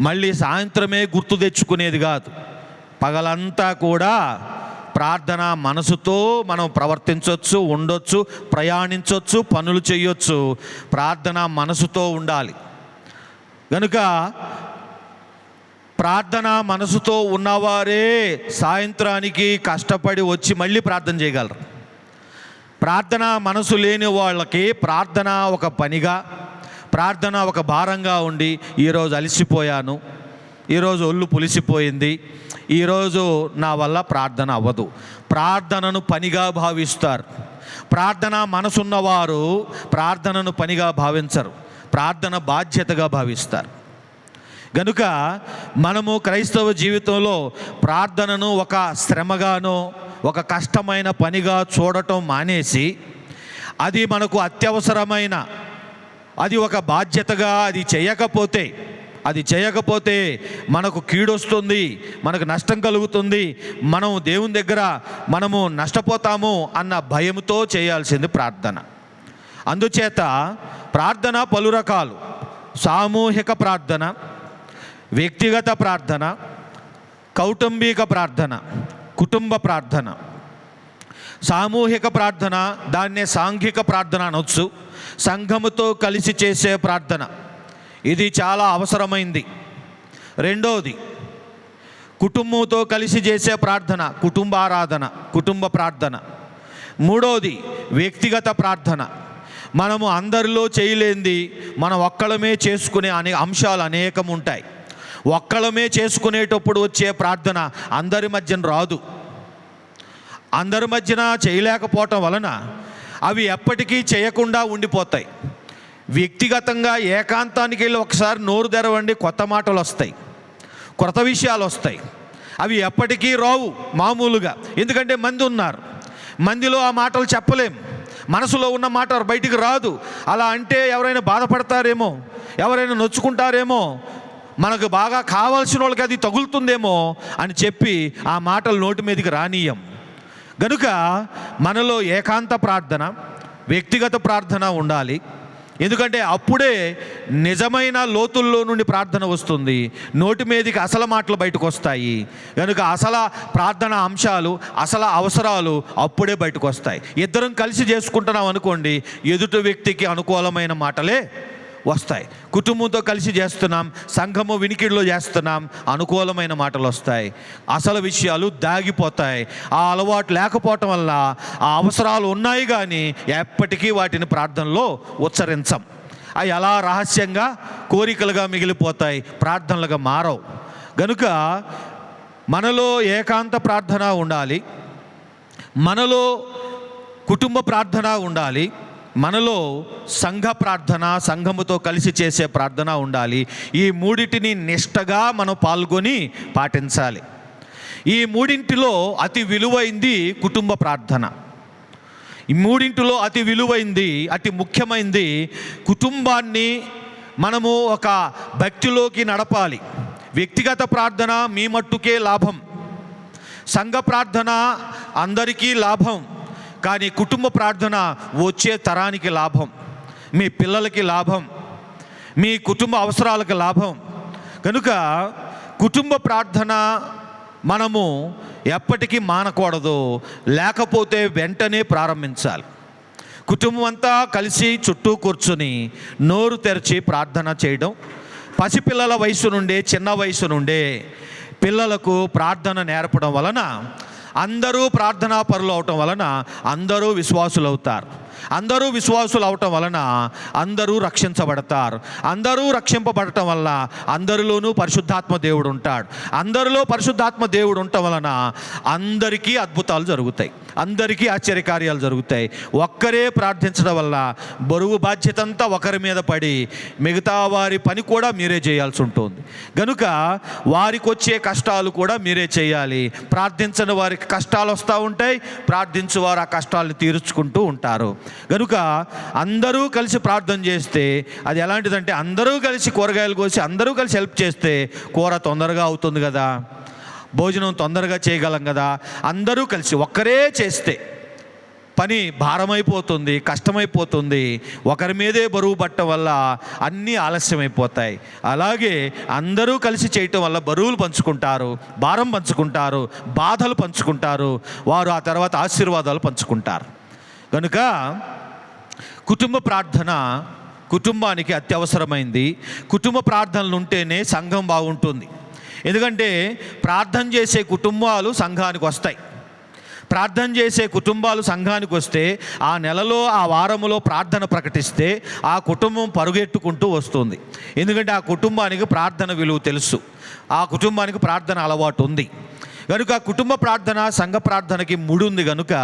మళ్ళీ సాయంత్రమే గుర్తు తెచ్చుకునేది కాదు. పగలంతా కూడా ప్రార్థన మనసుతో మనం ప్రవర్తించవచ్చు, ఉండొచ్చు, ప్రయాణించవచ్చు, పనులు చేయొచ్చు. ప్రార్థన మనసుతో ఉండాలి. కనుక ప్రార్థన మనసుతో ఉన్నవారే సాయంత్రానికి కష్టపడి వచ్చి మళ్ళీ ప్రార్థన చేయగలరు. ప్రార్థన మనసు లేని వాళ్ళకి ప్రార్థన ఒక పనిగా, ప్రార్థన ఒక భారంగా ఉండి, ఈరోజు అలసిపోయాను, ఈరోజు ఒళ్ళు పులిసిపోయింది, ఈరోజు నా వల్ల ప్రార్థన అవ్వదు. ప్రార్థనను పనిగా భావిస్తారు. ప్రార్థన మనసున్నవారు ప్రార్థనను పనిగా భావించరు, ప్రార్థన బాధ్యతగా భావిస్తారు. గనుక మనము క్రైస్తవ జీవితంలో ప్రార్థనను ఒక శ్రమగానో, ఒక కష్టమైన పనిగా చూడటం మానేసి, అది మనకు అత్యవసరమైన, అది ఒక బాధ్యతగా, అది చేయకపోతే మనకు కీడొస్తుంది, మనకు నష్టం కలుగుతుంది, మనం దేవుని దగ్గర మనము నష్టపోతాము అన్న భయంతో చేయాల్సింది ప్రార్థన. అందుచేత ప్రార్థన పలు రకాలు: సామూహిక ప్రార్థన, వ్యక్తిగత ప్రార్థన, కౌటుంబిక ప్రార్థన, కుటుంబ ప్రార్థన. సామూహిక ప్రార్థన, దాన్నే సాంఘిక ప్రార్థన అనొచ్చు. సంఘముతో కలిసి చేసే ప్రార్థన, ఇది చాలా అవసరమైంది. రెండోది కుటుంబంతో కలిసి చేసే ప్రార్థన, కుటుంబారాధన, కుటుంబ ప్రార్థన. మూడోది వ్యక్తిగత ప్రార్థన, మనము అందరిలో చేయలేంది మనం ఒక్కళ్ళమే చేసుకునే అంశాలు అనేకం ఉంటాయి. ఒక్కళ్ళమే చేసుకునేటప్పుడు వచ్చే ప్రార్థన అందరి మధ్యన రాదు. అందరి మధ్యన చేయలేకపోవటం వలన అవి ఎప్పటికీ చేయకుండా ఉండిపోతాయి. వ్యక్తిగతంగా ఏకాంతానికి వెళ్ళి ఒకసారి నోరు తెరవండి, కొత్త మాటలు వస్తాయి, కొత్త విషయాలు వస్తాయి. అవి ఎప్పటికీ రావు మామూలుగా, ఎందుకంటే మంది ఉన్నారు, మందిలో ఆ మాటలు చెప్పలేం, మనసులో ఉన్న మాట బయటికి రాదు. అలా అంటే ఎవరైనా బాధపడతారేమో, ఎవరైనా నొచ్చుకుంటారేమో, మనకు బాగా కావాల్సిన వాళ్ళకి అది తగులుతుందేమో అని చెప్పి ఆ మాటలు నోటి మీదకి రానీయం. గనుక మనలో ఏకాంత ప్రార్థన, వ్యక్తిగత ప్రార్థన ఉండాలి. ఎందుకంటే అప్పుడే నిజమైన లోతుల్లో నుండి ప్రార్థన వస్తుంది, నోటి మీదకి అసలు మాటలు బయటకు వస్తాయి. కనుక అసలు ప్రార్థన అంశాలు, అసలు అవసరాలు అప్పుడే బయటకు వస్తాయి. ఇద్దరం కలిసి చేసుకుంటున్నాం అనుకోండి, ఎదుటి వ్యక్తికి అనుకూలమైన మాటలే వస్తాయి. కుటుంబంతో కలిసి చేస్తున్నాం, సంఘము వినికిడిలో చేస్తున్నాం, అనుకూలమైన మాటలు వస్తాయి, అసలు విషయాలు దాగిపోతాయి. ఆ అలవాటు లేకపోవటం వల్ల ఆ అవసరాలు ఉన్నాయి కానీ ఎప్పటికీ వాటిని ప్రార్థనలో ఉచ్చరించం. అవి అలా రహస్యంగా కోరికలుగా మిగిలిపోతాయి, ప్రార్థనలుగా మారవు. గనుక మనలో ఏకాంత ప్రార్థన ఉండాలి, మనలో కుటుంబ ప్రార్థన ఉండాలి, మనలో సంఘ ప్రార్థన, సంఘముతో కలిసి చేసే ప్రార్థన ఉండాలి. ఈ మూడింటిని నిష్టగా మనం పాల్గొని పాటించాలి. ఈ మూడింటిలో అతి విలువైంది కుటుంబ ప్రార్థన. ఈ మూడింటిలో అతి విలువైంది, అతి ముఖ్యమైనది కుటుంబాన్ని మనము ఒక భక్తిలోకి నడపాలి. వ్యక్తిగత ప్రార్థన మీ మట్టుకే లాభం, సంఘ ప్రార్థన అందరికీ లాభం, కానీ కుటుంబ ప్రార్థన వచ్చే తరానికి లాభం, మీ పిల్లలకి లాభం, మీ కుటుంబ అవసరాలకు లాభం. కనుక కుటుంబ ప్రార్థన మనము ఎప్పటికీ మానకూడదు, లేకపోతే వెంటనే ప్రారంభించాలి. కుటుంబం అంతా కలిసి చుట్టూ కూర్చుని నోరు తెరిచి ప్రార్థన చేయడం, పసిపిల్లల వయసు నుండే, చిన్న వయసు నుండే పిల్లలకు ప్రార్థన నేర్పడం వలన అందరూ ప్రార్థనా పరులు అవటం వలన అందరూ విశ్వాసులు అవుతారు. అందరూ విశ్వాసులు అవటం వలన అందరూ రక్షించబడతారు. అందరూ రక్షింపబడటం వల్ల అందరిలోనూ పరిశుద్ధాత్మ దేవుడు ఉంటాడు. అందరిలో పరిశుద్ధాత్మ దేవుడు ఉండటం వలన అందరికీ అద్భుతాలు జరుగుతాయి, అందరికీ ఆశ్చర్యకార్యాలు జరుగుతాయి. ఒక్కరే ప్రార్థించడం వల్ల బరువు బాధ్యత అంతా ఒకరి మీద పడి మిగతా వారి పని కూడా మీరే చేయాల్సి ఉంటుంది. గనుక వారికి వచ్చే కష్టాలు కూడా మీరే చేయాలి. ప్రార్థించని వారికి కష్టాలు వస్తూ ఉంటాయి, ప్రార్థించు వారు ఆ కష్టాలను తీర్చుకుంటూ ఉంటారు. కనుక అందరూ కలిసి ప్రార్థన చేస్తే అది ఎలాంటిదంటే, అందరూ కలిసి కూరగాయలు కోసి అందరూ కలిసి హెల్ప్ చేస్తే కూర తొందరగా అవుతుంది కదా, భోజనం తొందరగా చేయగలం కదా. అందరూ కలిసి ఒక్కరే చేస్తే పని భారమైపోతుంది, కష్టమైపోతుంది, ఒకరి మీదే బరువు పట్టడం వల్ల అన్నీ ఆలస్యమైపోతాయి. అలాగే అందరూ కలిసి చేయటం వల్ల బరువులు పంచుకుంటారు, భారం పంచుకుంటారు, బాధలు పంచుకుంటారు, వారు ఆ తర్వాత ఆశీర్వాదాలు పంచుకుంటారు. కనుక కుటుంబ ప్రార్థన కుటుంబానికి అత్యవసరమైంది. కుటుంబ ప్రార్థనలు ఉంటేనే సంఘం బాగుంటుంది. ఎందుకంటే ప్రార్థన చేసే కుటుంబాలు సంఘానికి వస్తాయి. ప్రార్థన చేసే కుటుంబాలు సంఘానికి వస్తే ఆ నెలలో, ఆ వారములో ప్రార్థన ప్రకటిస్తే ఆ కుటుంబం పరుగెట్టుకుంటూ వస్తుంది. ఎందుకంటే ఆ కుటుంబానికి ప్రార్థన విలువ తెలుసు, ఆ కుటుంబానికి ప్రార్థన అలవాటు ఉంది. కనుక కుటుంబ ప్రార్థన సంఘ ప్రార్థనకి ముడుంది. కనుక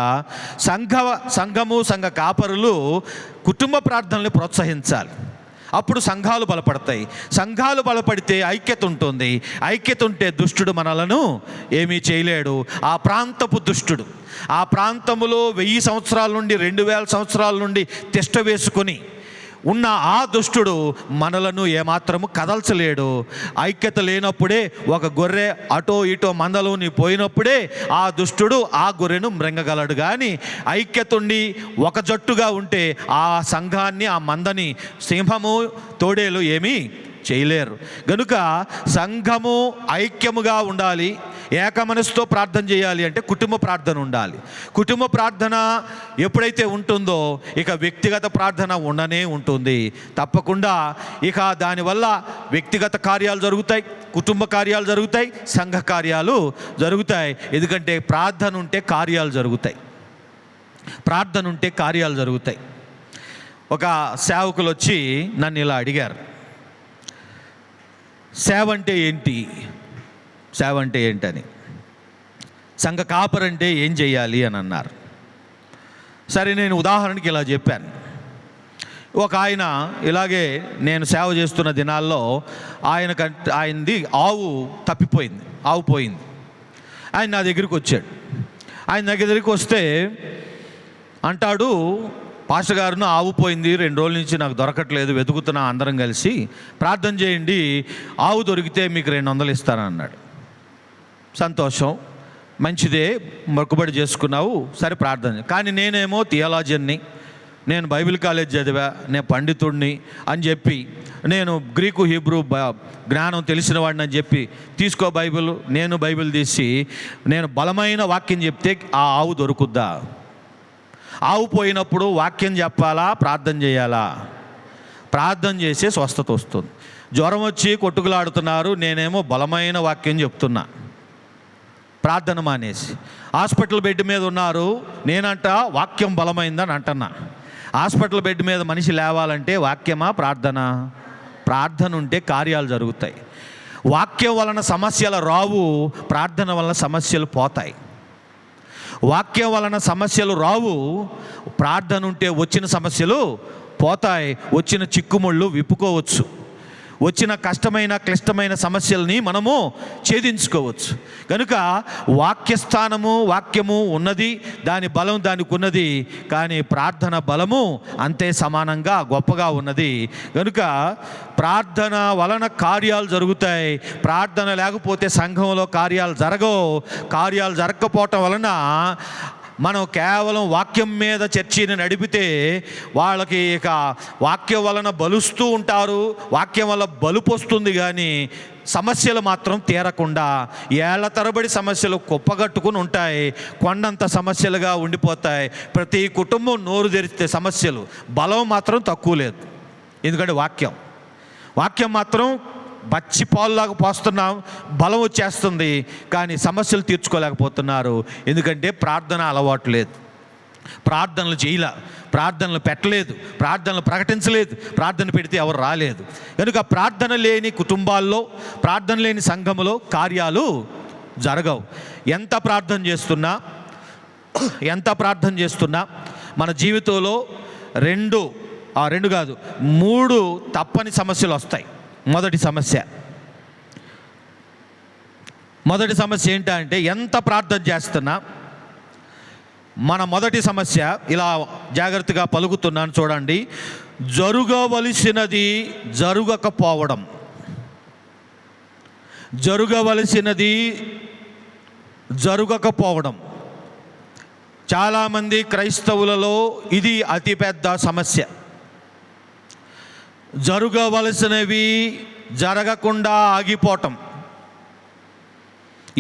సంఘము సంఘ కాపరులు కుటుంబ ప్రార్థనని ప్రోత్సహించాలి. అప్పుడు సంఘాలు బలపడతాయి. సంఘాలు బలపడితే ఐక్యత ఉంటుంది. ఐక్యత ఉంటే దుష్టుడు మనలను ఏమీ చేయలేడు. ఆ ప్రాంతపు దుష్టుడు ఆ ప్రాంతములో 1000 సంవత్సరాల నుండి 2000 సంవత్సరాల నుండి తిష్ట వేసుకొని ఉన్న ఆ దుష్టుడు మనలను ఏమాత్రము కదల్చలేడు. ఐక్యత లేనప్పుడే, ఒక గొర్రె అటో ఇటో మందలోని పోయినప్పుడే ఆ దుష్టుడు ఆ గొర్రెను మృంగగలడు. కానీ ఐక్యత ఉండి ఒక జట్టుగా ఉంటే ఆ సంఘాన్ని, ఆ మందని సింహము తోడేలు ఏమీ చేయలేరు. గనుక సంఘము ఐక్యముగా ఉండాలి, ఏక మనసుతో ప్రార్థన చేయాలి అంటే కుటుంబ ప్రార్థన ఉండాలి. కుటుంబ ప్రార్థన ఎప్పుడైతే ఉంటుందో ఇక వ్యక్తిగత ప్రార్థన ఉండనే ఉంటుంది తప్పకుండా. ఇక దానివల్ల వ్యక్తిగత కార్యాలు జరుగుతాయి, కుటుంబ కార్యాలు జరుగుతాయి, సంఘ కార్యాలు జరుగుతాయి. ఎందుకంటే ప్రార్థన ఉంటే కార్యాలు జరుగుతాయి, ప్రార్థన ఉంటే కార్యాలు జరుగుతాయి. ఒక సేవకులు వచ్చి నన్ను ఇలా అడిగారు, సేవ అంటే ఏంటి, సేవ అంటే ఏంటని, సంఘ కాపరంటే ఏం చేయాలి అని అన్నారు. సరే, నేను ఉదాహరణకి ఇలా చెప్పాను. ఒక ఆయన ఇలాగే నేను సేవ చేస్తున్న దినాల్లో ఆయనది ఆవు తప్పిపోయింది, ఆవు పోయింది. ఆయన నా దగ్గరికి వచ్చాడు. ఆయన దగ్గరికి వస్తే అంటాడు, పాస్టర్ గారు ఆవు పోయింది, 2 రోజుల నుంచి నాకు దొరకట్లేదు, వెతుకుతున్నా, అందరం కలిసి ప్రార్థన చేయండి, ఆవు దొరికితే మీకు 200 ఇస్తానన్నాడు. సంతోషం, మంచిదే, మొక్కుబడి చేసుకున్నావు, సరే ప్రార్థన. కానీ నేనేమో థియాలజీని, నేను బైబిల్ కాలేజ్ చదివా, నేను పండితుడిని అని చెప్పి, నేను గ్రీకు హీబ్రూ జ్ఞానం తెలిసిన వాడిని అని చెప్పి, తీసుకో బైబిల్, నేను బైబిల్ తీసి నేను బలమైన వాక్యం చెప్తే ఆ ఆవు దొరుకుద్దా? ఆవు పోయినప్పుడు వాక్యం చెప్పాలా, ప్రార్థన చేయాలా? ప్రార్థన చేసే స్వస్థత వస్తుంది. జ్వరం వచ్చి కొట్టుకులాడుతున్నారు, నేనేమో బలమైన వాక్యం చెప్తున్నా, ప్రార్థన మానేసి. హాస్పిటల్ బెడ్ మీద ఉన్నారు, నేనంట వాక్యం బలమైందని అంటున్నా. హాస్పిటల్ బెడ్ మీద మనిషి లేవాలంటే వాక్యమా, ప్రార్థన? ప్రార్థన ఉంటే కార్యాలు జరుగుతాయి. వాక్యం వలన సమస్యలు రావు, ప్రార్థన వలన సమస్యలు పోతాయి. వాక్యం వలన సమస్యలు రావు, ప్రార్థన ఉంటే వచ్చిన సమస్యలు పోతాయి. వచ్చిన చిక్కుముళ్ళు విప్పుకోవచ్చు, వచ్చిన కష్టమైన క్లిష్టమైన సమస్యల్ని మనము ఛేదించుకోవచ్చు. కనుక వాక్యము ఉన్నది, దాని బలం దానికి ఉన్నది. కానీ ప్రార్థన బలము అంతే సమానంగా గొప్పగా ఉన్నది. కనుక ప్రార్థన వలన కార్యాలు జరుగుతాయి. ప్రార్థన లేకపోతే సంఘంలో కార్యాలు జరగవు. కార్యాలు జరగకపోవటం వలన మనం కేవలం వాక్యం మీద చర్చని నడిపితే వాళ్ళకి ఇక వాక్యం వలన బలుస్తూ ఉంటారు, వాక్యం వల్ల బలుపు వస్తుంది. కానీ సమస్యలు మాత్రం తీరకుండా ఏళ్ల తరబడి సమస్యలు కుప్పగట్టుకుని ఉంటాయి, కొండంత సమస్యలుగా ఉండిపోతాయి. ప్రతి కుటుంబం నోరు తెరిస్తే సమస్యలు, బలం మాత్రం తక్కువ లేదు. ఎందుకంటే వాక్యం మాత్రం బచ్చి పాలులాగా పోస్తున్నాం, బలం వచ్చేస్తుంది. కానీ సమస్యలు తీర్చుకోలేకపోతున్నారు. ఎందుకంటే ప్రార్థన అలవాటు లేదు, ప్రార్థనలు చేయలే, ప్రార్థనలు పెట్టలేదు, ప్రార్థనలు ప్రకటించలేదు, ప్రార్థన పెడితే ఎవరు రాలేదు. కనుక ప్రార్థన లేని కుటుంబాల్లో, ప్రార్థన లేని సంఘములో కార్యాలు జరగవు. ఎంత ప్రార్థన చేస్తున్నా మన జీవితంలో రెండు కాదు 3 తప్పని సమస్యలు వస్తాయి. మొదటి సమస్య ఏంటంటే, ఎంత ప్రార్థన చేస్తున్నా మన మొదటి సమస్య ఇలా జాగ్రత్తగా పలుకుతున్నాను చూడండి. జరగవలసినది జరగకపోవడం. చాలామంది క్రైస్తవులలో ఇది అతిపెద్ద సమస్య. జరగవలసినవి జరగకుండా ఆగిపోవటం,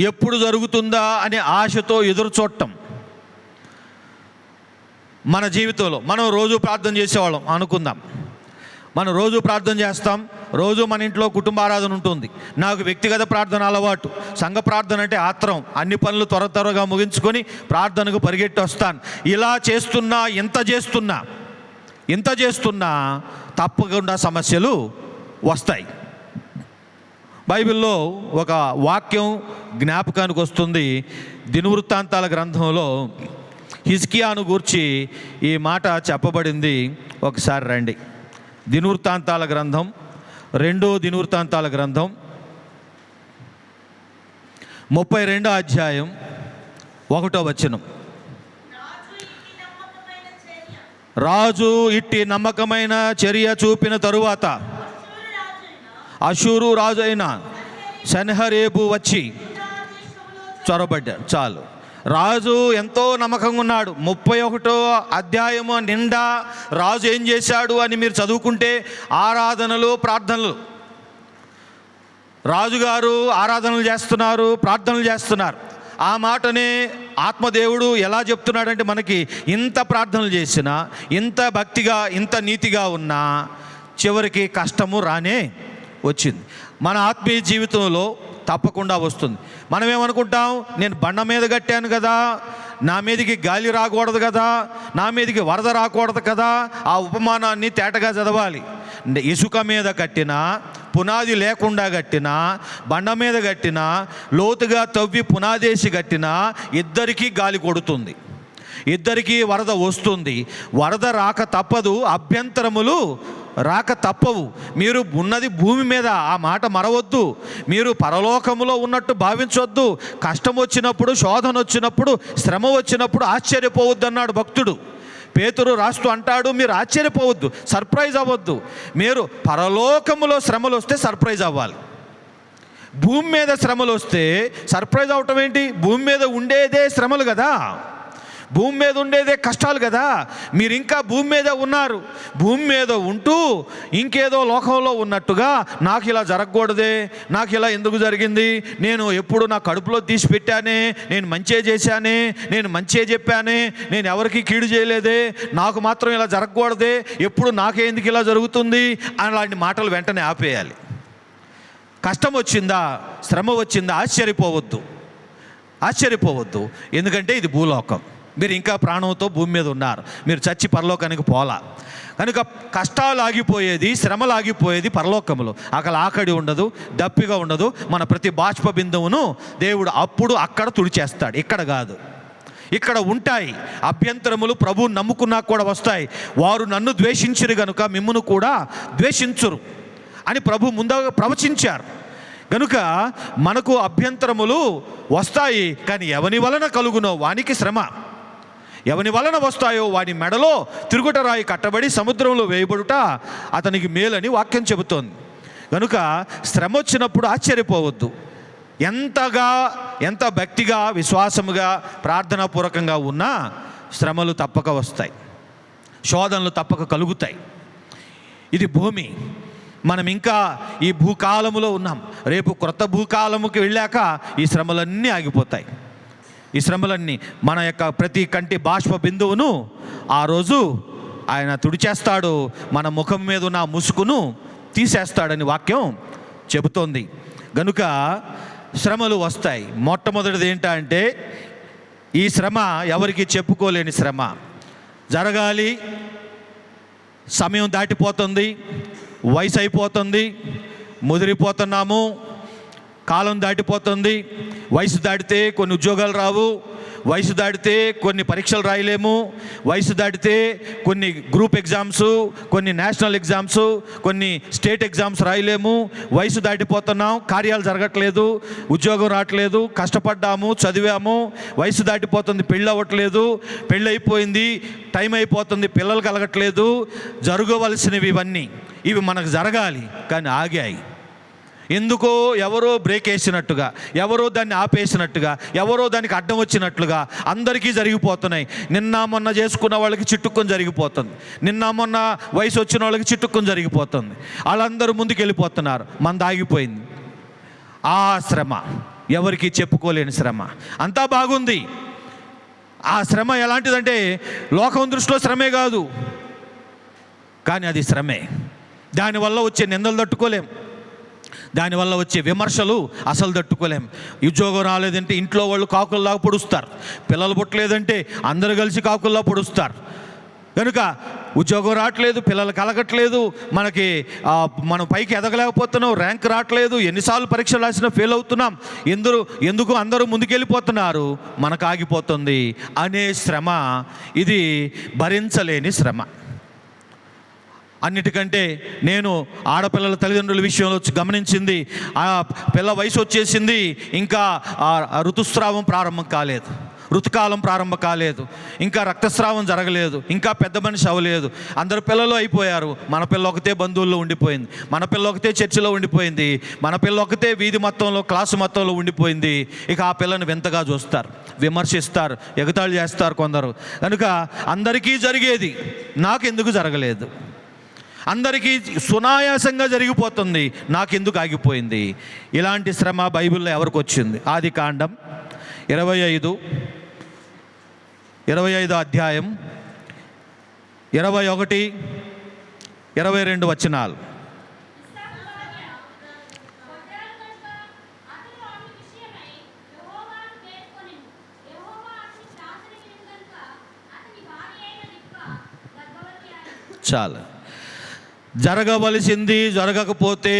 ఎప్పుడు జరుగుతుందా అనే ఆశతో ఎదురు చూడటం. మన జీవితంలో మనం రోజు ప్రార్థన చేసేవాళ్ళం అనుకుందాం. మనం రోజు ప్రార్థన చేస్తాం, రోజు మన ఇంట్లో కుటుంబ ఆరాధన ఉంటుంది. నాకు వ్యక్తిగత ప్రార్థన అలవాటు, సంఘ ప్రార్థన అంటే ఆత్రం, అన్ని పనులు త్వరగా ముగించుకొని ప్రార్థనకు పరిగెట్టి వస్తాను. ఇలా చేస్తున్నా, ఇంత చేస్తున్నా తప్పకుండా సమస్యలు వస్తాయి. బైబిల్లో ఒక వాక్యం జ్ఞాపకానికి వస్తుంది. దినవృత్తాంతాల గ్రంథంలో హిజ్కియాను గూర్చి ఈ మాట చెప్పబడింది. ఒకసారి రండి. దినవృత్తాంతాల గ్రంథం, 2వ దినవృత్తాంతాల గ్రంథం 32వ అధ్యాయం 1వ వచనం. రాజు ఇట్టి నమ్మకమైన చర్య చూపిన తరువాత అషూరు రాజు అయిన సన్హెరీబు వచ్చి చొరబడ్డాడు. చాలు, రాజు ఎంతో నమ్మకంగా ఉన్నాడు. 31వ అధ్యాయము నిండా రాజు ఏం చేశాడు అని మీరు చదువుకుంటే ఆరాధనలు, ప్రార్థనలు. రాజుగారు ఆరాధనలు చేస్తున్నారు, ప్రార్థనలు చేస్తున్నారు. ఆ మాటనే ఆత్మదేవుడు ఎలా చెప్తున్నాడంటే, మనకి ఇంత ప్రార్థనలు చేసినా, ఇంత భక్తిగా, ఇంత నీతిగా ఉన్నా చివరికి కష్టము రానే వచ్చింది. మన ఆత్మీయ జీవితంలో తప్పకుండా వస్తుంది. మనం ఏమనుకుంటాం, నేను బండ మీద కట్టాను కదా, నా మీదకి గాలి రాకూడదు కదా, నా మీదకి వరద రాకూడదు కదా. ఆ ఉపమానాన్ని తేటగా చదవాలి. ఇసుక మీద కట్టినా, పునాది లేకుండా కట్టినా, బండ మీద కట్టినా, లోతుగా తవ్వి పునాదేసి కట్టినా ఇద్దరికీ గాలి కొడుతుంది, ఇద్దరికీ వరద వస్తుంది. వరద రాక తప్పదు, అభ్యంతరములు రాక తప్పవు. మీరు ఉన్నది భూమి మీద, ఆ మాట మరవద్దు. మీరు పరలోకములో ఉన్నట్టు భావించవద్దు. కష్టం వచ్చినప్పుడు, శోధన వచ్చినప్పుడు, శ్రమ వచ్చినప్పుడు ఆశ్చర్యపోవద్దు అన్నాడు భక్తుడు. పేతురు రాస్తూ అంటాడు, మీరు ఆశ్చర్యపోవద్దు, సర్ప్రైజ్ అవ్వద్దు. మీరు పరలోకములో శ్రమలు వస్తే సర్ప్రైజ్ అవ్వాలి. భూమి మీద శ్రమలు వస్తే సర్ప్రైజ్ అవటం ఏంటి? భూమి మీద ఉండేదే శ్రమలు కదా, భూమి మీద ఉండేదే కష్టాలు కదా. మీరు ఇంకా భూమి మీద ఉన్నారు. భూమి మీద ఉంటూ ఇంకేదో లోకంలో ఉన్నట్టుగా, నాకు ఇలా జరగకూడదే, నాకు ఇలా ఎందుకు జరిగింది, నేను ఎప్పుడు నా కడుపులో తీసి పెట్టానే, నేను మంచే చేశానే, నేను మంచే చెప్పానే, నేను ఎవరికి కీడు చేయలేదే, నాకు మాత్రం ఇలా జరగకూడదే, ఎప్పుడు నాకే ఎందుకు ఇలా జరుగుతుంది అలాంటి మాటలు వెంటనే ఆపేయాలి. కష్టం వచ్చిందా, శ్రమ వచ్చిందా, ఆశ్చర్యపోవద్దు. ఎందుకంటే ఇది భూలోకం. మీరు ఇంకా ప్రాణంతో భూమి మీద ఉన్నారు, మీరు చచ్చి పరలోకానికి పోలా. కనుక కష్టాలు ఆగిపోయేది, శ్రమలు ఆగిపోయేది పరలోకములో. అక్కడ ఆకడి ఉండదు, దప్పిగా ఉండదు. మన ప్రతి బాష్ప బిందువును దేవుడు అప్పుడు అక్కడ తుడిచేస్తాడు, ఇక్కడ కాదు. ఇక్కడ ఉంటాయి అభ్యంతరములు, ప్రభువు నమ్ముకున్నా కూడా వస్తాయి. వారు నన్ను ద్వేషించరు గనుక మిమ్మును కూడా ద్వేషించురు అని ప్రభు ముందుగా ప్రవచించారు. కనుక మనకు అభ్యంతరములు వస్తాయి, కానీ ఎవని వలన కలుగునో వానికి శ్రమ. ఎవని వలన వస్తాయో వాడి మెడలో తిరుగుటరాయి కట్టబడి సముద్రంలో వేయబడుట అతనికి మేలని వాక్యం చెబుతోంది. కనుక శ్రమ వచ్చినప్పుడు ఆశ్చర్యపోవద్దు. ఎంత భక్తిగా, విశ్వాసముగా, ప్రార్థనాపూర్వకంగా ఉన్నా శ్రమలు తప్పక వస్తాయి, శోధనలు తప్పక కలుగుతాయి. ఇది భూమి. మనం ఇంకా ఈ భూకాలములో ఉన్నాం. రేపు క్రొత్త భూకాలముకి వెళ్ళాక ఈ శ్రమలన్నీ ఆగిపోతాయి. ఈ శ్రమలన్నీ మన యొక్క ప్రతి కంటి బాష్ప బిందువును ఆ రోజు ఆయన తుడిచేస్తాడు. మన ముఖం మీద ఉన్న ముసుగును తీసేస్తాడని వాక్యం చెబుతోంది. గనుక శ్రమలు వస్తాయి. మొట్టమొదటిది ఏంటంటే ఈ శ్రమ ఎవరికి చెప్పుకోలేని శ్రమ. జరగాలి, సమయం దాటిపోతుంది, వయసు అయిపోతుంది, ముదిరిపోతున్నాము, కాలం దాటిపోతుంది. వయసు దాటితే కొన్ని ఉద్యోగాలు రావు, వయసు దాటితే కొన్ని పరీక్షలు రాయలేము, వయసు దాటితే కొన్ని గ్రూప్ ఎగ్జామ్స్, కొన్ని నేషనల్ ఎగ్జామ్స్, కొన్ని స్టేట్ ఎగ్జామ్స్ రాయలేము. వయసు దాటిపోతున్నాం, కార్యాలు జరగట్లేదు, ఉద్యోగం రావట్లేదు, కష్టపడ్డాము, చదివాము, వయసు దాటిపోతుంది, పెళ్ళి అవ్వట్లేదు, పెళ్ళి అయిపోయింది, టైం అయిపోతుంది, పిల్లలు కలగట్లేదు. జరగవలసినవి ఇవి మనకు జరగాలి, కానీ ఆగాయి. ఎందుకో ఎవరో బ్రేక్ వేసినట్టుగా, ఎవరో దాన్ని ఆపేసినట్టుగా, ఎవరో దానికి అడ్డం వచ్చినట్లుగా అందరికీ జరిగిపోతున్నాయి. నిన్న మొన్న చేసుకున్న వాళ్ళకి చిట్టుకొని జరిగిపోతుంది, నిన్న మొన్న వయసు వచ్చిన వాళ్ళకి చిట్టుకొని జరిగిపోతుంది. వాళ్ళందరూ ముందుకు వెళ్ళిపోతున్నారు, మనది ఆగిపోయింది. ఆ శ్రమ ఎవరికి చెప్పుకోలేని శ్రమ. అంతా బాగుంది. ఆ శ్రమ ఎలాంటిదంటే లోకం దృష్టిలో శ్రమే కాదు, కానీ అది శ్రమే. దానివల్ల వచ్చే నిందలు తట్టుకోలేం, దానివల్ల వచ్చే విమర్శలు అసలు తట్టుకోలేం. ఉద్యోగం రాలేదంటే ఇంట్లో వాళ్ళు కాకుల్లాగా పొడుస్తారు, పిల్లలు పుట్టలేదంటే అందరూ కలిసి కాకుల్లా పొడుస్తారు. కనుక ఉద్యోగం రావట్లేదు, పిల్లలు కలగట్లేదు, మనం పైకి ఎదగలేకపోతున్నాం, ర్యాంక్ రావట్లేదు, ఎన్నిసార్లు పరీక్షలు రాసినా ఫెయిల్ అవుతున్నాం, ఎందుకు అందరూ ముందుకెళ్ళిపోతున్నారు, మనకు ఆగిపోతుంది అనే శ్రమ. ఇది భరించలేని శ్రమ. అన్నిటికంటే నేను ఆడపిల్లల తల్లిదండ్రుల విషయంలో గమనించింది, ఆ పిల్ల వయసు వచ్చేసింది, ఇంకా ఋతుస్రావం ప్రారంభం కాలేదు, ఋతుకాలం ప్రారంభం కాలేదు, ఇంకా రక్తస్రావం జరగలేదు, ఇంకా పెద్ద మనిషి అవ్వలేదు. అందరు పిల్లలు అయిపోయారు, మన పిల్ల ఒకతే బంధువుల్లో ఉండిపోయింది, మన పిల్ల ఒకతే చర్చిలో ఉండిపోయింది, మన పిల్ల ఒకతే వీధి మొత్తంలో, క్లాసు మొత్తంలో ఉండిపోయింది. ఇక ఆ పిల్లని వింతగా చూస్తారు, విమర్శిస్తారు, ఎగతాళి చేస్తారు కొందరు. కనుక అందరికీ జరిగేది నాకెందుకు జరగలేదు, అందరికీ సునాయాసంగా జరిగిపోతుంది, నాకెందుకు ఆగిపోయింది. ఇలాంటి శ్రమ బైబిల్లో ఎవరికి వచ్చింది? ఆదికాండం 25 అధ్యాయం 21, 22 వచనాలు. చాలు. జరగవలసింది జరగకపోతే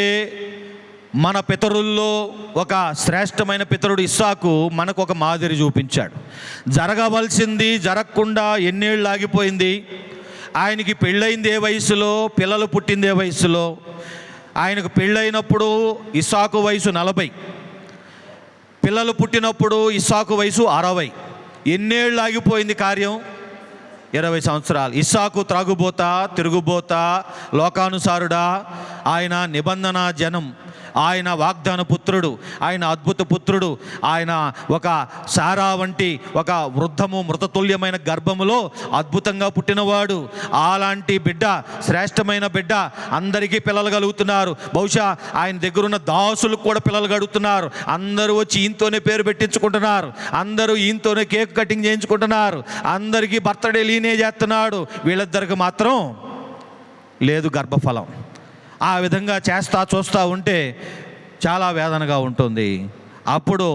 మన పితరుల్లో ఒక శ్రేష్టమైన పితరుడు ఇస్సాకు మనకు ఒక మాదిరి చూపించాడు. జరగవలసింది జరగకుండా ఎన్నేళ్ళు ఆగిపోయింది. ఆయనకి పెళ్ళయింది ఏ వయసులో, పిల్లలు పుట్టింది ఏ వయసులో. ఆయనకు పెళ్ళైనప్పుడు ఇస్సాకు వయసు 40, పిల్లలు పుట్టినప్పుడు ఇస్సాకు వయసు 60. ఎన్నేళ్ళు ఆగిపోయింది కార్యం? 20 సంవత్సరాలు. ఇస్సాకు త్రాగుబోతా, తిరుగుబోతా, లోకానుసారుడా, ఆయన నిబంధన జనం, ఆయన వాగ్దాన పుత్రుడు, ఆయన అద్భుత పుత్రుడు, ఆయన ఒక సారా వంటి ఒక మృతతుల్యమైన గర్భములో అద్భుతంగా పుట్టినవాడు. అలాంటి బిడ్డ, శ్రేష్టమైన బిడ్డ, అందరికీ పిల్లలు కలుగుతున్నారు. బహుశా ఆయన దగ్గరున్న దాసులకు కూడా పిల్లలు కలుగుతున్నారు. అందరూ వచ్చి ఈయనతోనే పేరు పెట్టించుకుంటున్నారు, అందరూ ఈయనతోనే కేక్ కటింగ్ చేయించుకుంటున్నారు, అందరికీ బర్త్డే లీనే చేస్తున్నాడు. వీళ్ళిద్దరికి మాత్రం లేదు గర్భఫలం. ఆ విధంగా చూస్తూ ఉంటే చాలా వేదనగా ఉంటుంది. అప్పుడు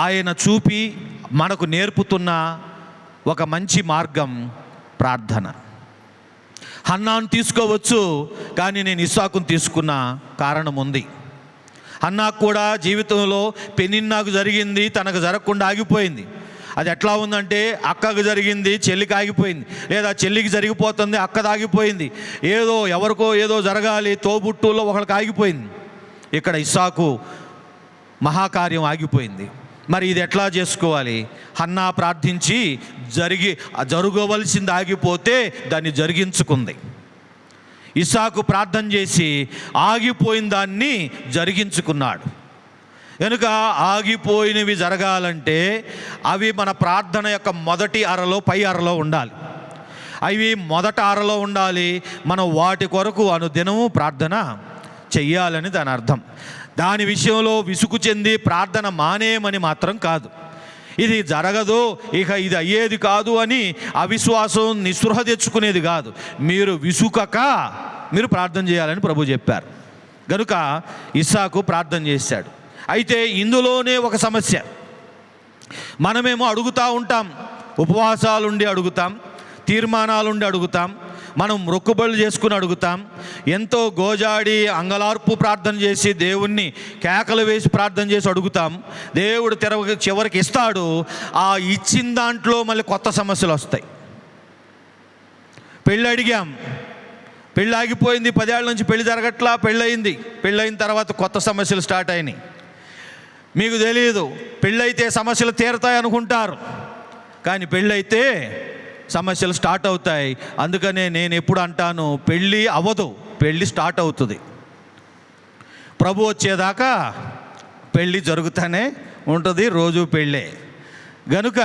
ఆయన చూపి మనకు నేర్పుతున్న ఒక మంచి మార్గం ప్రార్థన. హన్నాను తీసుకోవచ్చు, కానీ నేను ఇస్సాకును తీసుకున్న కారణం ఉంది. హన్నాకు కూడా జీవితంలో పెనిన్నాకు జరిగింది, తనకు జరగకుండా ఆగిపోయింది. అది ఎట్లా ఉందంటే, అక్కకు జరిగింది చెల్లికి ఆగిపోయింది, లేదా చెల్లికి జరిగిపోతుంది అక్కది ఆగిపోయింది. ఏదో ఎవరికో ఏదో జరగాలి, తోబుట్టులో ఒకరికి ఆగిపోయింది. ఇక్కడ ఇస్సాకు మహాకార్యం ఆగిపోయింది. మరి ఇది ఎట్లా చేసుకోవాలి? హన్నా ప్రార్థించి జరగవలసింది ఆగిపోతే దాన్ని జరిగించుకుంది. ఇస్సాకు ప్రార్థన చేసి ఆగిపోయిన దాన్ని జరిగించుకున్నాడు. కనుక ఆగిపోయినవి జరగాలంటే అవి మన ప్రార్థన యొక్క మొదటి అరలో, పై అరలో ఉండాలి. అవి మొదట అరలో ఉండాలి. మనం వాటి కొరకు అనుదినము ప్రార్థన చెయ్యాలని దాని అర్థం. దాని విషయంలో విసుగు చెంది ప్రార్థన మానేయమని మాత్రం కాదు. ఇది జరగదు, ఇక ఇది అయ్యేది కాదు అని అవిశ్వాసం, నిస్పృహ తెచ్చుకునేది కాదు. మీరు విసుకక మీరు ప్రార్థన చేయాలని ప్రభు చెప్పారు. కనుక ఇస్సాకు ప్రార్థన చేశాడు. అయితే ఇందులోనే ఒక సమస్య. మనమేమో అడుగుతూ ఉంటాం, ఉపవాసాలుండి అడుగుతాం, తీర్మానాలుండి అడుగుతాం, మనం మొక్కుబడులు చేసుకుని అడుగుతాం, ఎంతో గోజాడి అంగలార్పు ప్రార్థన చేసి దేవుణ్ణి కేకలు వేసి ప్రార్థన చేసి అడుగుతాం. దేవుడు చివరికి ఇస్తాడు. ఆ ఇచ్చిన దాంట్లో మళ్ళీ కొత్త సమస్యలు వస్తాయి. పెళ్ళి అడిగాం, పెళ్ళి ఆగిపోయింది, 10 ఏళ్ళ నుంచి పెళ్ళి జరగట్లా, పెళ్ళయిన తర్వాత కొత్త సమస్యలు స్టార్ట్ అయినాయి. మీకు తెలియదు, పెళ్ళైతే సమస్యలు తీరతాయి అనుకుంటారు, కానీ పెళ్ళైతే సమస్యలు స్టార్ట్ అవుతాయి. అందుకనే నేను ఎప్పుడు అంటాను, పెళ్ళి అవ్వదు, పెళ్ళి స్టార్ట్ అవుతుంది. ప్రభు వచ్చేదాకా పెళ్ళి జరుగుతూనే ఉంటుంది, రోజు పెళ్ళే. గనుక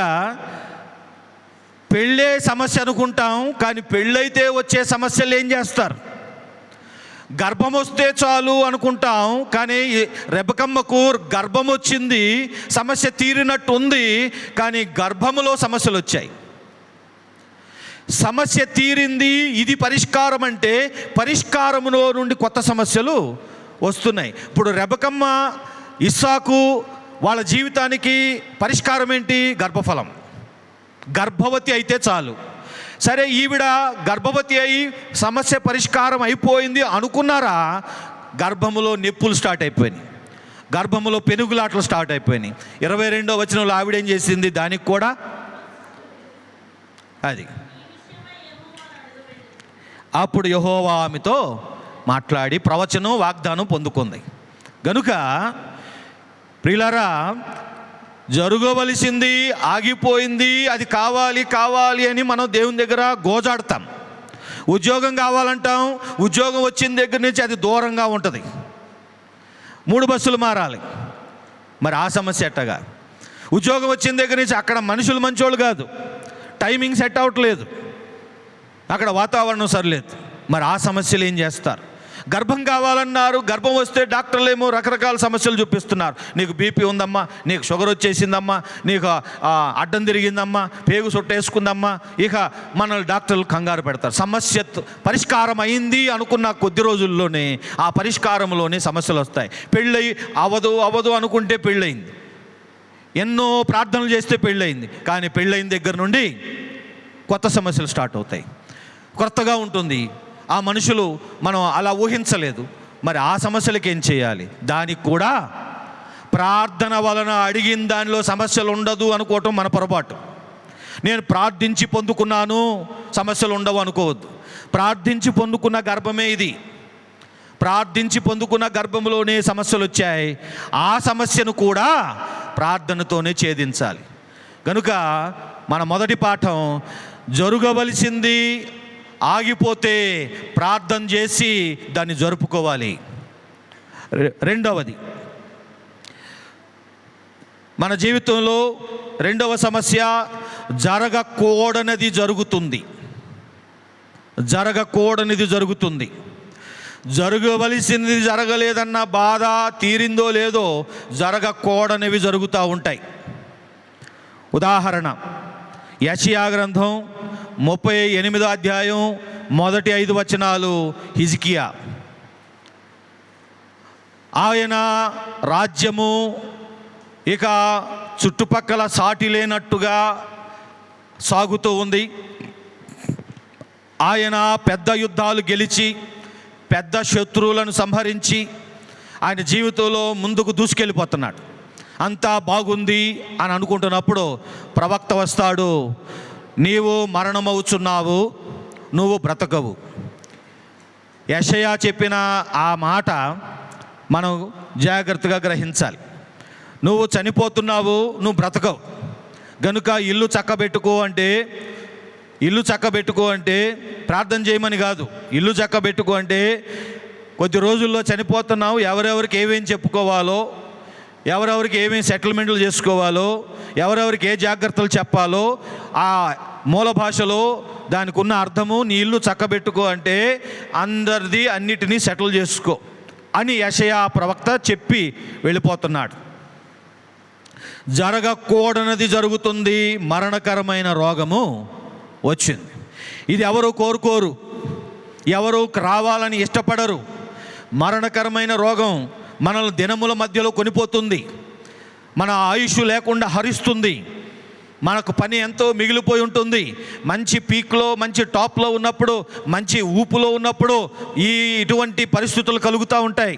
పెళ్ళే సమస్య అనుకుంటాం, కానీ పెళ్ళైతే వచ్చే సమస్యలు ఏం చేస్తారు? గర్భం వస్తే చాలు అనుకుంటాం, కానీ రెబెక్కమ్మకు గర్భం వచ్చింది, సమస్య తీరినట్టు ఉంది, కానీ గర్భములో సమస్యలు వచ్చాయి. సమస్య తీరింది, ఇది పరిష్కారం అంటే పరిష్కారములో నుండి కొత్త సమస్యలు వస్తున్నాయి. ఇప్పుడు రెబెక్కమ్మ, ఇస్సాకు వాళ్ళ జీవితానికి పరిష్కారం ఏంటి? గర్భఫలం. గర్భవతి అయితే చాలు. సరే, ఈవిడ గర్భవతి అయి సమస్య పరిష్కారం అయిపోయింది అనుకున్నారా? గర్భములో నొప్పులు స్టార్ట్ అయిపోయినాయి, గర్భములో పెనుగులాటలు స్టార్ట్ అయిపోయినాయి. 22వ వచనంలో ఆవిడేం చేసింది? దానికి కూడా అది. అప్పుడు యెహోవా ఆమెతో మాట్లాడి ప్రవచనం, వాగ్దానం పొందుకుంది. గనుక ప్రియులారా, జరగవలసింది ఆగిపోయింది, అది కావాలి కావాలి అని మనం దేవుని దగ్గర గోజాడతాం. ఉద్యోగం కావాలంటాం, ఉద్యోగం వచ్చిన దగ్గర నుంచి అది దూరంగా ఉంటుంది. 3 బస్సులు మారాలి, మరి ఆ సమస్య ఎట్టగా? ఉద్యోగం వచ్చిన దగ్గర నుంచి అక్కడ మనుషులు మంచోళ్ళు కాదు, టైమింగ్ సెట్ అవ్వట్లేదు, అక్కడ వాతావరణం సరిలేదు, మరి ఆ సమస్యలు ఏం చేస్తారు? గర్భం కావాలన్నారు, గర్భం వస్తే డాక్టర్లు ఏమో రకరకాల సమస్యలు చూపిస్తున్నారు. నీకు బీపీ ఉందమ్మా, నీకు షుగర్ వచ్చేసిందమ్మా, నీకు అడ్డం తిరిగిందమ్మా, పేగు చుట్టేసుకుందమ్మా, ఇక మనల్ని డాక్టర్లు కంగారు పెడతారు. సమస్య పరిష్కారం అయింది అనుకున్న కొద్ది రోజుల్లోనే ఆ పరిష్కారంలోనే సమస్యలు వస్తాయి. పెళ్ళి అవ్వదు అనుకుంటే పెళ్ళయింది, ఎన్నో ప్రార్థనలు చేస్తే పెళ్ళయింది, కానీ పెళ్ళైన దగ్గర నుండి కొత్త సమస్యలు స్టార్ట్ అవుతాయి. కొత్తగా ఉంటుంది, ఆ మనుషులు మనం అలా ఊహించలేదు. మరి ఆ సమస్యలకి ఏం చేయాలి? దానికి కూడా ప్రార్థన వలన అడిగిన దానిలో సమస్యలు ఉండదు అనుకోవటం మన పొరపాటు. నేను ప్రార్థించి పొందుకున్నాను, సమస్యలు ఉండవు అనుకోవద్దు. ప్రార్థించి పొందుకున్న గర్భమే ఇది. ప్రార్థించి పొందుకున్న గర్భంలోనే సమస్యలు వచ్చాయి. ఆ సమస్యను కూడా ప్రార్థనతోనే ఛేదించాలి. కనుక మన మొదటి పాఠం, జరగవలసింది ఆగిపోతే ప్రార్థన చేసి దాన్ని జరుపుకోవాలి. రెండవది, మన జీవితంలో రెండవ సమస్య, జరగకూడనిది జరుగుతుంది. జరగకూడనిది జరుగుతుంది. జరగవలసింది జరగలేదన్న బాధ తీరిందో లేదో, జరగకూడనివి జరుగుతూ ఉంటాయి. ఉదాహరణ, యెషయా గ్రంథం 38వ అధ్యాయం మొదటి 5 వచనాలు. హిజ్కియా, ఆయన రాజ్యము ఇక చుట్టుపక్కల సాటి లేనట్టుగా సాగుతూ ఉంది. ఆయన పెద్ద యుద్ధాలు గెలిచి పెద్ద శత్రువులను సంహరించి ఆయన జీవితంలో ముందుకు దూసుకెళ్ళిపోతున్నాడు. అంతా బాగుంది అని అనుకుంటున్నప్పుడు ప్రవక్త వస్తాడు. నీవు మరణమవుచున్నావు, నువ్వు బ్రతకవు. యెషయా చెప్పిన ఆ మాట మనం జాగ్రత్తగా గ్రహించాలి. నువ్వు చనిపోతున్నావు, నువ్వు బ్రతకవు గనుక ఇల్లు చక్కబెట్టుకో అంటే ప్రార్థన చేయమని కాదు. ఇల్లు చక్కబెట్టుకో అంటే కొద్ది రోజుల్లో చనిపోతున్నావు, ఎవరెవరికి ఏమేమి చెప్పుకోవాలో, ఎవరెవరికి ఏమేమి సెటిల్మెంట్లు చేసుకోవాలో, ఎవరెవరికి ఏ జాగ్రత్తలు చెప్పాలో ఆ మూల భాషలో దానికి ఉన్న అర్థము, నీ ఇల్లు చక్కబెట్టుకో అంటే అందరిది అన్నిటినీ సెటిల్ చేసుకో అని యెషయా ప్రవక్త చెప్పి వెళ్ళిపోతున్నాడు. జరగకూడనిది జరుగుతుంది. మరణకరమైన రోగము వచ్చింది. ఇది ఎవరు కోరుకోరు, ఎవరు రావాలని ఇష్టపడరు. మరణకరమైన రోగం మనల్ని దినముల మధ్యలో కొనిపోతుంది. మన ఆయుష్ లేకుండా హరిస్తుంది. మనకు పని ఎంతో మిగిలిపోయి ఉంటుంది. మంచి పీక్లో, మంచి టాప్లో ఉన్నప్పుడు, మంచి ఊపులో ఉన్నప్పుడు ఇటువంటి పరిస్థితులు కలుగుతూ ఉంటాయి.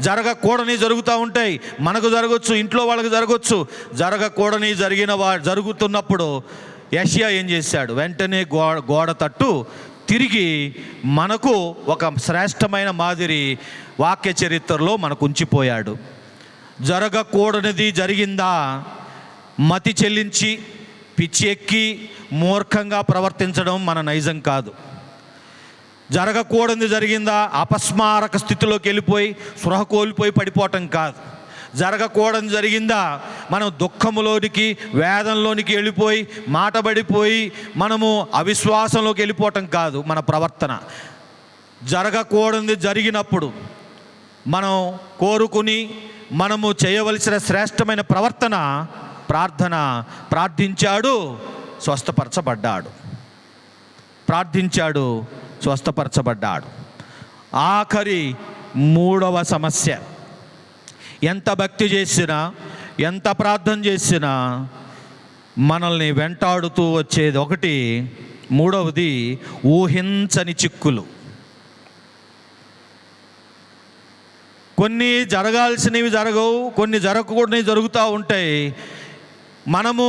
జరగకూడని జరుగుతూ ఉంటాయి. మనకు జరగవచ్చు, ఇంట్లో వాళ్ళకి జరగవచ్చు. జరగకూడని జరుగుతున్నప్పుడు యెషయా ఏం చేశాడు? వెంటనే గోడ తట్టు తిరిగి మనకు ఒక శ్రేష్టమైన మాదిరి వాక్య చరిత్రలో మనకు ఉంచిపోయాడు. జరగకూడనిది జరిగిందా? మతి చెల్లించి పిచ్చి ఎక్కి మూర్ఖంగా ప్రవర్తించడం మన నైజం కాదు. జరగకూడనిది జరిగిందా? అపస్మారక స్థితిలోకి వెళ్ళిపోయి స్పృహ కోల్పోయి పడిపోవటం కాదు. జరగకూడని జరిగిందా? మనం దుఃఖములోనికి, వేదనలోనికి వెళ్ళిపోయి మాటబడిపోయి మనము అవిశ్వాసంలోకి వెళ్ళిపోవటం కాదు మన ప్రవర్తన. జరగకూడనిది జరిగినప్పుడు మనం కోరుకుని మనము చేయవలసిన శ్రేష్టమైన ప్రవర్తన ప్రార్థన. ప్రార్థించాడు, స్వస్థపరచబడ్డాడు. ఆఖరి మూడవ సమస్య. ఎంత భక్తి చేసినా, ఎంత ప్రార్థన చేసినా మనల్ని వెంటాడుతూ వచ్చేది ఒకటి. మూడవది ఊహించని చిక్కులు. కొన్ని జరగాల్సినవి జరగవు, కొన్ని జరగకూడనివి జరుగుతూ ఉంటాయి. మనము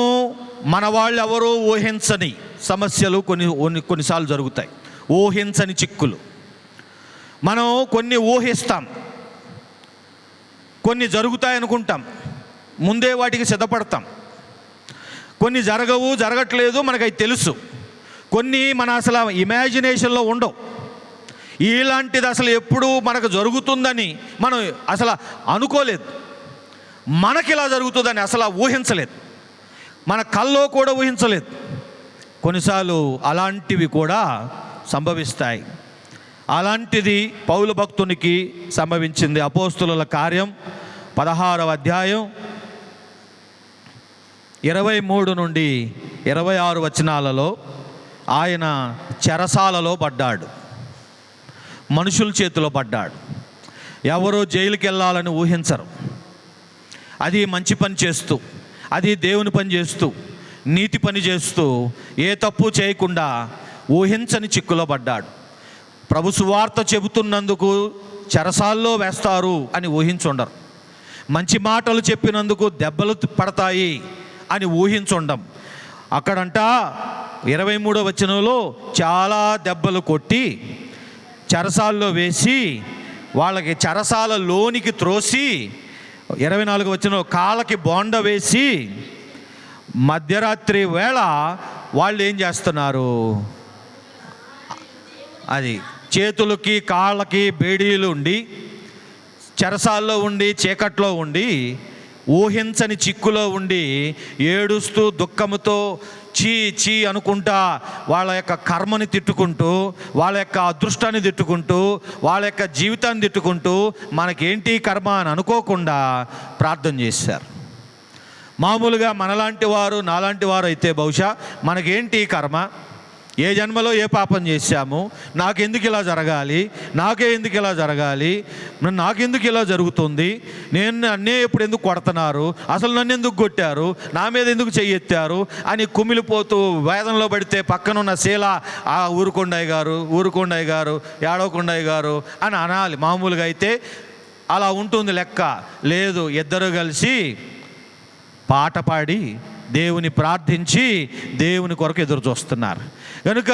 మన వాళ్ళు ఎవరో ఊహించని సమస్యలు కొన్నిసార్లు జరుగుతాయి. ఊహించని చిక్కులు. మనం కొన్ని ఊహిస్తాం, కొన్ని జరుగుతాయనుకుంటాం, ముందే వాటికి సిద్ధపడతాం. కొన్ని జరగట్లేదు, మనకు అవి తెలుసు. కొన్ని మన అసలు ఇమాజినేషన్లో ఉండవు. ఇలాంటిది అసలు ఎప్పుడు మనకు జరుగుతుందని మనం అసలు అనుకోలేదు. మనకి ఇలా జరుగుతుందని అసలు ఊహించలేదు, మన కల్లో కూడా ఊహించలేదు. కొన్నిసార్లు అలాంటివి కూడా సంభవిస్తాయి. అలాంటిది పౌలు భక్తునికి సంభవించింది. అపోస్తుల కార్యం 16వ అధ్యాయం 23 నుండి 26 వచనాలలో ఆయన చెరసాలలో పడ్డాడు, మనుషుల చేతిలో పడ్డాడు. ఎవరో జైలుకి వెళ్ళాలని ఊహించరు. అది మంచి పని చేస్తూ, అది దేవుని పని చేస్తూ, నీతి పని చేస్తూ, ఏ తప్పు చేయకుండా ఊహించని చిక్కులో పడ్డాడు. ప్రభు సువార్త చెబుతున్నందుకు చెరసాల్లో వేస్తారు అని ఊహించుండరు. మంచి మాటలు చెప్పినందుకు దెబ్బలు పడతాయి అని ఊహించుండం. అక్కడంట 23వ వచనంలో చాలా దెబ్బలు కొట్టి చెరసాల్లో వేసి వాళ్ళకి చెరసాల లోనికి త్రోసి, 24వ వచనంలో కాళ్ళకి బోండ వేసి మధ్యరాత్రి వేళ వాళ్ళు ఏం చేస్తున్నారు? అది చేతులకి కాళ్ళకి బేడీలు ఉండి చెరసాల్లో ఉండి చీకట్లో ఉండి ఊహించని చిక్కులో ఉండి ఏడుస్తూ దుఃఖముతో చీ చీ అనుకుంటా వాళ్ళ యొక్క కర్మని తిట్టుకుంటూ, వాళ్ళ యొక్క అదృష్టాన్ని తిట్టుకుంటూ, వాళ్ళ యొక్క జీవితాన్ని తిట్టుకుంటూ మనకేంటి కర్మ అని అనుకోకుండా ప్రార్థన చేశారు. మామూలుగా మనలాంటి వారు, నాలాంటి వారు అయితే బహుశా మనకేంటి కర్మ, ఏ జన్మలో ఏ పాపం చేశాము, నాకెందుకు ఇలా జరగాలి, ఎందుకు ఇలా జరగాలి, నాకెందుకు ఇలా జరుగుతుంది, నన్నే ఎప్పుడు ఎందుకు కొడుతున్నారు, అసలు నన్ను ఎందుకు కొట్టారు, నా మీద ఎందుకు చెయ్యెత్తారు అని కుమిలిపోతూ వేదనలో పడితే పక్కనున్న శీల ఊరుకొండయ్య గారు ఏడవకొండయ్య గారు అని అనాలి. మామూలుగా అయితే అలా ఉంటుంది లెక్క. లేదు, ఇద్దరు కలిసి పాట పాడి దేవుని ప్రార్థించి దేవుని కొరకు ఎదురు చూస్తున్నారు. కనుక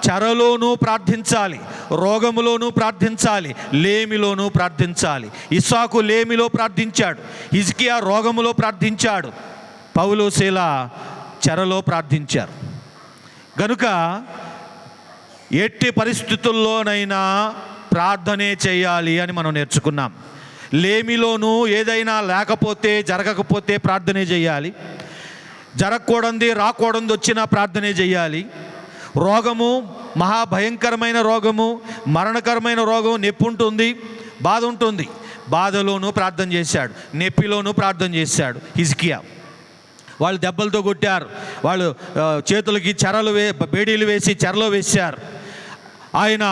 చెరలోనూ ప్రార్థించాలి, రోగములోనూ ప్రార్థించాలి, లేమిలోనూ ప్రార్థించాలి. ఇస్సాకు లేమిలో ప్రార్థించాడు, హిజ్కియా రోగములో ప్రార్థించాడు, పౌలు శీల చెరలో ప్రార్థించారు. కనుక ఎట్టి పరిస్థితుల్లోనైనా ప్రార్థనే చేయాలి అని మనం నేర్చుకున్నాం. లేమిలోనూ ఏదైనా లేకపోతే జరగకపోతే ప్రార్థనే చేయాలి, జరగకూడదు రాకూడదు వచ్చినా ప్రార్థనే చేయాలి. రోగము మహాభయంకరమైన రోగము, మరణకరమైన రోగం, నొప్పి ఉంటుంది, బాధ ఉంటుంది, బాధలోనూ ప్రార్థన చేశాడు, నొప్పిలోనూ ప్రార్థన చేశాడు హిజ్కియా. వాళ్ళు దెబ్బలతో కొట్టారు, వాళ్ళు చేతులకి బేడీలు వేసి చెరలో వేశారు. ఆయన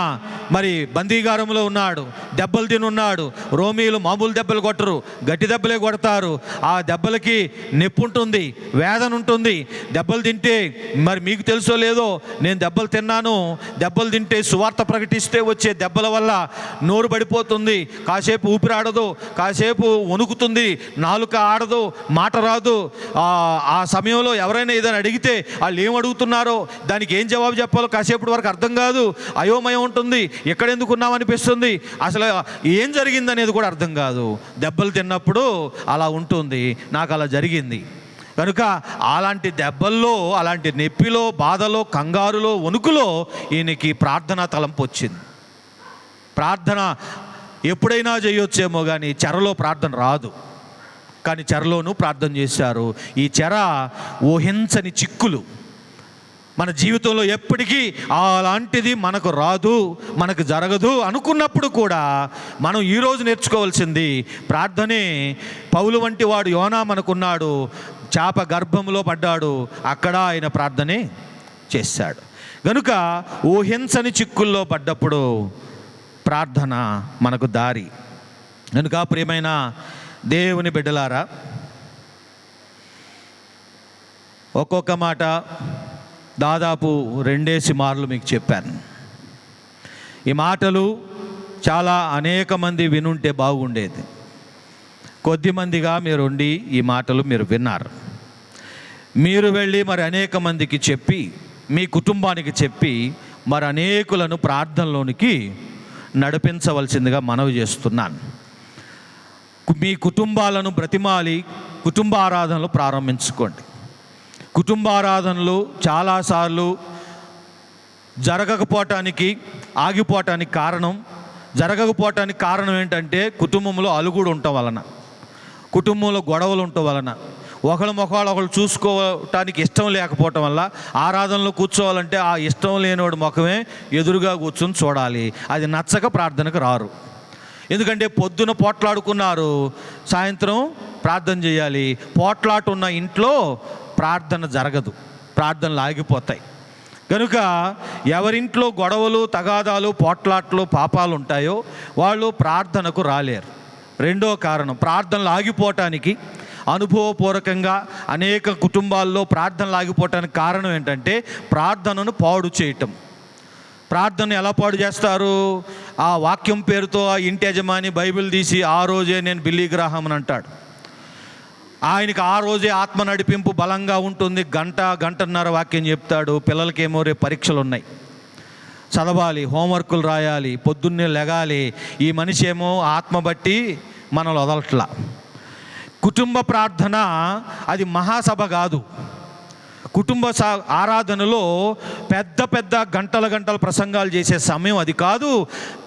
మరి బందీగారంలో ఉన్నాడు, దెబ్బలు తినున్నాడు. రోమీలు మామూలు దెబ్బలు కొట్టరు, గట్టి దెబ్బలే కొడతారు. ఆ దెబ్బలకి నొప్పి ఉంటుంది, వేదన ఉంటుంది. దెబ్బలు తింటే మరి మీకు తెలుసో లేదో, నేను దెబ్బలు తిన్నాను. దెబ్బలు తింటే సువార్త ప్రకటిస్తే వచ్చే దెబ్బల వల్ల నోరు పడిపోతుంది, కాసేపు ఊపిరాడదు, కాసేపు వణుకుతుంది, నాలుక ఆడదు, మాట రాదు. ఆ సమయంలో ఎవరైనా ఏదైనా అడిగితే వాళ్ళు ఏం అడుగుతున్నారో దానికి ఏం జవాబు చెప్పాలో కాసేపటి వరకు అర్థం కాదు, అయోమయం ఉంటుంది, ఎక్కడెందుకు ఉన్నామనిపిస్తుంది, అసలు ఏం జరిగిందనేది కూడా అర్థం కాదు. దెబ్బలు తిన్నప్పుడు అలా ఉంటుంది. నాకు అలా జరిగింది. కనుక అలాంటి దెబ్బల్లో, అలాంటి నొప్పిలో, బాధలో, కంగారులో, వణుకులో ఈయనకి ప్రార్థనా తలంపు వచ్చింది. ప్రార్థన ఎప్పుడైనా చేయొచ్చేమో కానీ చెరలో ప్రార్థన రాదు. కానీ చెరలోనూ ప్రార్థన చేశారు. ఈ చెర ఊహించని చిక్కులు. మన జీవితంలో ఎప్పటికీ అలాంటిది మనకు రాదు, మనకు జరగదు అనుకున్నప్పుడు కూడా మనం ఈరోజు నేర్చుకోవాల్సింది ప్రార్థనే. పౌలు వంటి వాడు యోనా మనకున్నాడు, చేప గర్భంలో పడ్డాడు, అక్కడ ఆయన ప్రార్థనే చేశాడు. కనుక ఊహించని చిక్కుల్లో పడ్డప్పుడు ప్రార్థన మనకు దారి. కనుక ప్రియమైన దేవుని బిడ్డలారా, ఒక్కొక్క మాట దాదాపు 2 మార్లు మీకు చెప్పాను. ఈ మాటలు చాలా అనేక మంది వినుంటే బాగుండేది. కొద్దిమందిగా మీరు ఉండి ఈ మాటలు మీరు విన్నారు. మీరు వెళ్ళి మరి అనేక మందికి చెప్పి, మీ కుటుంబానికి చెప్పి, మరి అనేకులను ప్రార్థనలోనికి నడిపించవలసిందిగా మనవి చేస్తున్నాను. మీ కుటుంబాలను బ్రతిమాలి కుటుంబ ఆరాధనలు ప్రారంభించుకోండి. కుటుంబ ఆరాధనలు చాలాసార్లు ఆగిపోవటానికి కారణం ఏంటంటే కుటుంబంలో అలుగుడు ఉండటం వలన, కుటుంబంలో గొడవలు ఉండటం వలన, ఒకళ్ళు చూసుకోవటానికి ఇష్టం లేకపోవటం వల్ల ఆరాధనలో కూర్చోవాలంటే ఆ ఇష్టం లేనివాడు ముఖమే ఎదురుగా కూర్చొని చూడాలి. అది నచ్చక ప్రార్థనకు రారు. ఎందుకంటే పొద్దున పోట్లాడుకున్నారు, సాయంత్రం ప్రార్థన చేయాలి. పోట్లాట ఉన్న ఇంట్లో ప్రార్థన జరగదు, ప్రార్థనలు ఆగిపోతాయి. కనుక ఎవరింట్లో గొడవలు, తగాదాలు, పోట్లాట్లు, పాపాలు ఉంటాయో వాళ్ళు ప్రార్థనకు రాలేరు. రెండో కారణం, ప్రార్థనలు ఆగిపోవటానికి అనుభవపూర్వకంగా అనేక కుటుంబాల్లో ప్రార్థనలు ఆగిపోవటానికి కారణం ఏంటంటే ప్రార్థనను పాడు చేయటం. ప్రార్థన ఎలా పాడు చేస్తారు? ఆ వాక్యం పేరుతో ఆ ఇంటి యజమాని బైబిల్ తీసి ఆ రోజే నేను బిల్లీ గ్రాహం అని అంటాడు. ఆయనకి ఆ రోజే ఆత్మ నడిపింపు బలంగా ఉంటుంది, గంటన్నర వాక్యం చెప్తాడు. పిల్లలకేమో రేపు పరీక్షలు ఉన్నాయి, చదవాలి, హోంవర్కులు రాయాలి, పొద్దున్నే లెగాలి. ఈ మనిషి ఏమో ఆత్మ బట్టి మనల్ని వదలట్లా. కుటుంబ ప్రార్థన అది మహాసభ కాదు. కుటుంబ ఆరాధనలో పెద్ద గంటల ప్రసంగాలు చేసే సమయం అది కాదు.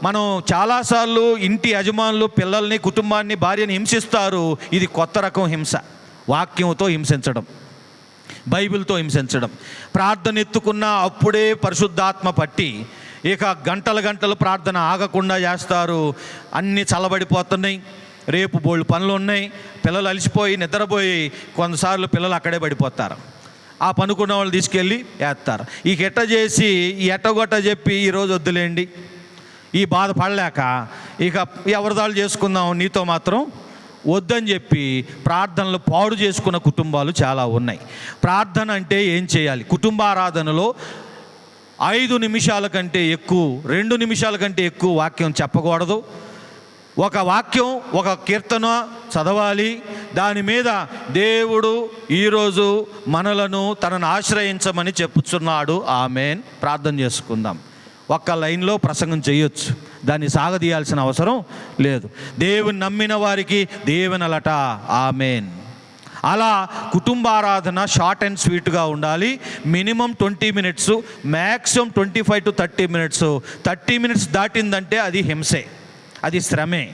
మనం చాలాసార్లు ఇంటి యజమానులు పిల్లల్ని, కుటుంబాన్ని, భార్యని హింసిస్తారు. ఇది కొత్త రకం హింస. వాక్యంతో హింసించడం, బైబిల్తో హింసించడం. ప్రార్థన ఎత్తుకున్న అప్పుడే పరిశుద్ధాత్మ పట్టి ఇక గంటలు ప్రార్థన ఆగకుండా చేస్తారు. అన్నీ చల్లబడిపోతున్నాయి, రేపు బోళ్ళు పనులు ఉన్నాయి, పిల్లలు అలసిపోయి నిద్రపోయి కొన్నిసార్లు పిల్లలు అక్కడే పడిపోతారు. ఆ పనుకున్న వాళ్ళు తీసుకెళ్ళి వేస్తారు. ఈ ఎట్ట చేసి ఈ ఎట్టగొట్ట చెప్పి ఈరోజు వద్దులేండి, ఈ బాధ పడలేక ఇక ఎవరిదాళ్ళు చేసుకుందాం, నీతో మాత్రం వద్దని చెప్పి ప్రార్థనలు పాడు చేసుకున్న కుటుంబాలు చాలా ఉన్నాయి. ప్రార్థన అంటే ఏం చేయాలి? కుటుంబారాధనలో 5 నిమిషాల కంటే ఎక్కువ, 2 నిమిషాల కంటే ఎక్కువ వాక్యం చెప్పకూడదు. ఒక వాక్యం, ఒక కీర్తన చదవాలి. దాని మీద దేవుడు ఈరోజు మనలను తనను ఆశ్రయించమని చెప్పుచున్నాడు. ఆమేన్. ప్రార్థన చేసుకుందాం. ఒక్క లైన్లో ప్రసంగం చేయొచ్చు, దాన్ని సాగదీయాల్సిన అవసరం లేదు. దేవుని నమ్మిన వారికి దేవునలట. ఆమేన్. అలా కుటుంబారాధన షార్ట్ అండ్ స్వీట్గా ఉండాలి. Minimum 20 minutes, maximum 25 to 30 minutes. 30 minutes దాటిందంటే అది హింసే, అది శ్రమే.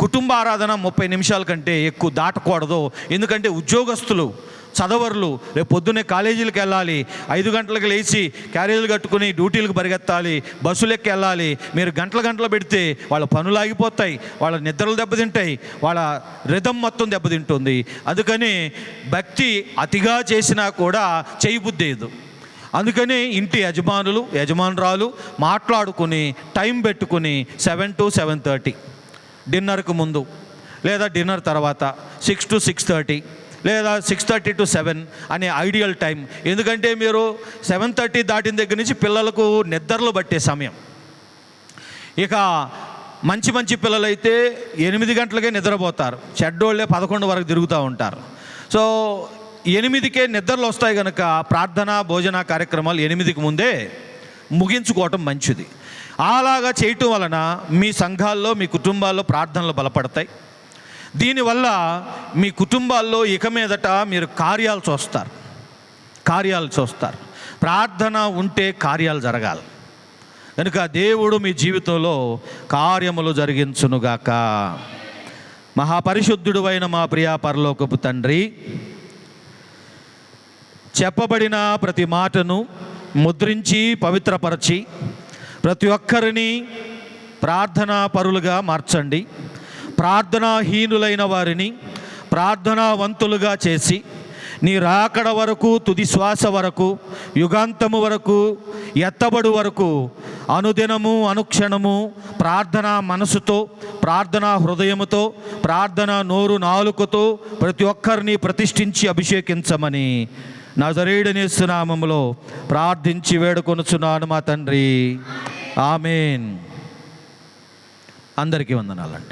కుటుంబారాధన 30 నిమిషాల కంటే ఎక్కువ దాటకూడదు. ఎందుకంటే ఉద్యోగస్తులు, చదవర్లు రేపు పొద్దున్నే కాలేజీలకు వెళ్ళాలి, 5 గంటలకు లేచి క్యారేజీలు కట్టుకుని డ్యూటీలకు పరిగెత్తాలి, బస్సులెక్కి వెళ్ళాలి. మీరు గంటలు పెడితే వాళ్ళ పనులు ఆగిపోతాయి, వాళ్ళ నిద్రలు దెబ్బతింటాయి, వాళ్ళ రిథం మొత్తం దెబ్బతింటుంది. అందుకని భక్తి అతిగా చేసినా కూడా చేయబుద్దేదు. అందుకని ఇంటి యజమానురాలు మాట్లాడుకుని టైం పెట్టుకుని 7 to 7:30, డిన్నర్కు ముందు లేదా డిన్నర్ తర్వాత 6 to 6:30 లేదా 6:30 to 7 అనే ఐడియల్ టైం. ఎందుకంటే మీరు 7:30 దాటిన దగ్గర నుంచి పిల్లలకు నిద్రలు పట్టే సమయం. ఇక మంచి పిల్లలైతే 8 గంటలకే నిద్రపోతారు, చెడ్డోళ్ళే 11 వరకు తిరుగుతూ ఉంటారు. సో 8కే నిద్రలు వస్తాయి కనుక ప్రార్థన భోజన కార్యక్రమాలు 8కి ముందే ముగించుకోవటం మంచిది. అలాగా చేయటం వలన మీ సంఘాల్లో, మీ కుటుంబాల్లో ప్రార్థనలు బలపడతాయి. దీనివల్ల మీ కుటుంబాల్లో ఇక మీదట మీరు కార్యాలు చూస్తారు. ప్రార్థన ఉంటే కార్యాలు జరగాలి కనుక దేవుడు మీ జీవితంలో కార్యములు జరిగించునుగాక. మహాపరిశుద్ధుడు అయిన మా ప్రియ పరలోకపు తండ్రి, చెప్పబడిన ప్రతి మాటను ముద్రించి పవిత్రపరచి ప్రతి ఒక్కరిని ప్రార్థనా పరులుగా మార్చండి. ప్రార్థనాహీనులైన వారిని ప్రార్థనావంతులుగా చేసి నీ రాకడ వరకు, తుది శ్వాస వరకు, యుగాంతము వరకు, ఎత్తబడు వరకు అనుదినము అనుక్షణము ప్రార్థనా మనసుతో, ప్రార్థనా హృదయముతో, ప్రార్థనా నోరు నాలుకతో ప్రతి ఒక్కరిని ప్రతిష్ఠించి అభిషేకించమని నజరేయుడైన యేసు నామములో ప్రార్థించి వేడుకొనుచున్నాను మా తండ్రి. ఆమేన్. అందరికీ వందనాలండి.